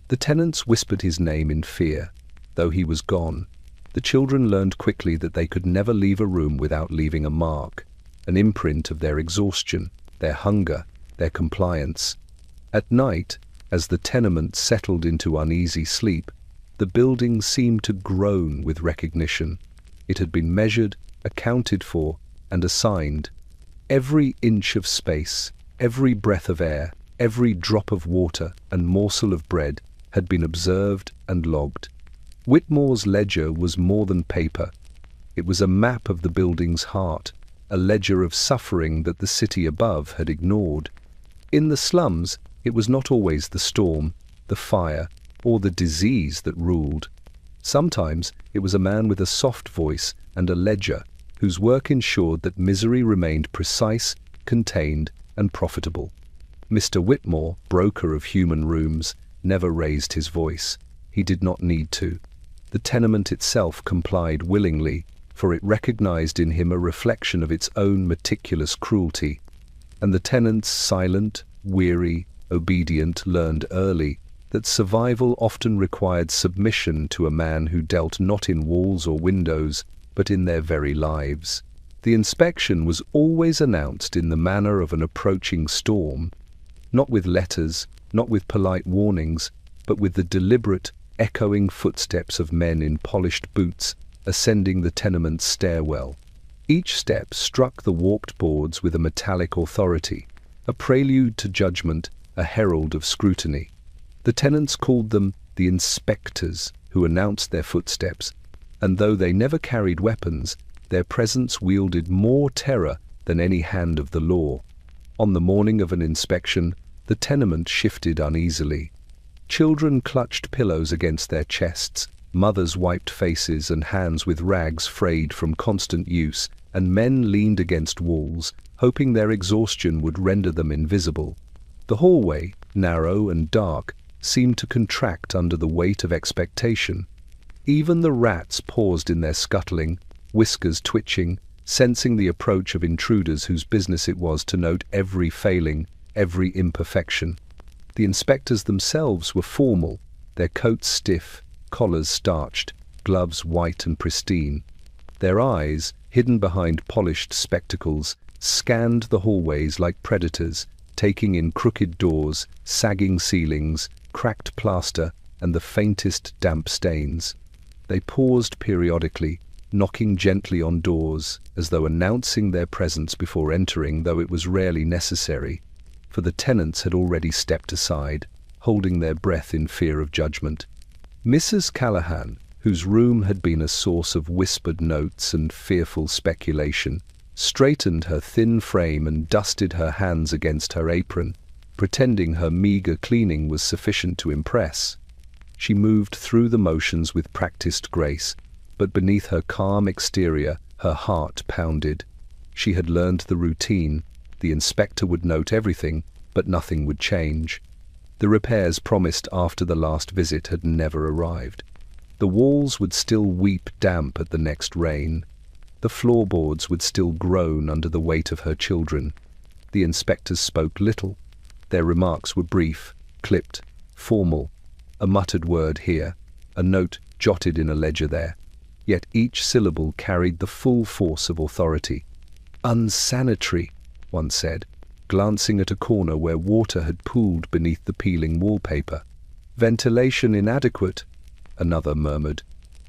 The tenants whispered his name in fear, though he was gone. The children learned quickly that they could never leave a room without leaving a mark, an imprint of their exhaustion, their hunger, their compliance. At night, as the tenement settled into uneasy sleep, the building seemed to groan with recognition. It had been measured, accounted for, and assigned. Every inch of space, every breath of air, every drop of water and morsel of bread had been observed and logged. Whitmore's ledger was more than paper. It was a map of the building's heart, a ledger of suffering that the city above had ignored. In the slums, it was not always the storm, the fire, or the disease that ruled. Sometimes it was a man with a soft voice and a ledger, whose work ensured that misery remained precise, contained, and profitable. Mr. Whitmore, broker of human rooms, never raised his voice. He did not need to. The tenement itself complied willingly, for it recognized in him a reflection of its own meticulous cruelty. And the tenants, silent, weary, obedient, learned early that survival often required submission to a man who dealt not in walls or windows, but in their very lives. The inspection was always announced in the manner of an approaching storm, not with letters, not with polite warnings, but with the deliberate, echoing footsteps of men in polished boots ascending the tenement's stairwell. Each step struck the warped boards with a metallic authority, a prelude to judgment, a herald of scrutiny. The tenants called them the inspectors, who announced their footsteps, and though they never carried weapons, their presence wielded more terror than any hand of the law. On the morning of an inspection, the tenement shifted uneasily. Children clutched pillows against their chests, mothers wiped faces and hands with rags frayed from constant use, and men leaned against walls, hoping their exhaustion would render them invisible. The hallway, narrow and dark, seemed to contract under the weight of expectation. Even the rats paused in their scuttling, whiskers twitching, sensing the approach of intruders whose business it was to note every failing, every imperfection. The inspectors themselves were formal, their coats stiff, collars starched, gloves white and pristine. Their eyes, hidden behind polished spectacles, scanned the hallways like predators, taking in crooked doors, sagging ceilings, cracked plaster, and the faintest damp stains. They paused periodically, knocking gently on doors, as though announcing their presence before entering, though it was rarely necessary, for the tenants had already stepped aside, holding their breath in fear of judgment. Mrs. Callahan, whose room had been a source of whispered notes and fearful speculation, straightened her thin frame and dusted her hands against her apron, pretending her meager cleaning was sufficient to impress. She moved through the motions with practiced grace, but beneath her calm exterior, her heart pounded. She had learned the routine. The inspector would note everything, but nothing would change. The repairs promised after the last visit had never arrived. The walls would still weep damp at the next rain. The floorboards would still groan under the weight of her children. The inspectors spoke little. Their remarks were brief, clipped, formal, a muttered word here, a note jotted in a ledger there. Yet each syllable carried the full force of authority. "Unsanitary," one said, glancing at a corner where water had pooled beneath the peeling wallpaper. "Ventilation inadequate," another murmured,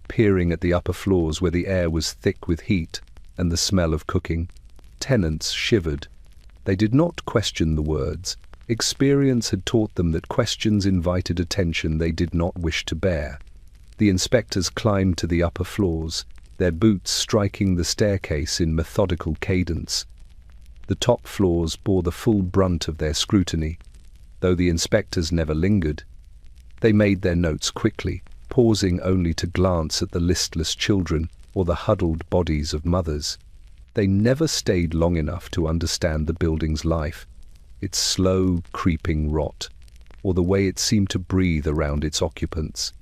peering at the upper floors where the air was thick with heat and the smell of cooking. Tenants shivered. They did not question the words. Experience had taught them that questions invited attention they did not wish to bear. The inspectors climbed to the upper floors, their boots striking the staircase in methodical cadence. The top floors bore the full brunt of their scrutiny, though the inspectors never lingered. They made their notes quickly, pausing only to glance at the listless children or the huddled bodies of mothers. They never stayed long enough to understand the building's life, its slow, creeping rot, or the way it seemed to breathe around its occupants.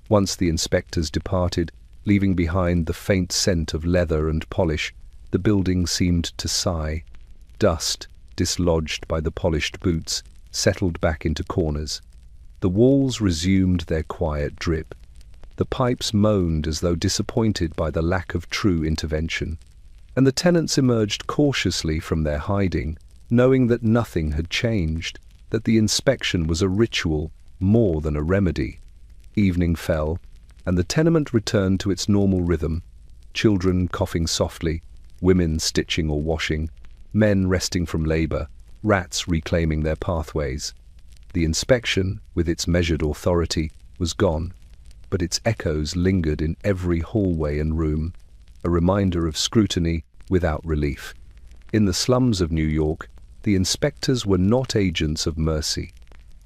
Once the inspectors departed, leaving behind the faint scent of leather and polish, the building seemed to sigh. Dust, dislodged by the polished boots, settled back into corners. The walls resumed their quiet drip. The pipes moaned as though disappointed by the lack of true intervention. And the tenants emerged cautiously from their hiding, knowing that nothing had changed, that the inspection was a ritual more than a remedy. Evening fell, and the tenement returned to its normal rhythm, children coughing softly, women stitching or washing, men resting from labor, rats reclaiming their pathways. The inspection, with its measured authority, was gone, but its echoes lingered in every hallway and room, a reminder of scrutiny without relief. In the slums of New York, the inspectors were not agents of mercy.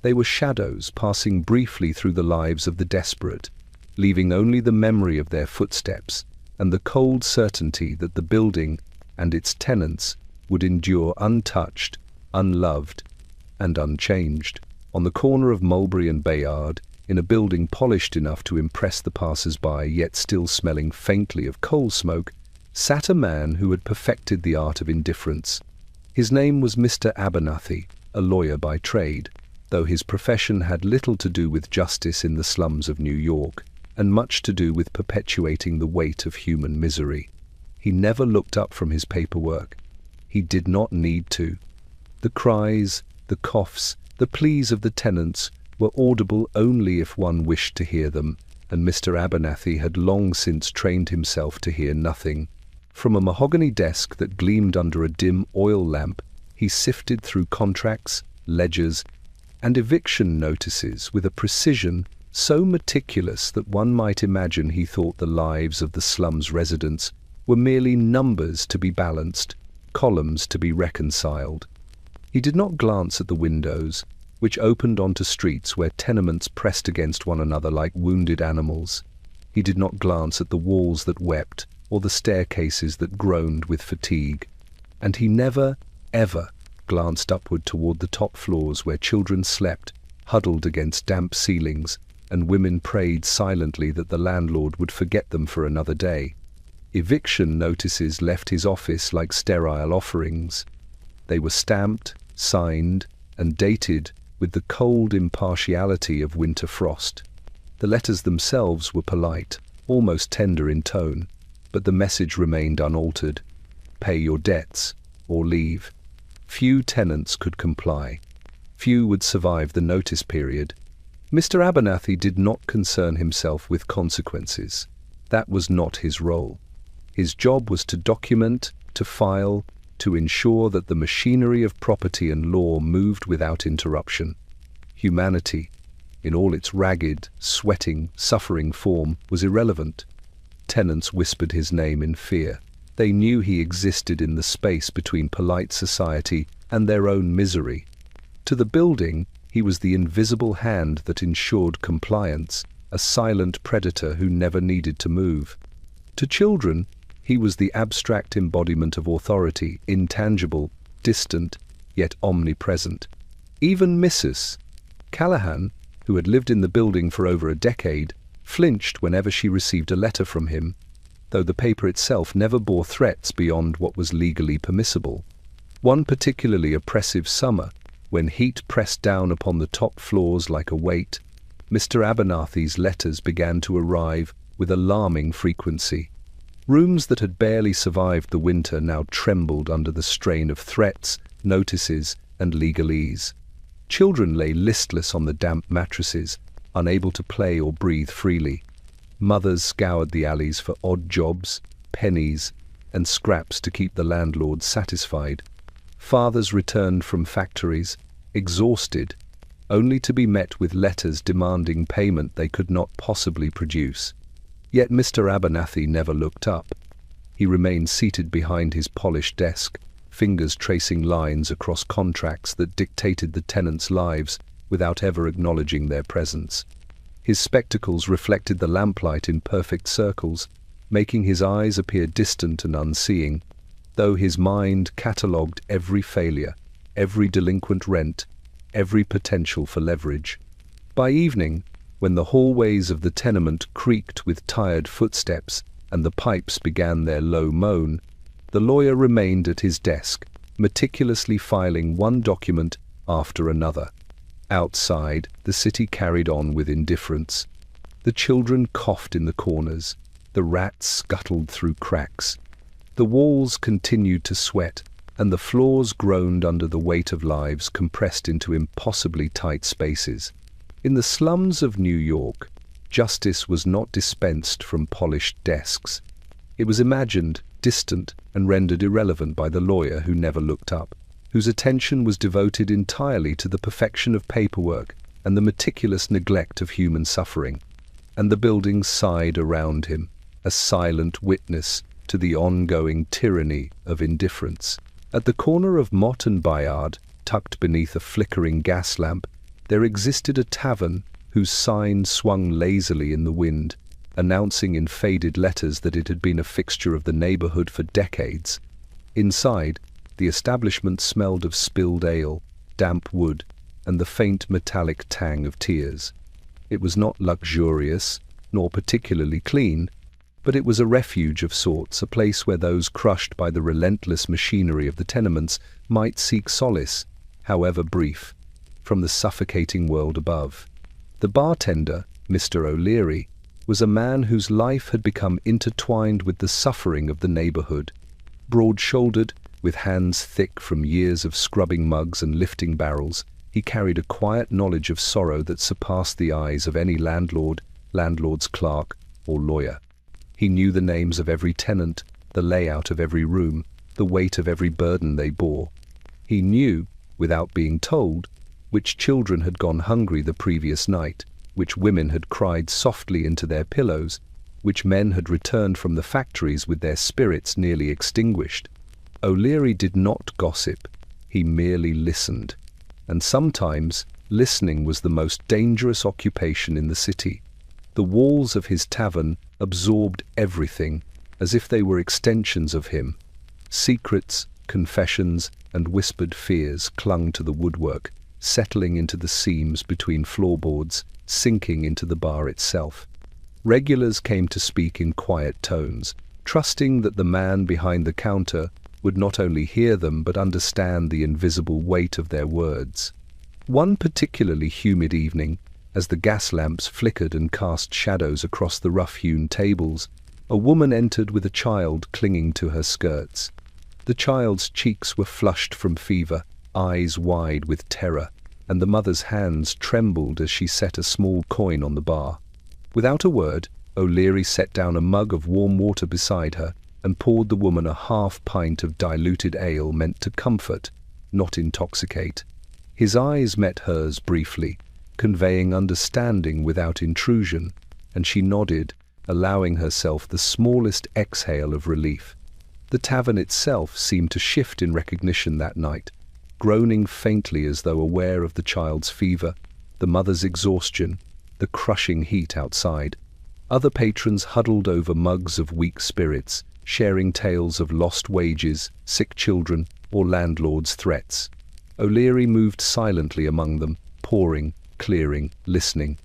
They were shadows passing briefly through the lives of the desperate, leaving only the memory of their footsteps, and the cold certainty that the building and its tenants would endure untouched, unloved, and unchanged. On the corner of Mulberry and Bayard, in a building polished enough to impress the passers-by yet still smelling faintly of coal smoke, sat a man who had perfected the art of indifference. His name was Mr. Abernathy, a lawyer by trade, though his profession had little to do with justice in the slums of New York, and much to do with perpetuating the weight of human misery. He never looked up from his paperwork. He did not need to. The cries, the coughs, the pleas of the tenants were audible only if one wished to hear them, and Mr. Abernathy had long since trained himself to hear nothing. From a mahogany desk that gleamed under a dim oil lamp, he sifted through contracts, ledgers, and eviction notices with a precision so meticulous that one might imagine he thought the lives of the slums residents were merely numbers to be balanced, columns to be reconciled. He did not glance at the windows, which opened onto streets where tenements pressed against one another like wounded animals. He did not glance at the walls that wept or the staircases that groaned with fatigue. And he never, ever glanced upward toward the top floors where children slept, huddled against damp ceilings, and women prayed silently that the landlord would forget them for another day. Eviction notices left his office like sterile offerings. They were stamped, signed, and dated with the cold impartiality of winter frost. The letters themselves were polite, almost tender in tone, but the message remained unaltered. Pay your debts, or leave. Few tenants could comply. Few would survive the notice period. Mr. Abernathy did not concern himself with consequences. That was not his role. His job was to document, to file, to ensure that the machinery of property and law moved without interruption. Humanity, in all its ragged, sweating, suffering form, was irrelevant. Tenants whispered his name in fear. They knew he existed in the space between polite society and their own misery. To the building, he was the invisible hand that ensured compliance, a silent predator who never needed to move. To children, he was the abstract embodiment of authority, intangible, distant, yet omnipresent. Even Mrs. Callahan, who had lived in the building for over a decade, flinched whenever she received a letter from him, though the paper itself never bore threats beyond what was legally permissible. One particularly oppressive summer, when heat pressed down upon the top floors like a weight, Mr. Abernathy's letters began to arrive with alarming frequency. Rooms that had barely survived the winter now trembled under the strain of threats, notices, and legalese. Children lay listless on the damp mattresses, unable to play or breathe freely. Mothers scoured the alleys for odd jobs, pennies, and scraps to keep the landlord satisfied. Fathers returned from factories, exhausted, only to be met with letters demanding payment they could not possibly produce. Yet Mr. Abernathy never looked up. He remained seated behind his polished desk, fingers tracing lines across contracts that dictated the tenants' lives without ever acknowledging their presence. His spectacles reflected the lamplight in perfect circles, making his eyes appear distant and unseeing, though his mind catalogued every failure, every delinquent rent, every potential for leverage. By evening, when the hallways of the tenement creaked with tired footsteps and the pipes began their low moan, the lawyer remained at his desk, meticulously filing one document after another. Outside, the city carried on with indifference. The children coughed in the corners. The rats scuttled through cracks. The walls continued to sweat, and the floors groaned under the weight of lives compressed into impossibly tight spaces. In the slums of New York, justice was not dispensed from polished desks. It was imagined, distant, and rendered irrelevant by the lawyer who never looked up, whose attention was devoted entirely to the perfection of paperwork and the meticulous neglect of human suffering. And the building sighed around him, a silent witness to the ongoing tyranny of indifference. At the corner of Mott and Bayard, tucked beneath a flickering gas lamp, there existed a tavern whose sign swung lazily in the wind, announcing in faded letters that it had been a fixture of the neighborhood for decades. Inside, the establishment smelled of spilled ale, damp wood, and the faint metallic tang of tears. It was not luxurious, nor particularly clean, but it was a refuge of sorts, a place where those crushed by the relentless machinery of the tenements might seek solace, however brief, from the suffocating world above. The bartender, Mr. O'Leary, was a man whose life had become intertwined with the suffering of the neighborhood. Broad-shouldered, with hands thick from years of scrubbing mugs and lifting barrels, he carried a quiet knowledge of sorrow that surpassed the eyes of any landlord, landlord's clerk, or lawyer. He knew the names of every tenant, the layout of every room, the weight of every burden they bore. He knew, without being told, which children had gone hungry the previous night, which women had cried softly into their pillows, which men had returned from the factories with their spirits nearly extinguished. O'Leary did not gossip, he merely listened. And sometimes, listening was the most dangerous occupation in the city. The walls of his tavern absorbed everything, as if they were extensions of him. Secrets, confessions, and whispered fears clung to the woodwork, settling into the seams between floorboards, sinking into the bar itself. Regulars came to speak in quiet tones, trusting that the man behind the counter would not only hear them but understand the invisible weight of their words. One particularly humid evening, as the gas lamps flickered and cast shadows across the rough-hewn tables, a woman entered with a child clinging to her skirts. The child's cheeks were flushed from fever, eyes wide with terror, and the mother's hands trembled as she set a small coin on the bar. Without a word, O'Leary set down a mug of warm water beside her and poured the woman a half-pint of diluted ale meant to comfort, not intoxicate. His eyes met hers briefly, conveying understanding without intrusion, and she nodded, allowing herself the smallest exhale of relief. The tavern itself seemed to shift in recognition that night, groaning faintly as though aware of the child's fever, the mother's exhaustion, the crushing heat outside. Other patrons huddled over mugs of weak spirits, sharing tales of lost wages, sick children, or landlord's threats. O'Leary moved silently among them, pouring, clearing, listening.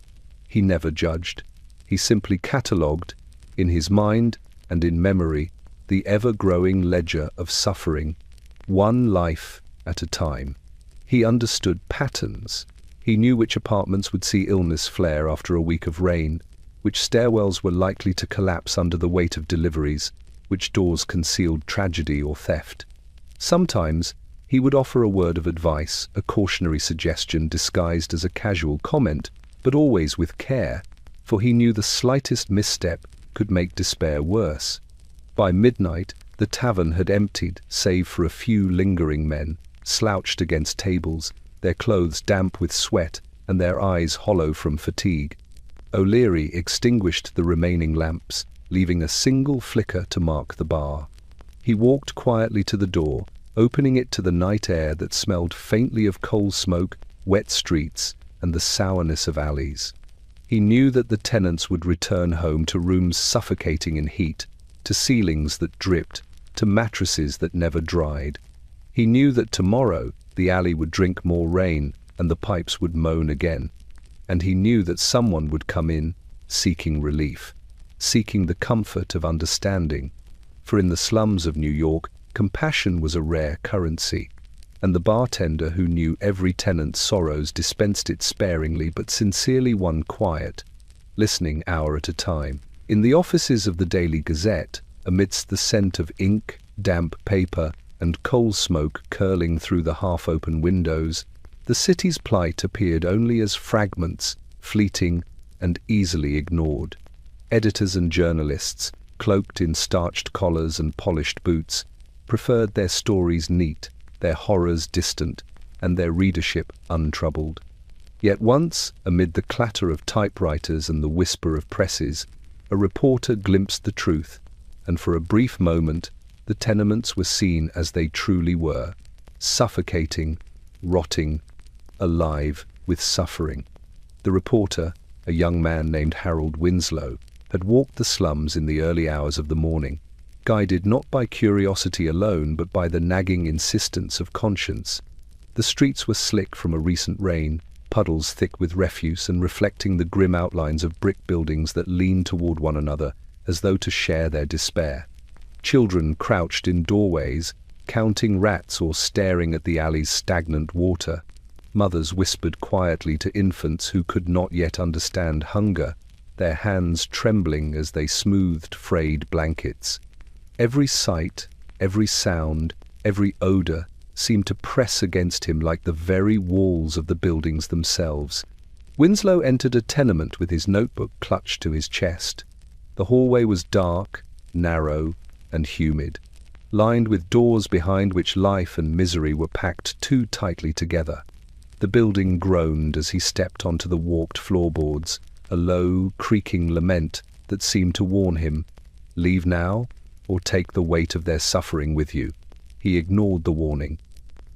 He never judged. He simply catalogued, in his mind and in memory, the ever-growing ledger of suffering, one life at a time. He understood patterns. He knew which apartments would see illness flare after a week of rain, which stairwells were likely to collapse under the weight of deliveries, which doors concealed tragedy or theft. Sometimes he would offer a word of advice, a cautionary suggestion disguised as a casual comment, but always with care, for he knew the slightest misstep could make despair worse. By midnight, the tavern had emptied, save for a few lingering men, slouched against tables, their clothes damp with sweat and their eyes hollow from fatigue. O'Leary extinguished the remaining lamps, leaving a single flicker to mark the bar. He walked quietly to the door, opening it to the night air that smelled faintly of coal smoke, wet streets, and the sourness of alleys. He knew that the tenants would return home to rooms suffocating in heat, to ceilings that dripped, to mattresses that never dried. He knew that tomorrow the alley would drink more rain and the pipes would moan again. And he knew that someone would come in, seeking relief, seeking the comfort of understanding. For in the slums of New York, compassion was a rare currency, and the bartender who knew every tenant's sorrows dispensed it sparingly but sincerely, one quiet, listening hour at a time. In the offices of the Daily Gazette, amidst the scent of ink, damp paper, and coal smoke curling through the half-open windows, the city's plight appeared only as fragments, fleeting and easily ignored. Editors and journalists, cloaked in starched collars and polished boots, preferred their stories neat, their horrors distant, and their readership untroubled. Yet once, amid the clatter of typewriters and the whisper of presses, a reporter glimpsed the truth, and for a brief moment the tenements were seen as they truly were, suffocating, rotting, alive with suffering. The reporter, a young man named Harold Winslow, had walked the slums in the early hours of the morning, guided not by curiosity alone but by the nagging insistence of conscience. The streets were slick from a recent rain, puddles thick with refuse and reflecting the grim outlines of brick buildings that leaned toward one another as though to share their despair. Children crouched in doorways, counting rats or staring at the alley's stagnant water. Mothers whispered quietly to infants who could not yet understand hunger, their hands trembling as they smoothed frayed blankets. Every sight, every sound, every odor seemed to press against him like the very walls of the buildings themselves. Winslow entered a tenement with his notebook clutched to his chest. The hallway was dark, narrow, and humid, lined with doors behind which life and misery were packed too tightly together. The building groaned as he stepped onto the warped floorboards, a low, creaking lament that seemed to warn him, "Leave now, or take the weight of their suffering with you." He ignored the warning.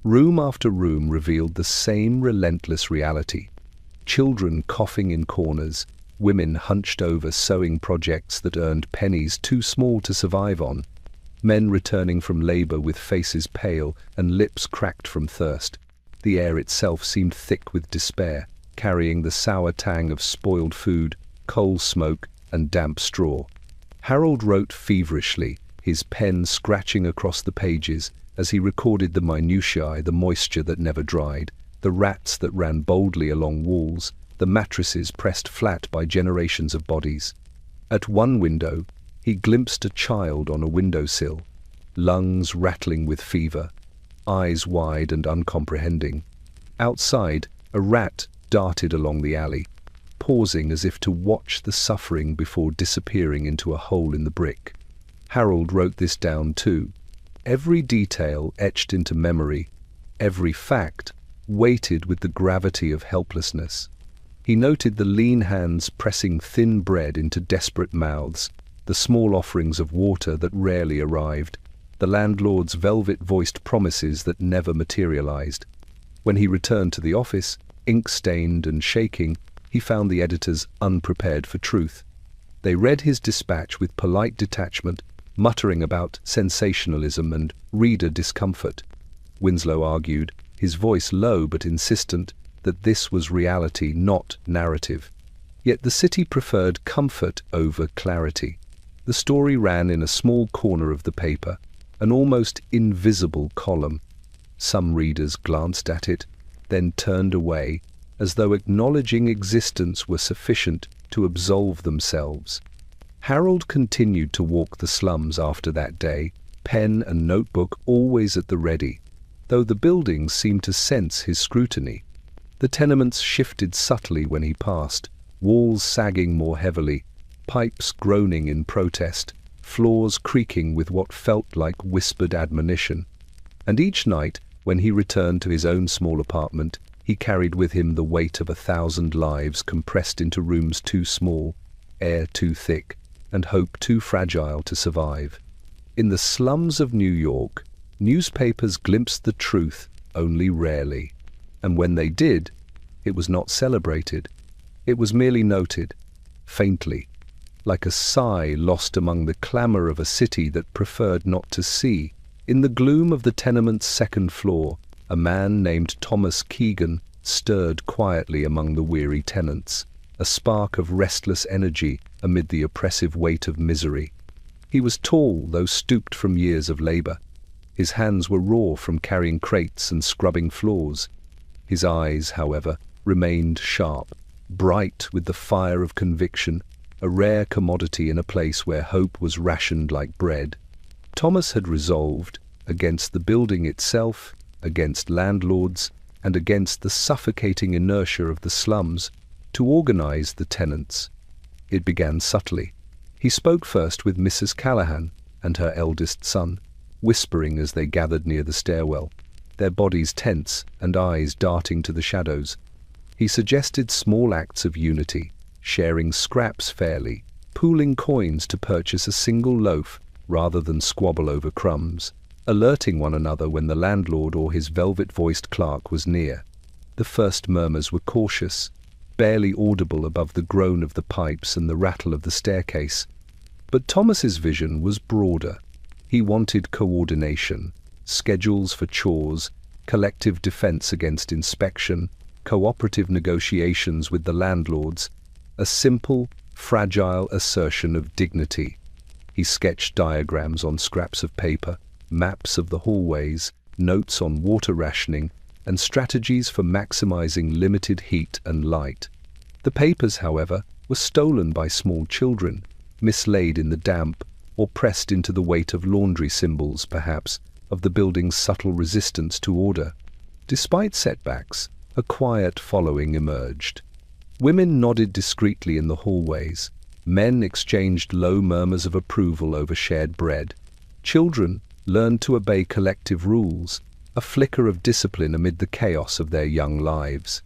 Room after room revealed the same relentless reality. Children coughing in corners, women hunched over sewing projects that earned pennies too small to survive on, men returning from labor with faces pale and lips cracked from thirst. The air itself seemed thick with despair, carrying the sour tang of spoiled food, coal smoke, and damp straw. Harold wrote feverishly, his pen scratching across the pages as he recorded the minutiae, the moisture that never dried, the rats that ran boldly along walls, the mattresses pressed flat by generations of bodies. At one window, he glimpsed a child on a windowsill, lungs rattling with fever, eyes wide and uncomprehending. Outside, a rat darted along the alley, pausing as if to watch the suffering before disappearing into a hole in the brick. Harold wrote this down too. Every detail etched into memory, every fact weighted with the gravity of helplessness. He noted the lean hands pressing thin bread into desperate mouths, the small offerings of water that rarely arrived, the landlord's velvet-voiced promises that never materialized. When he returned to the office, ink-stained and shaking, he found the editors unprepared for truth. They read his dispatch with polite detachment, muttering about sensationalism and reader discomfort. Winslow argued, his voice low but insistent, that this was reality, not narrative. Yet the city preferred comfort over clarity. The story ran in a small corner of the paper, an almost invisible column. Some readers glanced at it, then turned away, as though acknowledging existence were sufficient to absolve themselves. Harold continued to walk the slums after that day, pen and notebook always at the ready, though the buildings seemed to sense his scrutiny. The tenements shifted subtly when he passed, walls sagging more heavily, pipes groaning in protest, floors creaking with what felt like whispered admonition. And each night, when he returned to his own small apartment, he carried with him the weight of 1,000 lives compressed into rooms too small, air too thick, and hope too fragile to survive. In the slums of New York, newspapers glimpsed the truth only rarely, and when they did, it was not celebrated. It was merely noted, faintly, like a sigh lost among the clamor of a city that preferred not to see. In the gloom of the tenement's second floor, a man named Thomas Keegan stirred quietly among the weary tenants, a spark of restless energy amid the oppressive weight of misery. He was tall, though stooped from years of labor. His hands were raw from carrying crates and scrubbing floors. His eyes, however, remained sharp, bright with the fire of conviction, a rare commodity in a place where hope was rationed like bread. Thomas had resolved, against the building itself, against landlords, and against the suffocating inertia of the slums, to organize the tenants. It began subtly. He spoke first with Mrs. Callahan and her eldest son, whispering as they gathered near the stairwell, their bodies tense and eyes darting to the shadows. He suggested small acts of unity, sharing scraps fairly, pooling coins to purchase a single loaf rather than squabble over crumbs, alerting one another when the landlord or his velvet-voiced clerk was near. The first murmurs were cautious. barely audible above the groan of the pipes and the rattle of the staircase. But Thomas's vision was broader. He wanted coordination, schedules for chores, collective defense against inspection, cooperative negotiations with the landlords, a simple, fragile assertion of dignity. He sketched diagrams on scraps of paper, maps of the hallways, notes on water rationing, and strategies for maximizing limited heat and light. The papers, however, were stolen by small children, mislaid in the damp, or pressed into the weight of laundry symbols, perhaps, of the building's subtle resistance to order. Despite setbacks, a quiet following emerged. Women nodded discreetly in the hallways. Men exchanged low murmurs of approval over shared bread. Children learned to obey collective rules, a flicker of discipline amid the chaos of their young lives.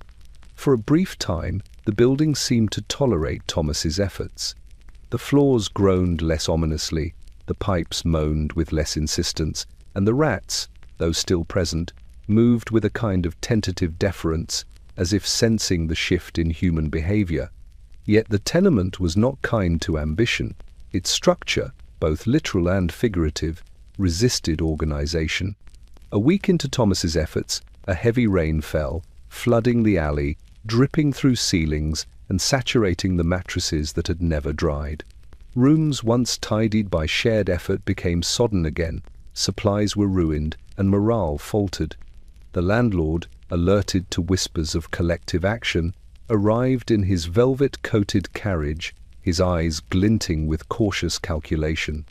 For a brief time, the building seemed to tolerate Thomas's efforts. The floors groaned less ominously, the pipes moaned with less insistence, and the rats, though still present, moved with a kind of tentative deference, as if sensing the shift in human behavior. Yet the tenement was not kind to ambition. Its structure, both literal and figurative, resisted organization. A week into Thomas's efforts, a heavy rain fell, flooding the alley, dripping through ceilings, and saturating the mattresses that had never dried. Rooms once tidied by shared effort became sodden again, supplies were ruined, and morale faltered. The landlord, alerted to whispers of collective action, arrived in his velvet-coated carriage, his eyes glinting with cautious calculation.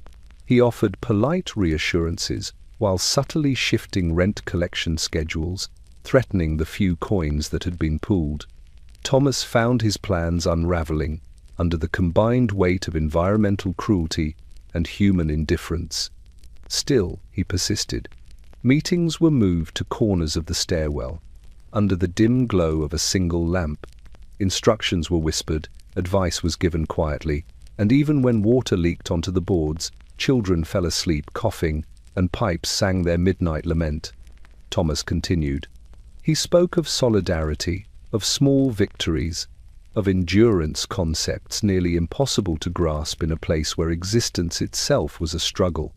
He offered polite reassurances while subtly shifting rent collection schedules, threatening the few coins that had been pooled. Thomas found his plans unraveling under the combined weight of environmental cruelty and human indifference. Still, he persisted. Meetings were moved to corners of the stairwell, under the dim glow of a single lamp. Instructions were whispered, advice was given quietly, and even when water leaked onto the boards, children fell asleep coughing, and pipes sang their midnight lament. Thomas continued. He spoke of solidarity, of small victories, of endurance, concepts nearly impossible to grasp in a place where existence itself was a struggle.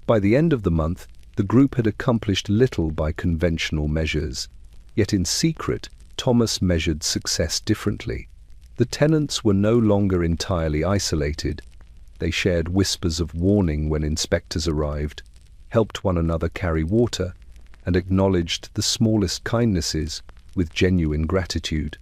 By the end of the month, the group had accomplished little by conventional measures. Yet in secret, Thomas measured success differently. The tenants were no longer entirely isolated. They shared whispers of warning when inspectors arrived, helped one another carry water, and acknowledged the smallest kindnesses with genuine gratitude.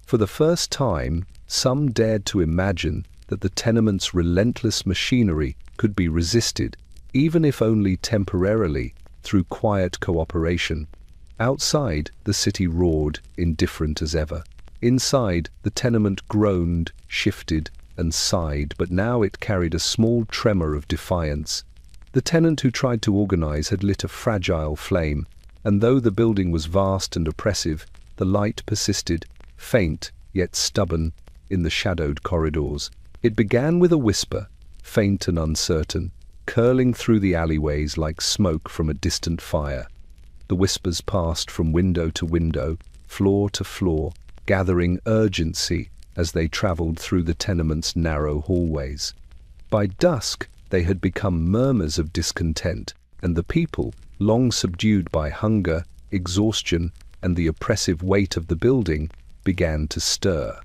For the first time, some dared to imagine that the tenement's relentless machinery could be resisted, even if only temporarily, through quiet cooperation. Outside, the city roared, indifferent as ever. Inside, the tenement groaned, shifted, and sighed, but now it carried a small tremor of defiance. The tenant who tried to organize had lit a fragile flame, and though the building was vast and oppressive, the light persisted, faint yet stubborn, in the shadowed corridors. It began with a whisper, faint and uncertain, curling through the alleyways like smoke from a distant fire. The whispers passed from window to window, floor to floor, gathering urgency as they traveled through the tenement's narrow hallways. By dusk, they had become murmurs of discontent, and the people, long subdued by hunger, exhaustion, and the oppressive weight of the building, began to stir.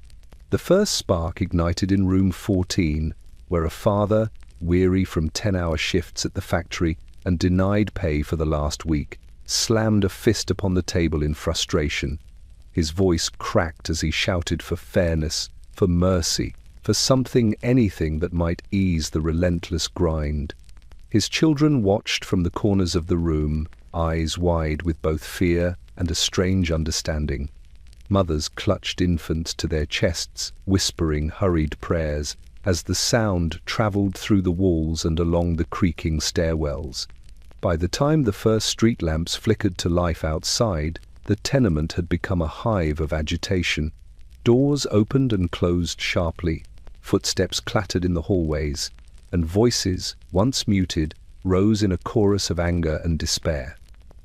The first spark ignited in room 14, where a father, weary from 10-hour shifts at the factory and denied pay for the last week, slammed a fist upon the table in frustration. His voice cracked as he shouted for fairness, for mercy, for something, anything that might ease the relentless grind. His children watched from the corners of the room, eyes wide with both fear and a strange understanding. Mothers clutched infants to their chests, whispering hurried prayers, as the sound traveled through the walls and along the creaking stairwells. By the time the first street lamps flickered to life outside, the tenement had become a hive of agitation. Doors opened and closed sharply, footsteps clattered in the hallways, and voices, once muted, rose in a chorus of anger and despair.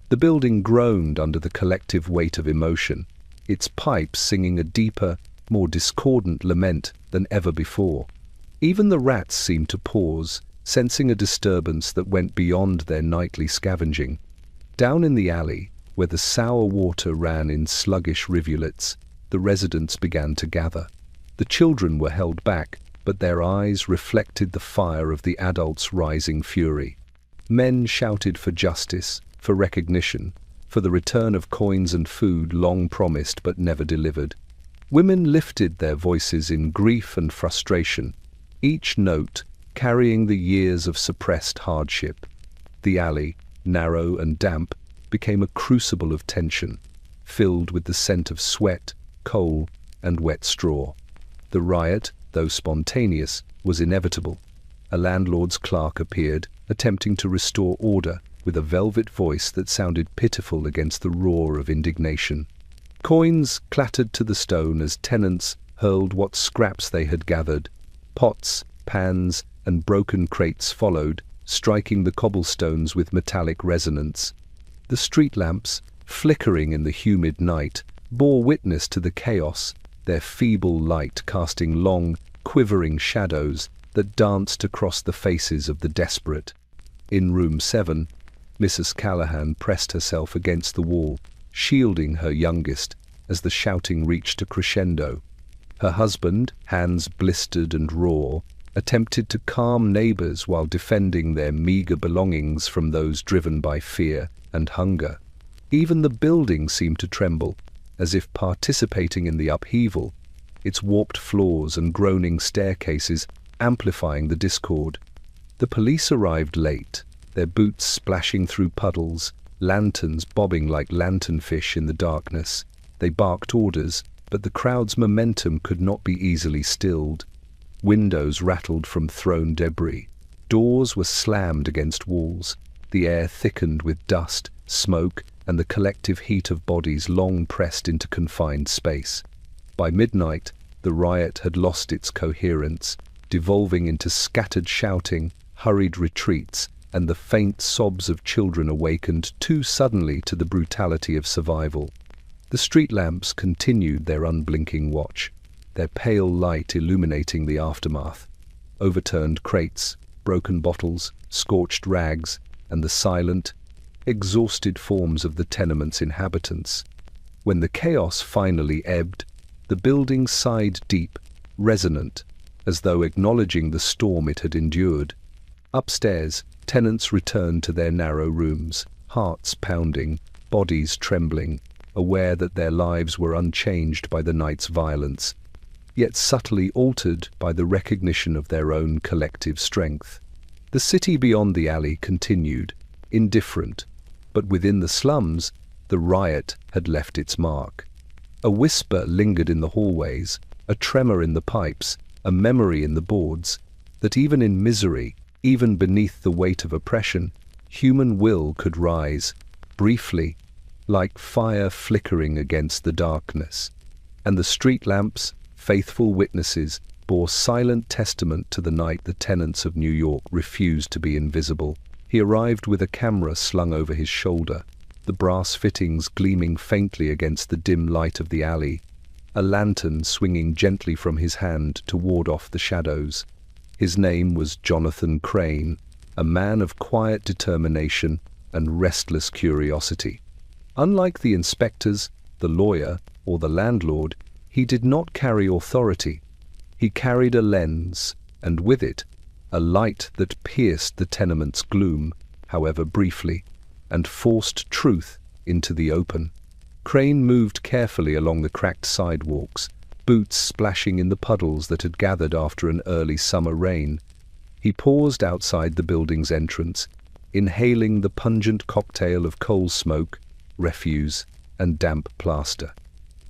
The building groaned under the collective weight of emotion, its pipes singing a deeper, more discordant lament than ever before. Even the rats seemed to pause, sensing a disturbance that went beyond their nightly scavenging. Down in the alley, where the sour water ran in sluggish rivulets, the residents began to gather. The children were held back, but their eyes reflected the fire of the adults' rising fury. Men shouted for justice, for recognition, for the return of coins and food long promised but never delivered. Women lifted their voices in grief and frustration, each note carrying the years of suppressed hardship. The alley, narrow and damp, became a crucible of tension, filled with the scent of sweat, coal, and wet straw. The riot, though spontaneous, was inevitable. A landlord's clerk appeared, attempting to restore order with a velvet voice that sounded pitiful against the roar of indignation. Coins clattered to the stone as tenants hurled what scraps they had gathered. Pots, pans, and broken crates followed, striking the cobblestones with metallic resonance. The street lamps, flickering in the humid night, bore witness to the chaos, their feeble light casting long, quivering shadows that danced across the faces of the desperate. In room 7, Mrs. Callahan pressed herself against the wall, shielding her youngest as the shouting reached a crescendo. Her husband, hands blistered and raw, attempted to calm neighbors while defending their meager belongings from those driven by fear and hunger. Even the building seemed to tremble, as if participating in the upheaval, its warped floors and groaning staircases amplifying the discord. The police arrived late, their boots splashing through puddles, lanterns bobbing like lanternfish in the darkness. They barked orders, but the crowd's momentum could not be easily stilled. Windows rattled from thrown debris. Doors were slammed against walls. The air thickened with dust, smoke, and the collective heat of bodies long pressed into confined space. By midnight, the riot had lost its coherence, devolving into scattered shouting, hurried retreats, and the faint sobs of children awakened too suddenly to the brutality of survival. The street lamps continued their unblinking watch, their pale light illuminating the aftermath. Overturned crates, broken bottles, scorched rags, and the silent, exhausted forms of the tenement's inhabitants. When the chaos finally ebbed, the building sighed deep, resonant, as though acknowledging the storm it had endured. Upstairs, tenants returned to their narrow rooms, hearts pounding, bodies trembling, aware that their lives were unchanged by the night's violence, yet subtly altered by the recognition of their own collective strength. The city beyond the alley continued, indifferent, but within the slums, the riot had left its mark. A whisper lingered in the hallways, a tremor in the pipes, a memory in the boards, that even in misery, even beneath the weight of oppression, human will could rise, briefly, like fire flickering against the darkness. And the street lamps, faithful witnesses, bore silent testament to the night the tenants of New York refused to be invisible. He arrived with a camera slung over his shoulder, the brass fittings gleaming faintly against the dim light of the alley, a lantern swinging gently from his hand to ward off the shadows. His name was Jonathan Crane, a man of quiet determination and restless curiosity. Unlike the inspectors, the lawyer, or the landlord, he did not carry authority. He carried a lens, and with it, a light that pierced the tenement's gloom, however briefly, and forced truth into the open. Crane moved carefully along the cracked sidewalks, boots splashing in the puddles that had gathered after an early summer rain. He paused outside the building's entrance, inhaling the pungent cocktail of coal smoke, refuse, and damp plaster.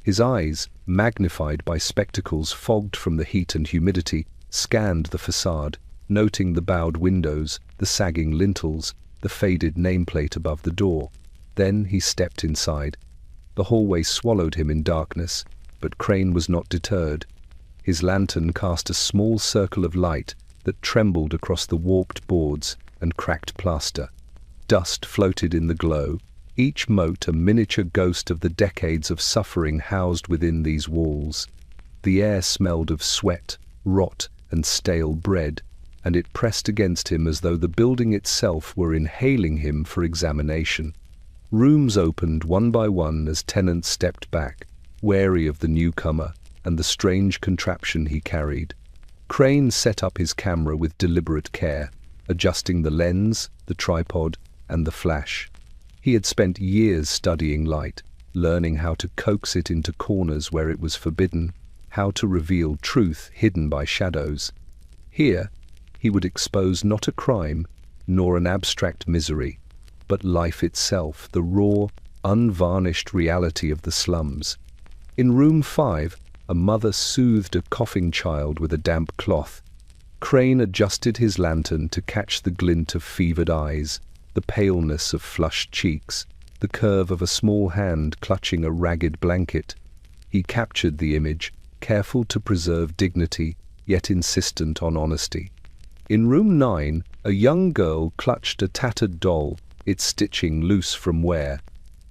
His eyes, magnified by spectacles fogged from the heat and humidity, scanned the facade, noting the bowed windows, the sagging lintels, the faded nameplate above the door. Then he stepped inside. The hallway swallowed him in darkness, but Crane was not deterred. His lantern cast a small circle of light that trembled across the warped boards and cracked plaster. Dust floated in the glow, each mote a miniature ghost of the decades of suffering housed within these walls. The air smelled of sweat, rot, and stale bread, and it pressed against him as though the building itself were inhaling him for examination. Rooms opened one by one as tenants stepped back, wary of the newcomer and the strange contraption he carried. Crane set up his camera with deliberate care, adjusting the lens, the tripod, and the flash. He had spent years studying light, learning how to coax it into corners where it was forbidden, how to reveal truth hidden by shadows. Here, he would expose not a crime, nor an abstract misery, but life itself, the raw, unvarnished reality of the slums. In room 5, a mother soothed a coughing child with a damp cloth. Crane adjusted his lantern to catch the glint of fevered eyes, the paleness of flushed cheeks, the curve of a small hand clutching a ragged blanket. He captured the image, careful to preserve dignity, yet insistent on honesty. In room 9, a young girl clutched a tattered doll, its stitching loose from wear.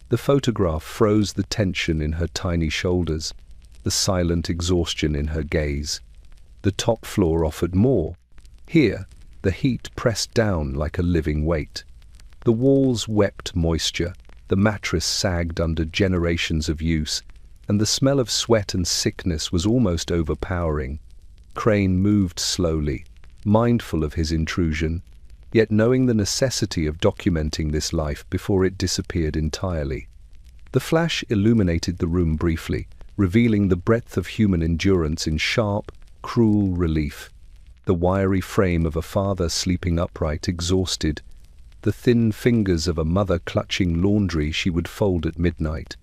The photograph froze the tension in her tiny shoulders, the silent exhaustion in her gaze. The top floor offered more. Here, the heat pressed down like a living weight. The walls wept moisture, the mattress sagged under generations of use, and the smell of sweat and sickness was almost overpowering. Crane moved slowly, mindful of his intrusion, yet knowing the necessity of documenting this life before it disappeared entirely. The flash illuminated the room briefly, revealing the breadth of human endurance in sharp, cruel relief. The wiry frame of a father sleeping upright, exhausted, the thin fingers of a mother clutching laundry she would fold at midnight.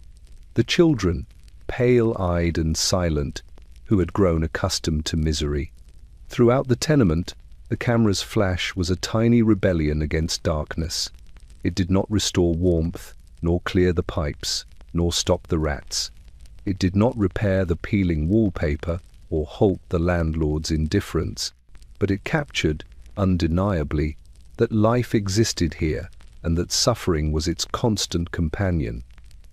The children, pale-eyed and silent, who had grown accustomed to misery. Throughout the tenement, the camera's flash was a tiny rebellion against darkness. It did not restore warmth, nor clear the pipes, nor stop the rats. It did not repair the peeling wallpaper or halt the landlord's indifference, but it captured, undeniably, that life existed here and that suffering was its constant companion.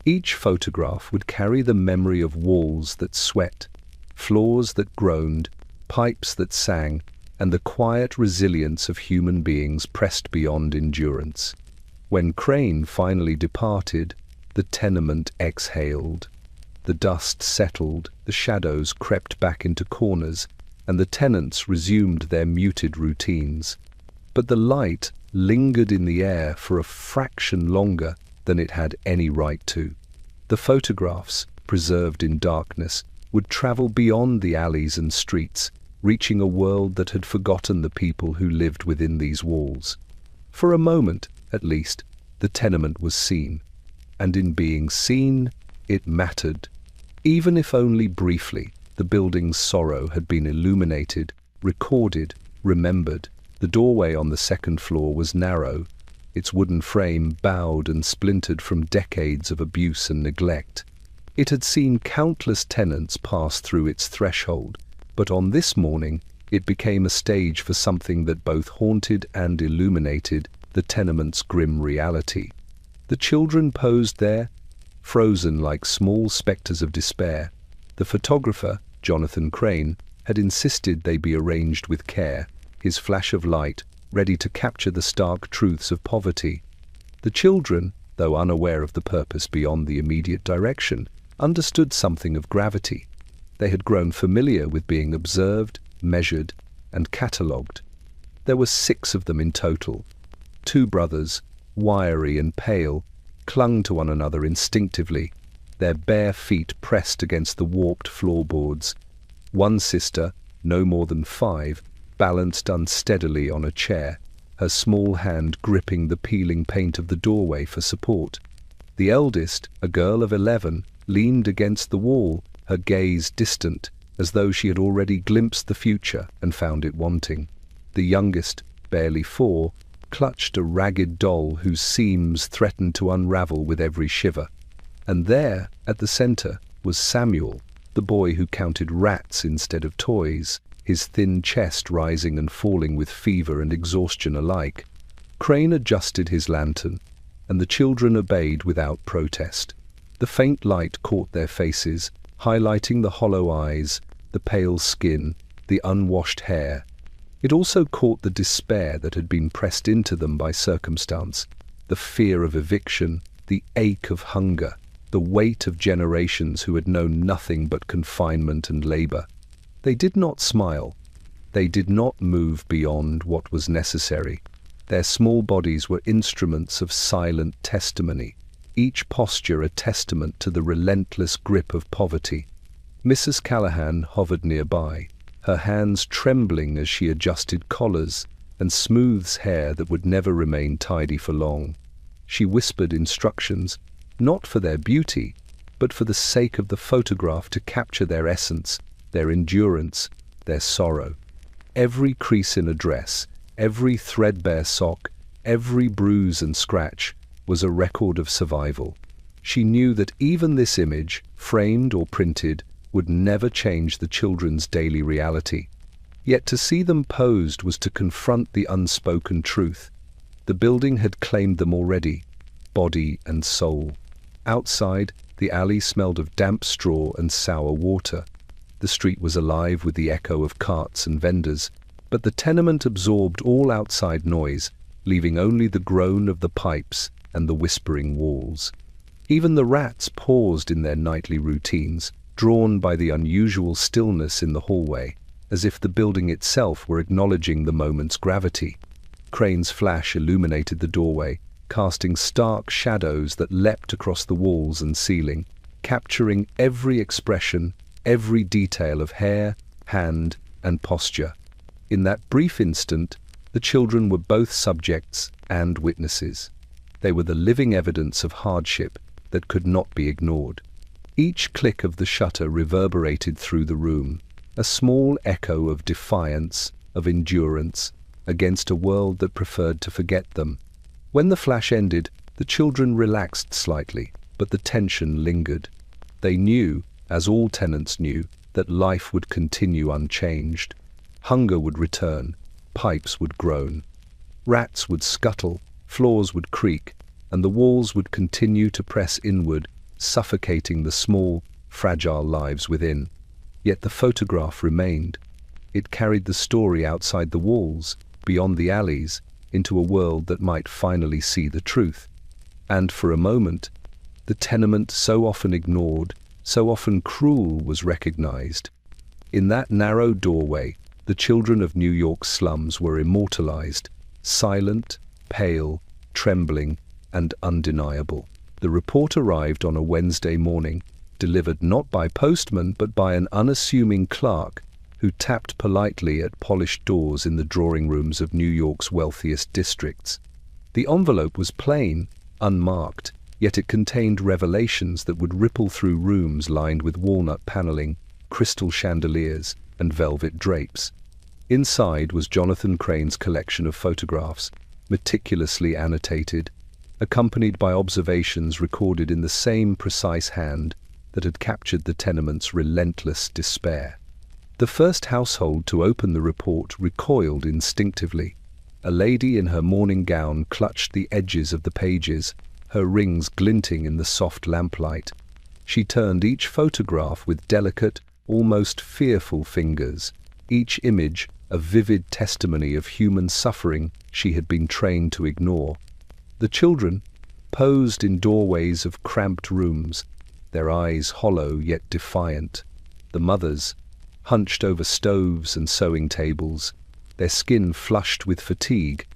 Each photograph would carry the memory of walls that sweat, floors that groaned, pipes that sang, and the quiet resilience of human beings pressed beyond endurance. When Crane finally departed, the tenement exhaled. The dust settled, the shadows crept back into corners, and the tenants resumed their muted routines. But the light lingered in the air for a fraction longer than it had any right to. The photographs, preserved in darkness, would travel beyond the alleys and streets, reaching a world that had forgotten the people who lived within these walls. For a moment, at least, the tenement was seen, and in being seen, it mattered. Even if only briefly, the building's sorrow had been illuminated, recorded, remembered. The doorway on the second floor was narrow, its wooden frame bowed and splintered from decades of abuse and neglect. It had seen countless tenants pass through its threshold, but on this morning it became a stage for something that both haunted and illuminated the tenement's grim reality. The children posed there, frozen like small spectres of despair. The photographer, Jonathan Crane, had insisted they be arranged with care, his flash of light ready to capture the stark truths of poverty. The children, though unaware of the purpose beyond the immediate direction, understood something of gravity. They had grown familiar with being observed, measured, and catalogued. There were 6 of them in total. 2 brothers, wiry and pale, clung to one another instinctively, their bare feet pressed against the warped floorboards. One sister, no more than 5, balanced unsteadily on a chair, her small hand gripping the peeling paint of the doorway for support. The eldest, a girl of 11, leaned against the wall, her gaze distant, as though she had already glimpsed the future and found it wanting. The youngest, barely 4, clutched a ragged doll whose seams threatened to unravel with every shiver. And there, at the center, was Samuel, the boy who counted rats instead of toys, his thin chest rising and falling with fever and exhaustion alike. Crane adjusted his lantern, and the children obeyed without protest. The faint light caught their faces, highlighting the hollow eyes, the pale skin, the unwashed hair. It also caught the despair that had been pressed into them by circumstance, the fear of eviction, the ache of hunger, the weight of generations who had known nothing but confinement and labor. They did not smile. They did not move beyond what was necessary. Their small bodies were instruments of silent testimony, each posture a testament to the relentless grip of poverty. Mrs. Callahan hovered nearby, her hands trembling as she adjusted collars and smooths hair that would never remain tidy for long. She whispered instructions, not for their beauty, but for the sake of the photograph, to capture their essence, their endurance, their sorrow. Every crease in a dress, every threadbare sock, every bruise and scratch was a record of survival. She knew that even this image, framed or printed, would never change the children's daily reality. Yet to see them posed was to confront the unspoken truth. The building had claimed them already, body and soul. Outside, the alley smelled of damp straw and sour water. The street was alive with the echo of carts and vendors, but the tenement absorbed all outside noise, leaving only the groan of the pipes and the whispering walls. Even the rats paused in their nightly routines, drawn by the unusual stillness in the hallway, as if the building itself were acknowledging the moment's gravity. Crane's flash illuminated the doorway, casting stark shadows that leapt across the walls and ceiling, capturing every expression, every detail of hair, hand, and posture. In that brief instant, the children were both subjects and witnesses. They were the living evidence of hardship that could not be ignored. Each click of the shutter reverberated through the room, a small echo of defiance, of endurance, against a world that preferred to forget them. When the flash ended, the children relaxed slightly, but the tension lingered. They knew, as all tenants knew, that life would continue unchanged. Hunger would return, pipes would groan, rats would scuttle, floors would creak, and the walls would continue to press inward, suffocating the small, fragile lives within. Yet the photograph remained. It carried the story outside the walls, beyond the alleys, into a world that might finally see the truth. And for a moment, the tenement so often ignored, so often cruel, was recognized. In that narrow doorway, the children of New York's slums were immortalized, silent, pale, trembling, and undeniable. The report arrived on a Wednesday morning, delivered not by postman but by an unassuming clerk who tapped politely at polished doors in the drawing rooms of New York's wealthiest districts. The envelope was plain, unmarked, yet it contained revelations that would ripple through rooms lined with walnut paneling, crystal chandeliers, and velvet drapes. Inside was Jonathan Crane's collection of photographs, meticulously annotated, accompanied by observations recorded in the same precise hand that had captured the tenement's relentless despair. The first household to open the report recoiled instinctively. A lady in her morning gown clutched the edges of the pages, her rings glinting in the soft lamplight. She turned each photograph with delicate, almost fearful fingers, each image a vivid testimony of human suffering she had been trained to ignore. The children posed in doorways of cramped rooms, their eyes hollow yet defiant. The mothers hunched over stoves and sewing tables, their skin flushed with fatigue.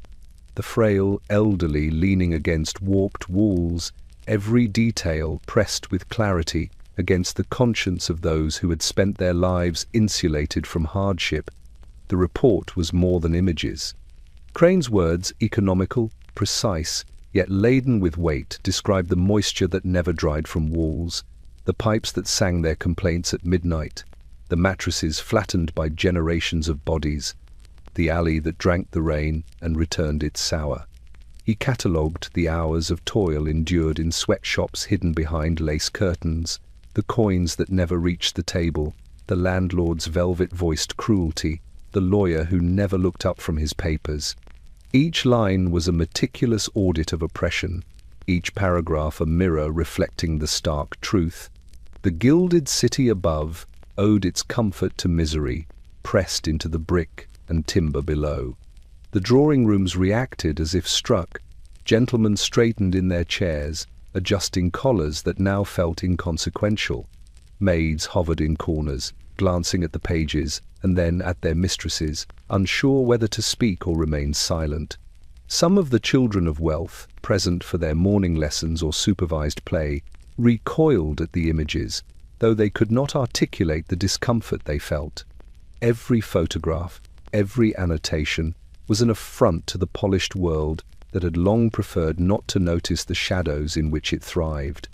The frail elderly leaning against warped walls, every detail pressed with clarity against the conscience of those who had spent their lives insulated from hardship. The report was more than images. Crane's words, economical, precise, yet laden with weight, described the moisture that never dried from walls, the pipes that sang their complaints at midnight, the mattresses flattened by generations of bodies, the alley that drank the rain and returned it sour. He catalogued the hours of toil endured in sweatshops hidden behind lace curtains, the coins that never reached the table, the landlord's velvet-voiced cruelty, the lawyer who never looked up from his papers. Each line was a meticulous audit of oppression, each paragraph a mirror reflecting the stark truth. The gilded city above, owed its comfort to misery, pressed into the brick and timber below. The drawing rooms reacted as if struck. Gentlemen straightened in their chairs, adjusting collars that now felt inconsequential. Maids hovered in corners, glancing at the pages and then at their mistresses, unsure whether to speak or remain silent. Some of the children of wealth, present for their morning lessons or supervised play, recoiled at the images, though they could not articulate the discomfort they felt. Every photograph, every annotation, was an affront to the polished world that had long preferred not to notice the shadows in which it thrived.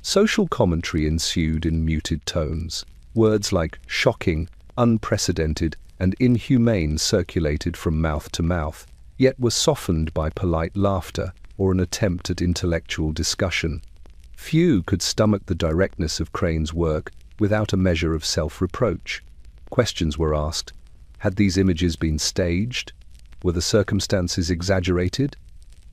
Social commentary ensued in muted tones. Words like shocking, unprecedented, and inhumane circulated from mouth to mouth, yet were softened by polite laughter or an attempt at intellectual discussion. Few could stomach the directness of Crane's work without a measure of self-reproach. Questions were asked. Had these images been staged? Were the circumstances exaggerated?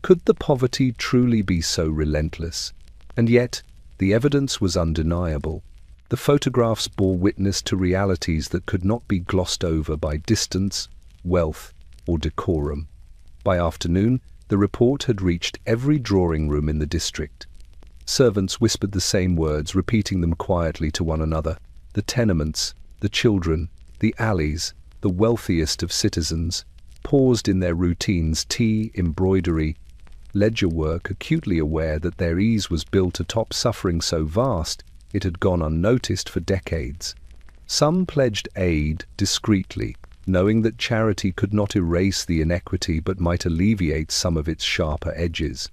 Could the poverty truly be so relentless? And yet, the evidence was undeniable. The photographs bore witness to realities that could not be glossed over by distance, wealth, or decorum. By afternoon, the report had reached every drawing room in the district. Servants whispered the same words, repeating them quietly to one another. The tenements, the children, the alleys, the wealthiest of citizens, paused in their routines, tea, embroidery, ledger work, acutely aware that their ease was built atop suffering so vast it had gone unnoticed for decades. Some pledged aid discreetly, knowing that charity could not erase the inequity but might alleviate some of its sharper edges.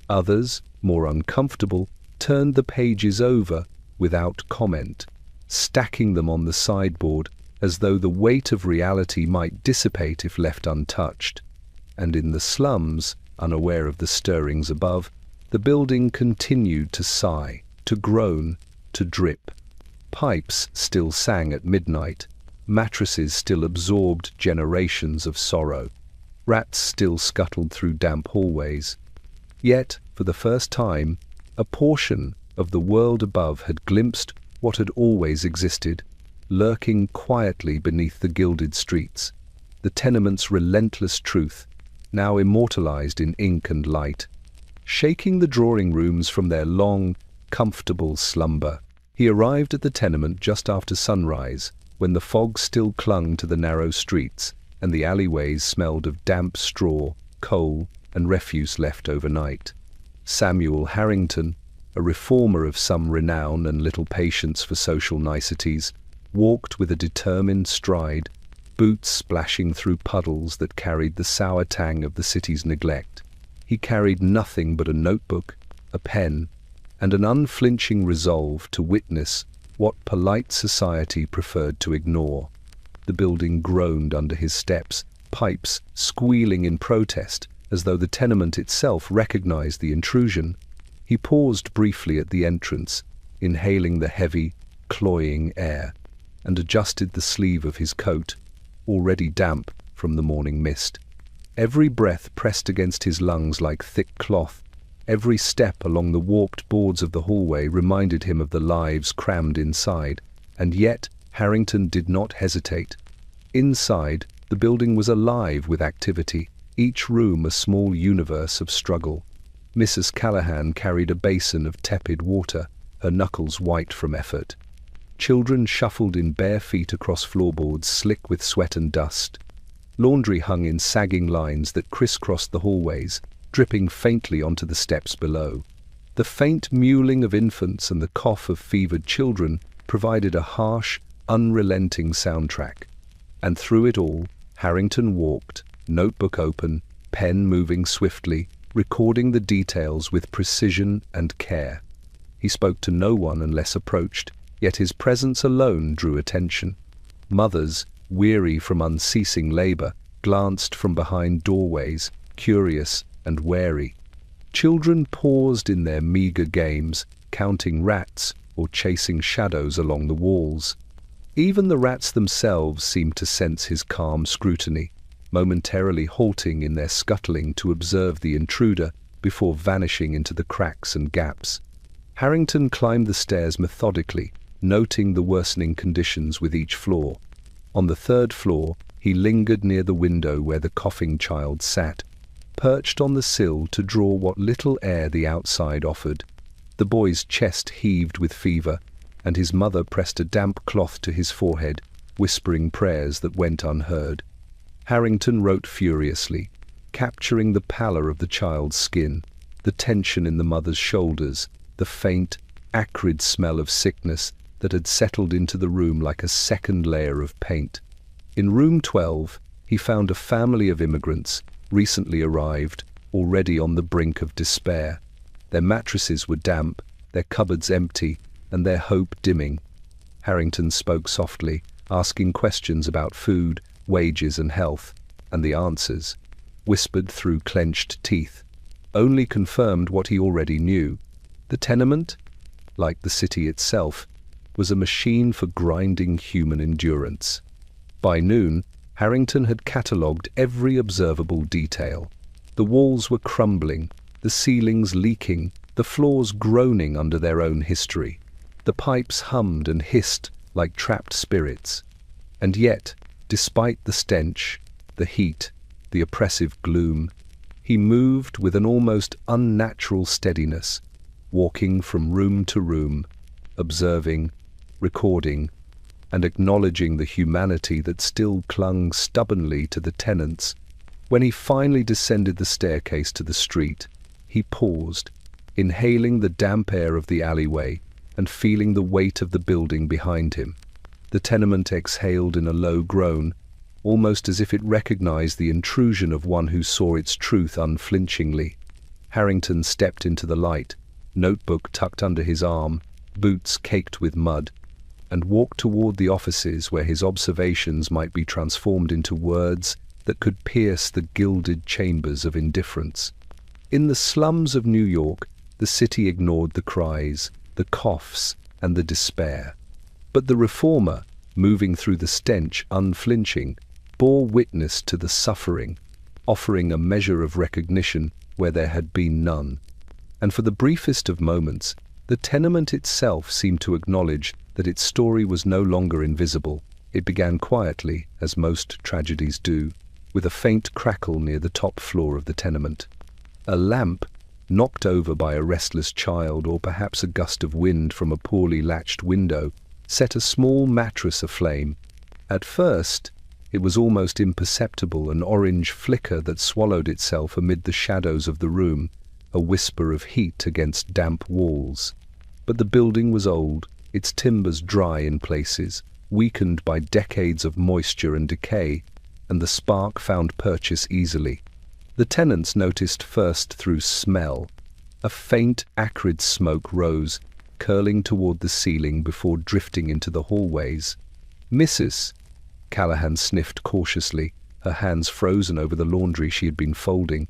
Others, more uncomfortable, turned the pages over without comment, stacking them on the sideboard as though the weight of reality might dissipate if left untouched. And in the slums, unaware of the stirrings above, the building continued to sigh, to groan, to drip. Pipes still sang at midnight. Mattresses still absorbed generations of sorrow. Rats still scuttled through damp hallways. Yet, for the first time, a portion of the world above had glimpsed what had always existed, lurking quietly beneath the gilded streets, the tenement's relentless truth, now immortalized in ink and light. Shaking the drawing rooms from their long, comfortable slumber, he arrived at the tenement just after sunrise, when the fog still clung to the narrow streets and the alleyways smelled of damp straw, coal, and refuse left overnight. Samuel Harrington, a reformer of some renown and little patience for social niceties, walked with a determined stride, boots splashing through puddles that carried the sour tang of the city's neglect. He carried nothing but a notebook, a pen, and an unflinching resolve to witness what polite society preferred to ignore. The building groaned under his steps, pipes squealing in protest, as though the tenement itself recognized the intrusion. He paused briefly at the entrance, inhaling the heavy, cloying air, and adjusted the sleeve of his coat, already damp from the morning mist. Every breath pressed against his lungs like thick cloth. Every step along the warped boards of the hallway reminded him of the lives crammed inside, and yet Harrington did not hesitate. Inside, the building was alive with activity, each room a small universe of struggle. Mrs. Callahan carried a basin of tepid water, her knuckles white from effort. Children shuffled in bare feet across floorboards slick with sweat and dust. Laundry hung in sagging lines that crisscrossed the hallways, dripping faintly onto the steps below. The faint mewling of infants and the cough of fevered children provided a harsh, unrelenting soundtrack. And through it all, Harrington walked, notebook open, pen moving swiftly, recording the details with precision and care. He spoke to no one unless approached, yet his presence alone drew attention. Mothers, weary from unceasing labor, glanced from behind doorways, curious and wary. Children paused in their meager games, counting rats or chasing shadows along the walls. Even the rats themselves seemed to sense his calm scrutiny, momentarily halting in their scuttling to observe the intruder before vanishing into the cracks and gaps. Harrington climbed the stairs methodically, noting the worsening conditions with each floor. On the third floor, he lingered near the window where the coughing child sat, perched on the sill to draw what little air the outside offered. The boy's chest heaved with fever, and his mother pressed a damp cloth to his forehead, whispering prayers that went unheard. Harrington wrote furiously, capturing the pallor of the child's skin, the tension in the mother's shoulders, the faint, acrid smell of sickness that had settled into the room like a second layer of paint. In room 12, he found a family of immigrants, recently arrived, already on the brink of despair. Their mattresses were damp, their cupboards empty, and their hope dimming. Harrington spoke softly, asking questions about food, wages, and health, and the answers, whispered through clenched teeth, only confirmed what he already knew. The tenement, like the city itself, was a machine for grinding human endurance. By noon, Harrington had catalogued every observable detail. The walls were crumbling, the ceilings leaking, the floors groaning under their own history. The pipes hummed and hissed like trapped spirits. And yet, despite the stench, the heat, the oppressive gloom, he moved with an almost unnatural steadiness, walking from room to room, observing, recording, and acknowledging the humanity that still clung stubbornly to the tenants. When he finally descended the staircase to the street, he paused, inhaling the damp air of the alleyway and feeling the weight of the building behind him. The tenement exhaled in a low groan, almost as if it recognized the intrusion of one who saw its truth unflinchingly. Harrington stepped into the light, notebook tucked under his arm, boots caked with mud, and walked toward the offices where his observations might be transformed into words that could pierce the gilded chambers of indifference. In the slums of New York, the city ignored the cries, the coughs, and the despair. But the reformer, moving through the stench unflinching, bore witness to the suffering, offering a measure of recognition where there had been none. And for the briefest of moments, the tenement itself seemed to acknowledge that its story was no longer invisible. It began quietly, as most tragedies do, with a faint crackle near the top floor of the tenement. A lamp, knocked over by a restless child or perhaps a gust of wind from a poorly latched window, set a small mattress aflame. At first, it was almost imperceptible, an orange flicker that swallowed itself amid the shadows of the room, a whisper of heat against damp walls. But the building was old, its timbers dry in places, weakened by decades of moisture and decay, and the spark found purchase easily. The tenants noticed first through smell. A faint, acrid smoke rose, curling toward the ceiling before drifting into the hallways. "Mrs." Callahan sniffed cautiously, her hands frozen over the laundry she had been folding.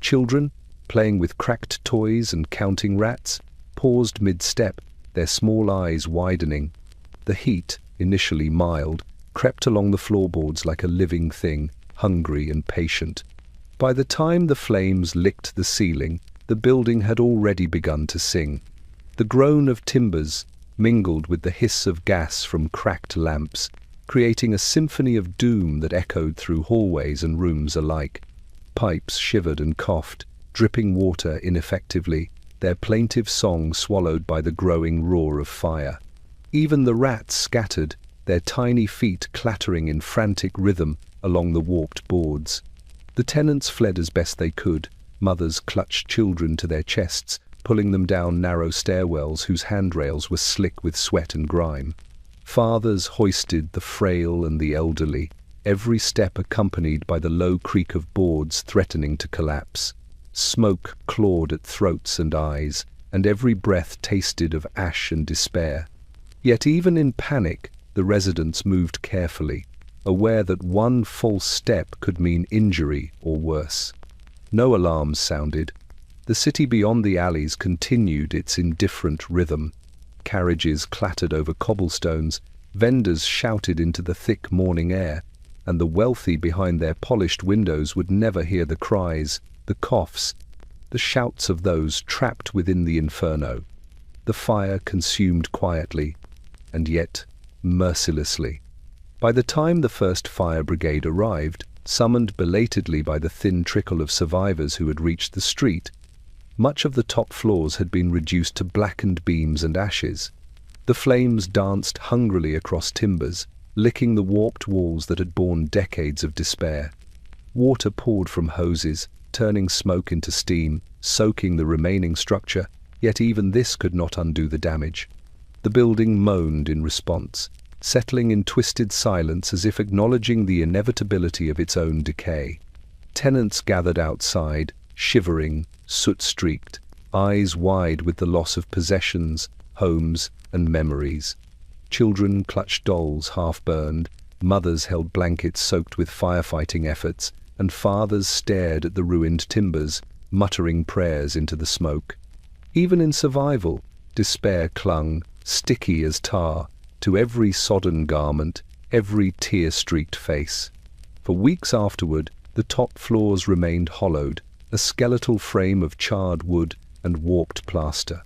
Children, playing with cracked toys and counting rats, paused mid-step, their small eyes widening. The heat, initially mild, crept along the floorboards like a living thing, hungry and patient. By the time the flames licked the ceiling, the building had already begun to sing. The groan of timbers mingled with the hiss of gas from cracked lamps, creating a symphony of doom that echoed through hallways and rooms alike. Pipes shivered and coughed, dripping water ineffectively, their plaintive song swallowed by the growing roar of fire. Even the rats scattered, their tiny feet clattering in frantic rhythm along the warped boards. The tenants fled as best they could. Mothers clutched children to their chests, pulling them down narrow stairwells whose handrails were slick with sweat and grime. Fathers hoisted the frail and the elderly, every step accompanied by the low creak of boards threatening to collapse. Smoke clawed at throats and eyes, and every breath tasted of ash and despair. Yet even in panic, the residents moved carefully, aware that one false step could mean injury or worse. No alarms sounded. The city beyond the alleys continued its indifferent rhythm. Carriages clattered over cobblestones, vendors shouted into the thick morning air, and the wealthy behind their polished windows would never hear the cries, the coughs, the shouts of those trapped within the inferno. The fire consumed quietly, and yet mercilessly. By the time the first fire brigade arrived, summoned belatedly by the thin trickle of survivors who had reached the street, much of the top floors had been reduced to blackened beams and ashes. The flames danced hungrily across timbers, licking the warped walls that had borne decades of despair. Water poured from hoses, turning smoke into steam, soaking the remaining structure, yet even this could not undo the damage. The building moaned in response, settling in twisted silence as if acknowledging the inevitability of its own decay. Tenants gathered outside, shivering, soot-streaked, eyes wide with the loss of possessions, homes, and memories. Children clutched dolls half-burned, mothers held blankets soaked with firefighting efforts, and fathers stared at the ruined timbers, muttering prayers into the smoke. Even in survival, despair clung, sticky as tar, to every sodden garment, every tear-streaked face. For weeks afterward, the top floors remained hollowed, a skeletal frame of charred wood and warped plaster.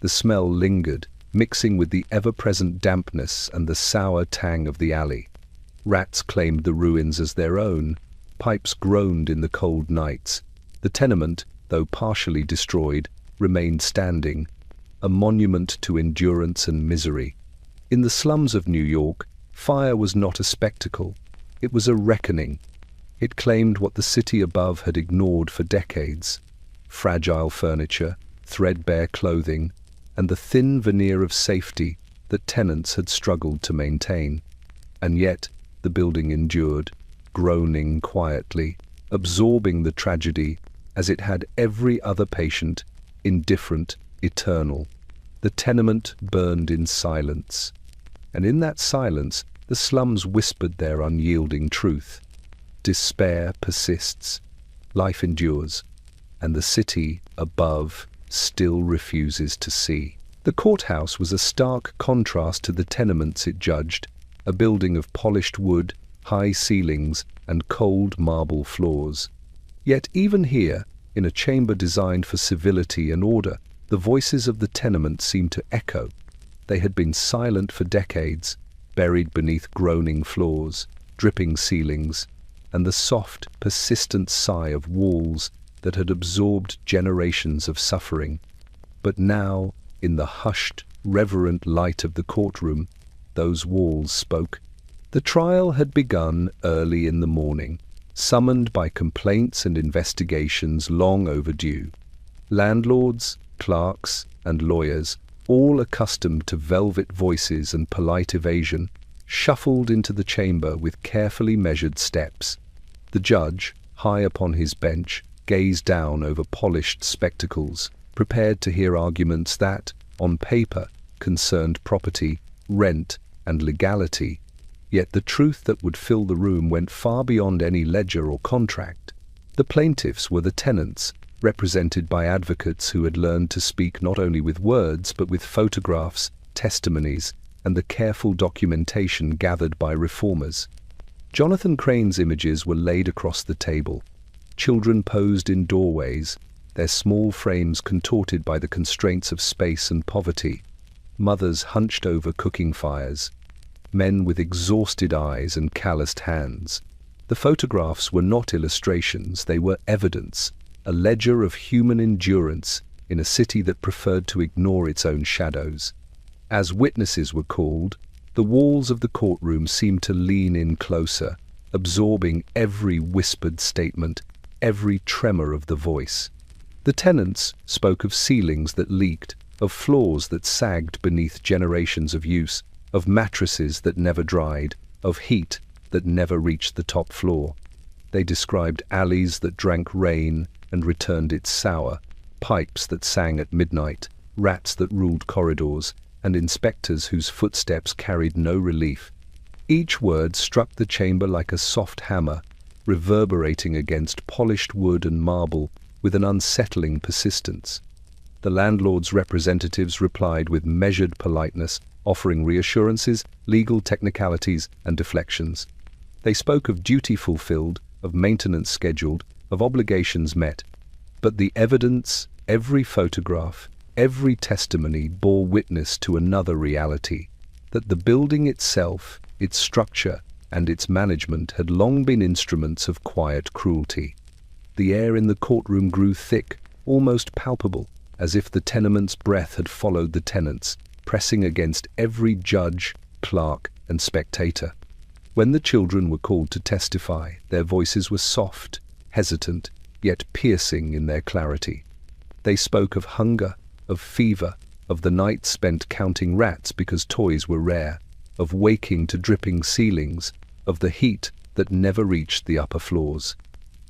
The smell lingered, mixing with the ever-present dampness and the sour tang of the alley. Rats claimed the ruins as their own. Pipes groaned in the cold nights. The tenement, though partially destroyed, remained standing, a monument to endurance and misery. In the slums of New York, fire was not a spectacle. It was a reckoning. It claimed what the city above had ignored for decades: fragile furniture, threadbare clothing, and the thin veneer of safety that tenants had struggled to maintain. And yet, the building endured, groaning quietly, absorbing the tragedy as it had every other patient, indifferent, eternal. The tenement burned in silence. And in that silence, the slums whispered their unyielding truth. Despair persists, life endures, and the city above still refuses to see. The courthouse was a stark contrast to the tenements it judged, a building of polished wood, high ceilings, and cold marble floors. Yet even here, in a chamber designed for civility and order, the voices of the tenement seemed to echo. They had been silent for decades, buried beneath groaning floors, dripping ceilings, and the soft, persistent sigh of walls that had absorbed generations of suffering. But now, in the hushed, reverent light of the courtroom, those walls spoke. The trial had begun early in the morning, summoned by complaints and investigations long overdue. Landlords, clerks, and lawyers, all accustomed to velvet voices and polite evasion, shuffled into the chamber with carefully measured steps. The judge, high upon his bench, gazed down over polished spectacles, prepared to hear arguments that, on paper, concerned property, rent, and legality. Yet the truth that would fill the room went far beyond any ledger or contract. The plaintiffs were the tenants, represented by advocates who had learned to speak not only with words but with photographs, testimonies, and the careful documentation gathered by reformers. Jonathan Crane's images were laid across the table. Children posed in doorways, their small frames contorted by the constraints of space and poverty. Mothers hunched over cooking fires. Men with exhausted eyes and calloused hands. The photographs were not illustrations, they were evidence, a ledger of human endurance in a city that preferred to ignore its own shadows. As witnesses were called, the walls of the courtroom seemed to lean in closer, absorbing every whispered statement, every tremor of the voice. The tenants spoke of ceilings that leaked, of floors that sagged beneath generations of use, of mattresses that never dried, of heat that never reached the top floor. They described alleys that drank rain and returned it sour, pipes that sang at midnight, rats that ruled corridors, and inspectors whose footsteps carried no relief. Each word struck the chamber like a soft hammer, reverberating against polished wood and marble with an unsettling persistence. The landlord's representatives replied with measured politeness, offering reassurances, legal technicalities, and deflections. They spoke of duty fulfilled, of maintenance scheduled, of obligations met. But the evidence, every photograph, every testimony bore witness to another reality. that the building itself, its structure, and its management had long been instruments of quiet cruelty. The air in the courtroom grew thick, almost palpable, as if the tenement's breath had followed the tenants, pressing against every judge, clerk, and spectator. When the children were called to testify, their voices were soft, hesitant, yet piercing in their clarity. They spoke of hunger, of fever, of the night spent counting rats because toys were rare, of waking to dripping ceilings, of the heat that never reached the upper floors.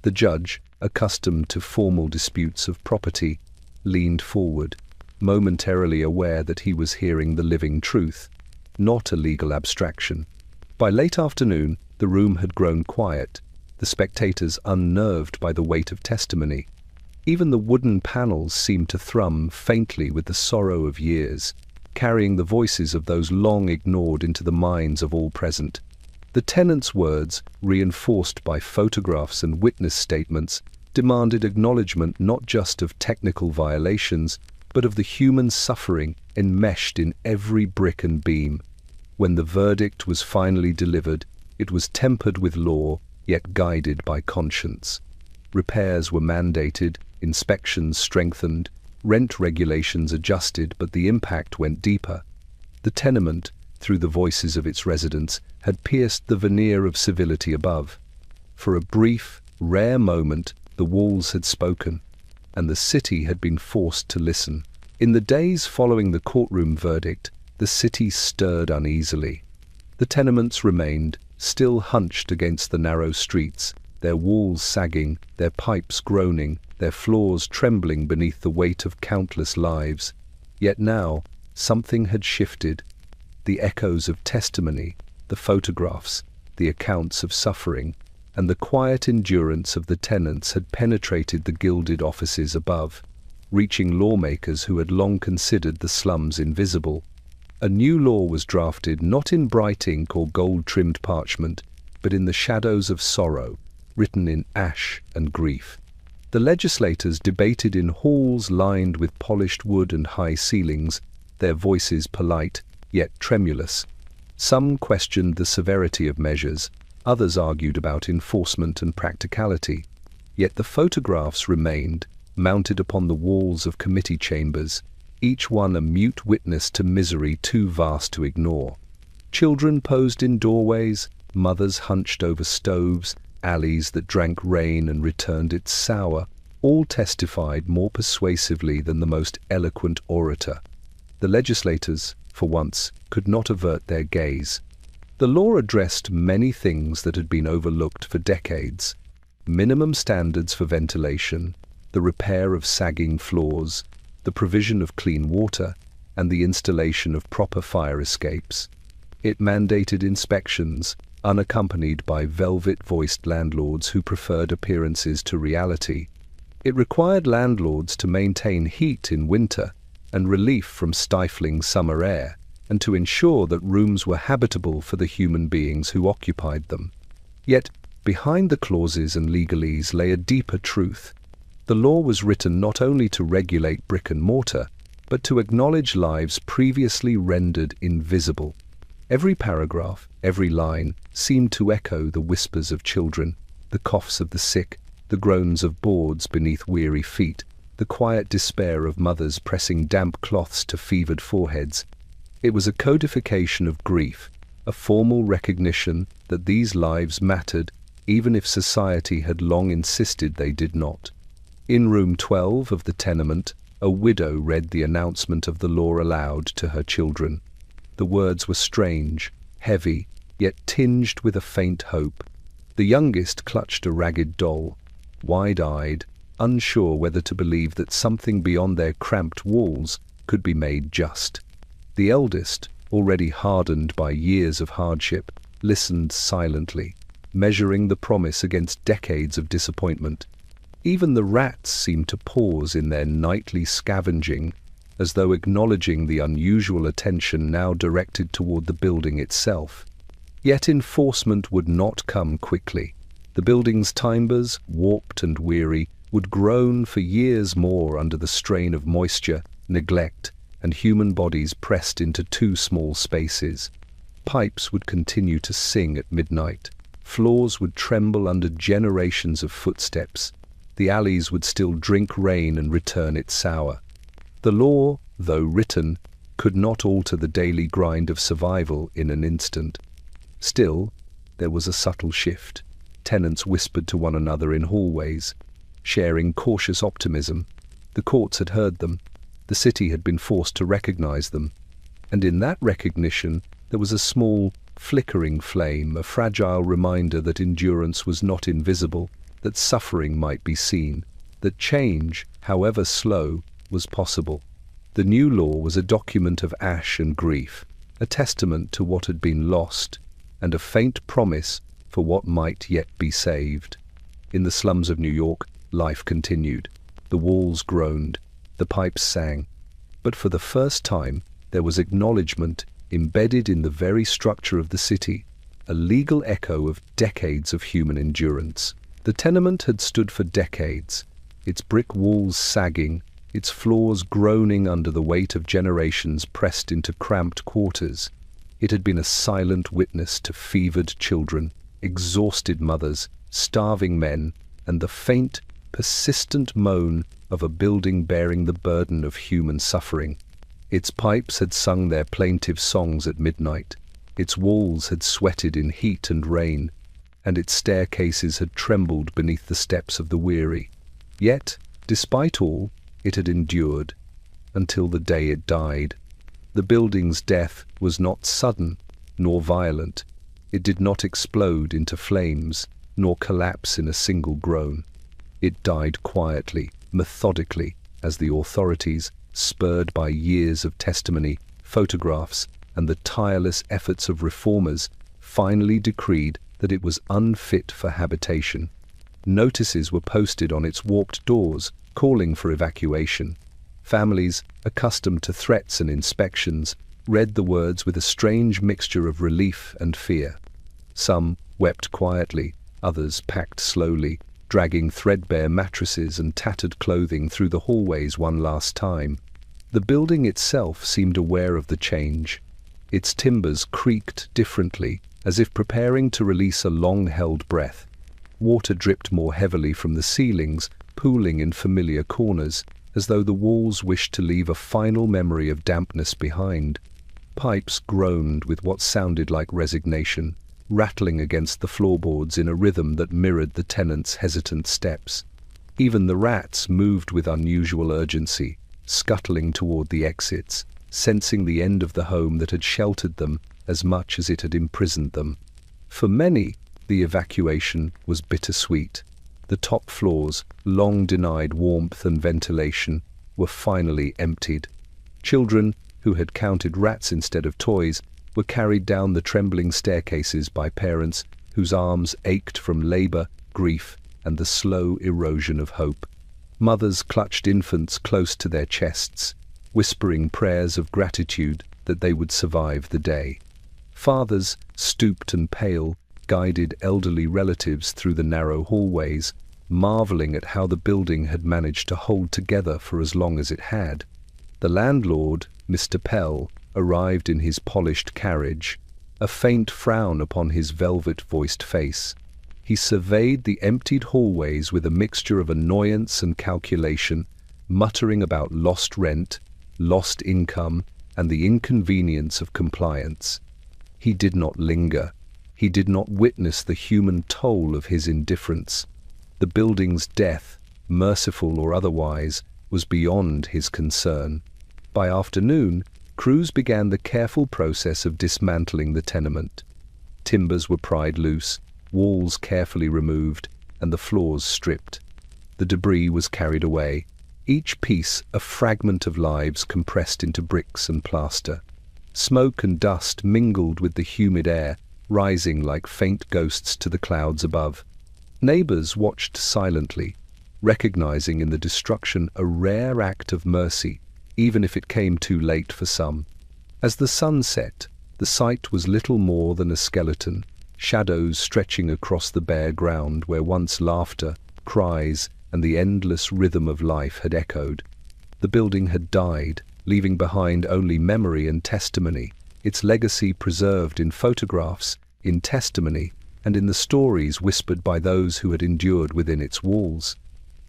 The judge, accustomed to formal disputes of property, leaned forward, momentarily aware that he was hearing the living truth, not a legal abstraction. By late afternoon, the room had grown quiet, the spectators unnerved by the weight of testimony. Even the wooden panels seemed to thrum faintly with the sorrow of years, carrying the voices of those long ignored into the minds of all present. The tenant's words, reinforced by photographs and witness statements, demanded acknowledgement not just of technical violations, but of the human suffering enmeshed in every brick and beam. When the verdict was finally delivered, it was tempered with law, yet guided by conscience. Repairs were mandated, inspections strengthened, rent regulations adjusted, but the impact went deeper. The tenement, through the voices of its residents, had pierced the veneer of civility above. For a brief, rare moment, the walls had spoken, and the city had been forced to listen. In the days following the courtroom verdict, the city stirred uneasily. The tenements remained, still hunched against the narrow streets, their walls sagging, their pipes groaning, their floors trembling beneath the weight of countless lives. Yet now, something had shifted. The echoes of testimony, the photographs, the accounts of suffering, and the quiet endurance of the tenants had penetrated the gilded offices above, reaching lawmakers who had long considered the slums invisible. A new law was drafted not in bright ink or gold-trimmed parchment, but in the shadows of sorrow, written in ash and grief. The legislators debated in halls lined with polished wood and high ceilings, their voices polite, yet tremulous. Some questioned the severity of measures, others argued about enforcement and practicality. Yet the photographs remained, mounted upon the walls of committee chambers, each one a mute witness to misery too vast to ignore. Children posed in doorways, mothers hunched over stoves, alleys that drank rain and returned it sour, all testified more persuasively than the most eloquent orator. The legislators, for once, could not avert their gaze. The law addressed many things that had been overlooked for decades: minimum standards for ventilation, the repair of sagging floors, the provision of clean water, and the installation of proper fire escapes. It mandated inspections, unaccompanied by velvet-voiced landlords who preferred appearances to reality. It required landlords to maintain heat in winter and relief from stifling summer air, and to ensure that rooms were habitable for the human beings who occupied them. Yet, behind the clauses and legalese lay a deeper truth. The law was written not only to regulate brick and mortar, but to acknowledge lives previously rendered invisible. Every paragraph, every line, seemed to echo the whispers of children, the coughs of the sick, the groans of boards beneath weary feet, the quiet despair of mothers pressing damp cloths to fevered foreheads. It was a codification of grief, a formal recognition that these lives mattered, even if society had long insisted they did not. In room 12 of the tenement, a widow read the announcement of the law aloud to her children. The words were strange, heavy, yet tinged with a faint hope. The youngest clutched a ragged doll, wide-eyed, unsure whether to believe that something beyond their cramped walls could be made just. The eldest, already hardened by years of hardship, listened silently, measuring the promise against decades of disappointment. Even the rats seemed to pause in their nightly scavenging, as though acknowledging the unusual attention now directed toward the building itself. Yet enforcement would not come quickly. The building's timbers, warped and weary, would groan for years more under the strain of moisture, neglect, and human bodies pressed into two small spaces. Pipes would continue to sing at midnight. Floors would tremble under generations of footsteps. The alleys would still drink rain and return it sour. The law, though written, could not alter the daily grind of survival in an instant. Still, there was a subtle shift. Tenants whispered to one another in hallways, sharing cautious optimism. The courts had heard them. The city had been forced to recognize them. And in that recognition, there was a small, flickering flame, a fragile reminder that endurance was not invisible, that suffering might be seen, that change, however slow, was possible. The new law was a document of ash and grief, a testament to what had been lost, and a faint promise for what might yet be saved. In the slums of New York, life continued. The walls groaned, the pipes sang. But for the first time, there was acknowledgement embedded in the very structure of the city, a legal echo of decades of human endurance. The tenement had stood for decades, its brick walls sagging, its floors groaning under the weight of generations pressed into cramped quarters. It had been a silent witness to fevered children, exhausted mothers, starving men, and the faint, persistent moan of a building bearing the burden of human suffering. Its pipes had sung their plaintive songs at midnight, its walls had sweated in heat and rain, and its staircases had trembled beneath the steps of the weary. Yet, despite all, it had endured, until the day it died. The building's death was not sudden, nor violent. It did not explode into flames, nor collapse in a single groan. It died quietly, methodically, as the authorities, spurred by years of testimony, photographs, and the tireless efforts of reformers, finally decreed that it was unfit for habitation. Notices were posted on its warped doors, calling for evacuation. Families, accustomed to threats and inspections, read the words with a strange mixture of relief and fear. Some wept quietly, others packed slowly, dragging threadbare mattresses and tattered clothing through the hallways one last time. The building itself seemed aware of the change. Its timbers creaked differently, as if preparing to release a long-held breath. Water dripped more heavily from the ceilings, pooling in familiar corners, as though the walls wished to leave a final memory of dampness behind. Pipes groaned with what sounded like resignation, rattling against the floorboards in a rhythm that mirrored the tenants' hesitant steps. Even the rats moved with unusual urgency, scuttling toward the exits, sensing the end of the home that had sheltered them as much as it had imprisoned them. For many, the evacuation was bittersweet. The top floors, long denied warmth and ventilation, were finally emptied. Children, who had counted rats instead of toys, were carried down the trembling staircases by parents whose arms ached from labor, grief, and the slow erosion of hope. Mothers clutched infants close to their chests, whispering prayers of gratitude that they would survive the day. Fathers, stooped and pale, guided elderly relatives through the narrow hallways, marveling at how the building had managed to hold together for as long as it had. The landlord, Mr. Pell, arrived in his polished carriage, a faint frown upon his velvet-voiced face. He surveyed the emptied hallways with a mixture of annoyance and calculation, muttering about lost rent, lost income, and the inconvenience of compliance. He did not linger. He did not witness the human toll of his indifference. The building's death, merciful or otherwise, was beyond his concern. By afternoon, crews began the careful process of dismantling the tenement. Timbers were pried loose, walls carefully removed, and the floors stripped. The debris was carried away, each piece a fragment of lives compressed into bricks and plaster. Smoke and dust mingled with the humid air, rising like faint ghosts to the clouds above. Neighbors watched silently, recognizing in the destruction a rare act of mercy, even if it came too late for some. As the sun set, the site was little more than a skeleton, shadows stretching across the bare ground where once laughter, cries, and the endless rhythm of life had echoed. The building had died, leaving behind only memory and testimony, its legacy preserved in photographs, in testimony, and in the stories whispered by those who had endured within its walls.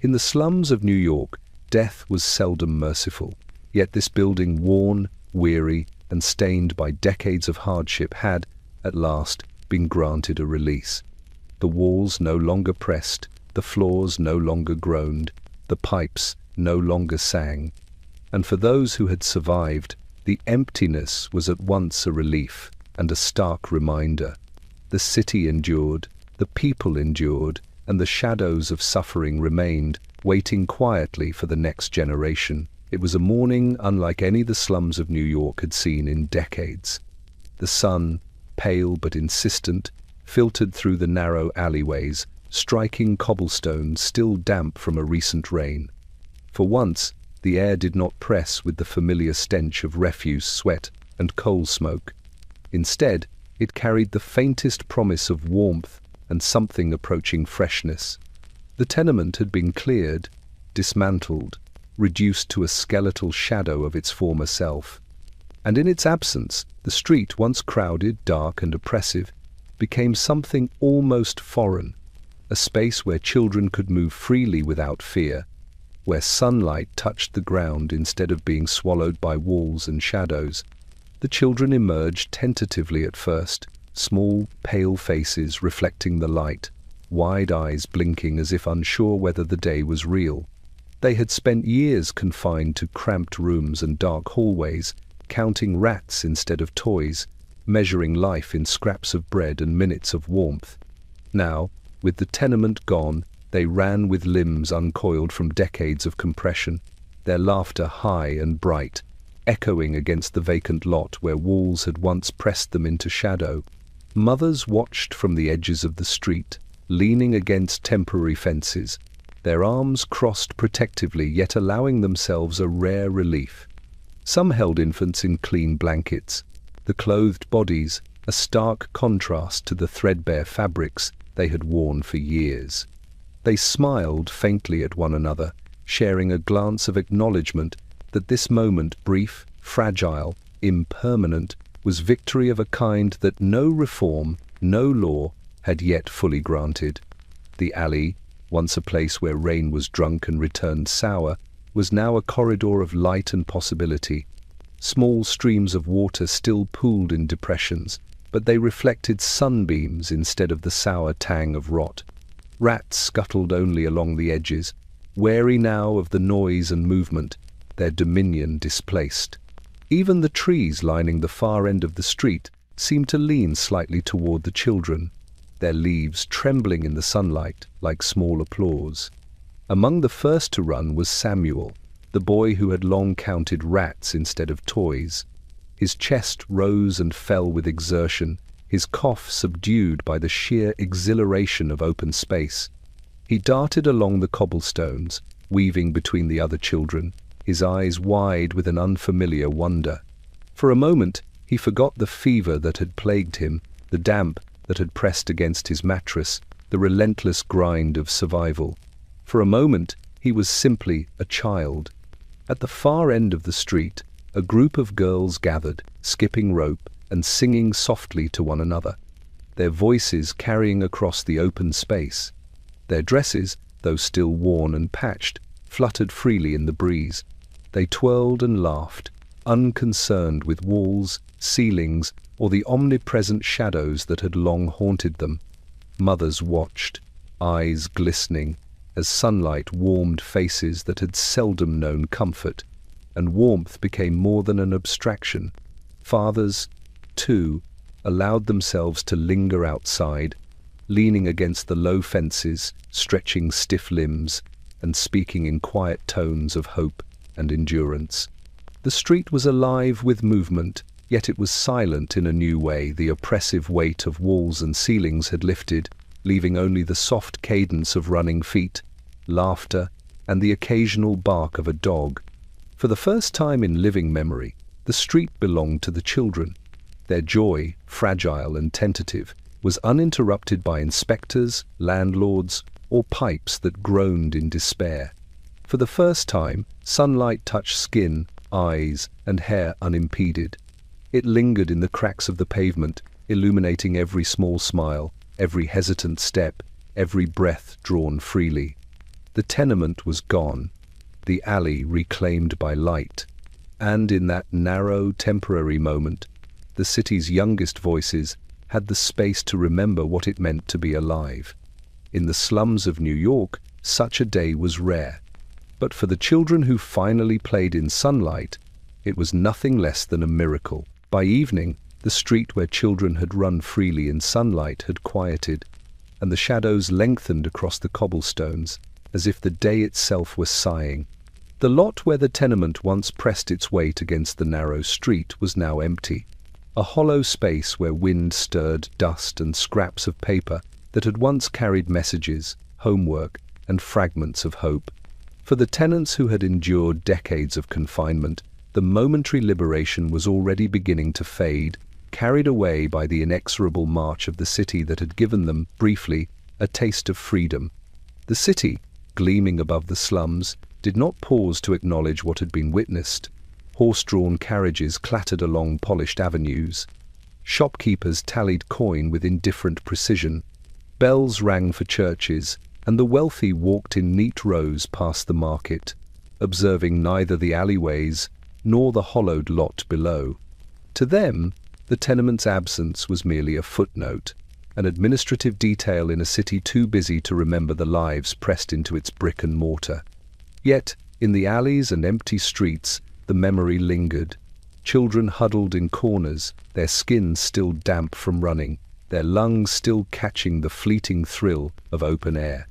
In the slums of New York, death was seldom merciful, yet this building, worn, weary, and stained by decades of hardship, had, at last, been granted a release. The walls no longer pressed, the floors no longer groaned, the pipes no longer sang. And for those who had survived, the emptiness was at once a relief and a stark reminder. The city endured, the people endured, and the shadows of suffering remained, waiting quietly for the next generation. It was a morning unlike any the slums of New York had seen in decades. The sun, pale but insistent, filtered through the narrow alleyways, striking cobblestones still damp from a recent rain. For once, the air did not press with the familiar stench of refuse, sweat, and coal smoke. Instead, it carried the faintest promise of warmth and something approaching freshness. The tenement had been cleared, dismantled, reduced to a skeletal shadow of its former self. And in its absence, the street, once crowded, dark, and oppressive, became something almost foreign, a space where children could move freely without fear, where sunlight touched the ground instead of being swallowed by walls and shadows. The children emerged tentatively at first, small, pale faces reflecting the light, wide eyes blinking as if unsure whether the day was real. They had spent years confined to cramped rooms and dark hallways, counting rats instead of toys, measuring life in scraps of bread and minutes of warmth. Now, with the tenement gone, they ran with limbs uncoiled from decades of compression, their laughter high and bright, echoing against the vacant lot where walls had once pressed them into shadow. Mothers watched from the edges of the street, leaning against temporary fences, their arms crossed protectively yet allowing themselves a rare relief. Some held infants in clean blankets, the clothed bodies a stark contrast to the threadbare fabrics they had worn for years. They smiled faintly at one another, sharing a glance of acknowledgement that this moment, brief, fragile, impermanent, was victory of a kind that no reform, no law, had yet fully granted. The alley, once a place where rain was drunk and returned sour, was now a corridor of light and possibility. Small streams of water still pooled in depressions, but they reflected sunbeams instead of the sour tang of rot. Rats scuttled only along the edges, wary now of the noise and movement, their dominion displaced. Even the trees lining the far end of the street seemed to lean slightly toward the children, their leaves trembling in the sunlight like small applause. Among the first to run was Samuel, the boy who had long counted rats instead of toys. His chest rose and fell with exertion, his cough subdued by the sheer exhilaration of open space. He darted along the cobblestones, weaving between the other children, his eyes wide with an unfamiliar wonder. For a moment, he forgot the fever that had plagued him, the damp that had pressed against his mattress, the relentless grind of survival. For a moment, he was simply a child. At the far end of the street, a group of girls gathered, skipping rope and singing softly to one another, their voices carrying across the open space. Their dresses, though still worn and patched, fluttered freely in the breeze. They twirled and laughed, unconcerned with walls, ceilings, or the omnipresent shadows that had long haunted them. Mothers watched, eyes glistening, as sunlight warmed faces that had seldom known comfort, and warmth became more than an abstraction. Fathers, too, allowed themselves to linger outside, leaning against the low fences, stretching stiff limbs, and speaking in quiet tones of hope and endurance. The street was alive with movement, yet it was silent in a new way. The oppressive weight of walls and ceilings had lifted, leaving only the soft cadence of running feet, laughter, and the occasional bark of a dog. For the first time in living memory, the street belonged to the children. Their joy, fragile and tentative, was uninterrupted by inspectors, landlords, or pipes that groaned in despair. For the first time, sunlight touched skin, eyes, and hair unimpeded. It lingered in the cracks of the pavement, illuminating every small smile, every hesitant step, every breath drawn freely. The tenement was gone, the alley reclaimed by light. And in that narrow, temporary moment, the city's youngest voices had the space to remember what it meant to be alive. In the slums of New York, such a day was rare. But for the children who finally played in sunlight, it was nothing less than a miracle. By evening, the street where children had run freely in sunlight had quieted, and the shadows lengthened across the cobblestones, as if the day itself were sighing. The lot where the tenement once pressed its weight against the narrow street was now empty, a hollow space where wind stirred dust and scraps of paper that had once carried messages, homework, and fragments of hope. For the tenants who had endured decades of confinement, the momentary liberation was already beginning to fade, carried away by the inexorable march of the city that had given them, briefly, a taste of freedom. The city, gleaming above the slums, did not pause to acknowledge what had been witnessed. Horse-drawn carriages clattered along polished avenues. Shopkeepers tallied coin with indifferent precision. Bells rang for churches, and the wealthy walked in neat rows past the market, observing neither the alleyways nor the hollowed lot below. To them, the tenement's absence was merely a footnote, an administrative detail in a city too busy to remember the lives pressed into its brick and mortar. Yet, in the alleys and empty streets, the memory lingered. Children huddled in corners, their skins still damp from running, their lungs still catching the fleeting thrill of open air.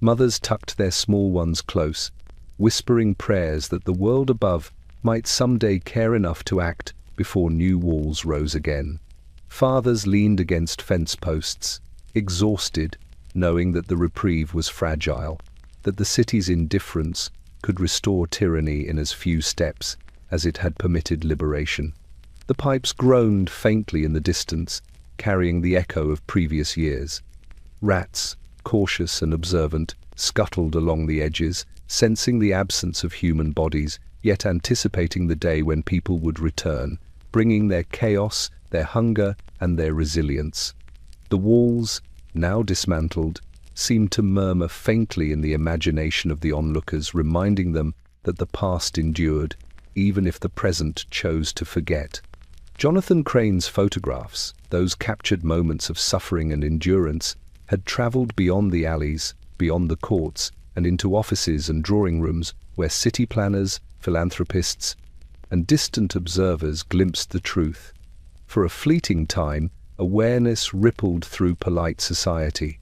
Mothers tucked their small ones close, whispering prayers that the world above might someday care enough to act before new walls rose again. Fathers leaned against fence posts, exhausted, knowing that the reprieve was fragile, that the city's indifference could restore tyranny in as few steps as it had permitted liberation. The pipes groaned faintly in the distance, carrying the echo of previous years. Rats, cautious and observant, scuttled along the edges, sensing the absence of human bodies, yet anticipating the day when people would return, bringing their chaos, their hunger, and their resilience. The walls, now dismantled, seemed to murmur faintly in the imagination of the onlookers, reminding them that the past endured, even if the present chose to forget. Jonathan Crane's photographs, those captured moments of suffering and endurance, had traveled beyond the alleys, beyond the courts, and into offices and drawing rooms where city planners, philanthropists, and distant observers glimpsed the truth. For a fleeting time, awareness rippled through polite society.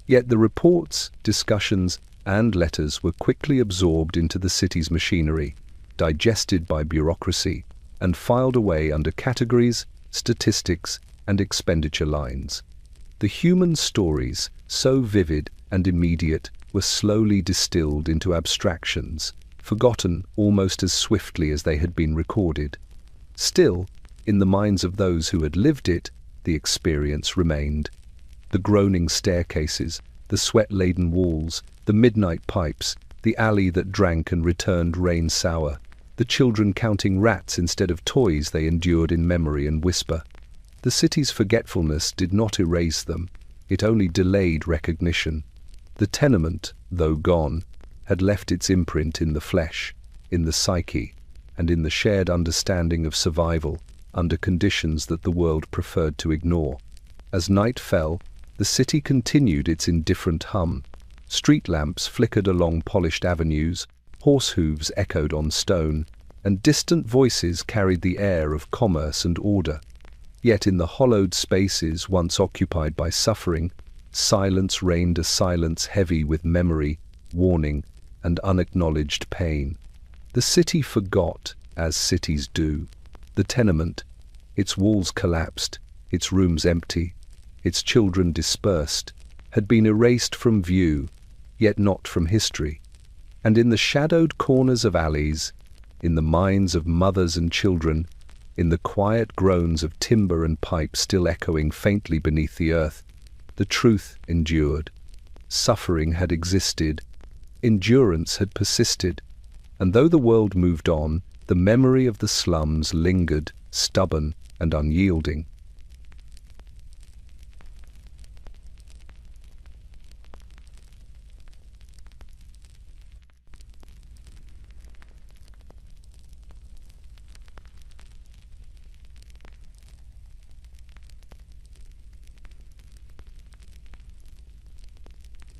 Yet the reports, discussions, and letters were quickly absorbed into the city's machinery, digested by bureaucracy, and filed away under categories, statistics, and expenditure lines. The human stories, so vivid and immediate, were slowly distilled into abstractions, forgotten almost as swiftly as they had been recorded. Still, in the minds of those who had lived it, the experience remained. The groaning staircases, the sweat-laden walls, the midnight pipes, the alley that drank and returned rain sour, the children counting rats instead of toys they endured in memory and whisper. The city's forgetfulness did not erase them, it only delayed recognition. The tenement, though gone, had left its imprint in the flesh, in the psyche, and in the shared understanding of survival under conditions that the world preferred to ignore. As night fell, the city continued its indifferent hum. Street lamps flickered along polished avenues, horse hooves echoed on stone, and distant voices carried the air of commerce and order. Yet in the hollowed spaces once occupied by suffering, silence reigned, a silence heavy with memory, warning, and unacknowledged pain. The city forgot, as cities do. The tenement, its walls collapsed, its rooms empty, its children dispersed, had been erased from view, yet not from history. And in the shadowed corners of alleys, in the minds of mothers and children, in the quiet groans of timber and pipe still echoing faintly beneath the earth, the truth endured. Suffering had existed, endurance had persisted, and though the world moved on, The memory of the slums lingered, stubborn and unyielding,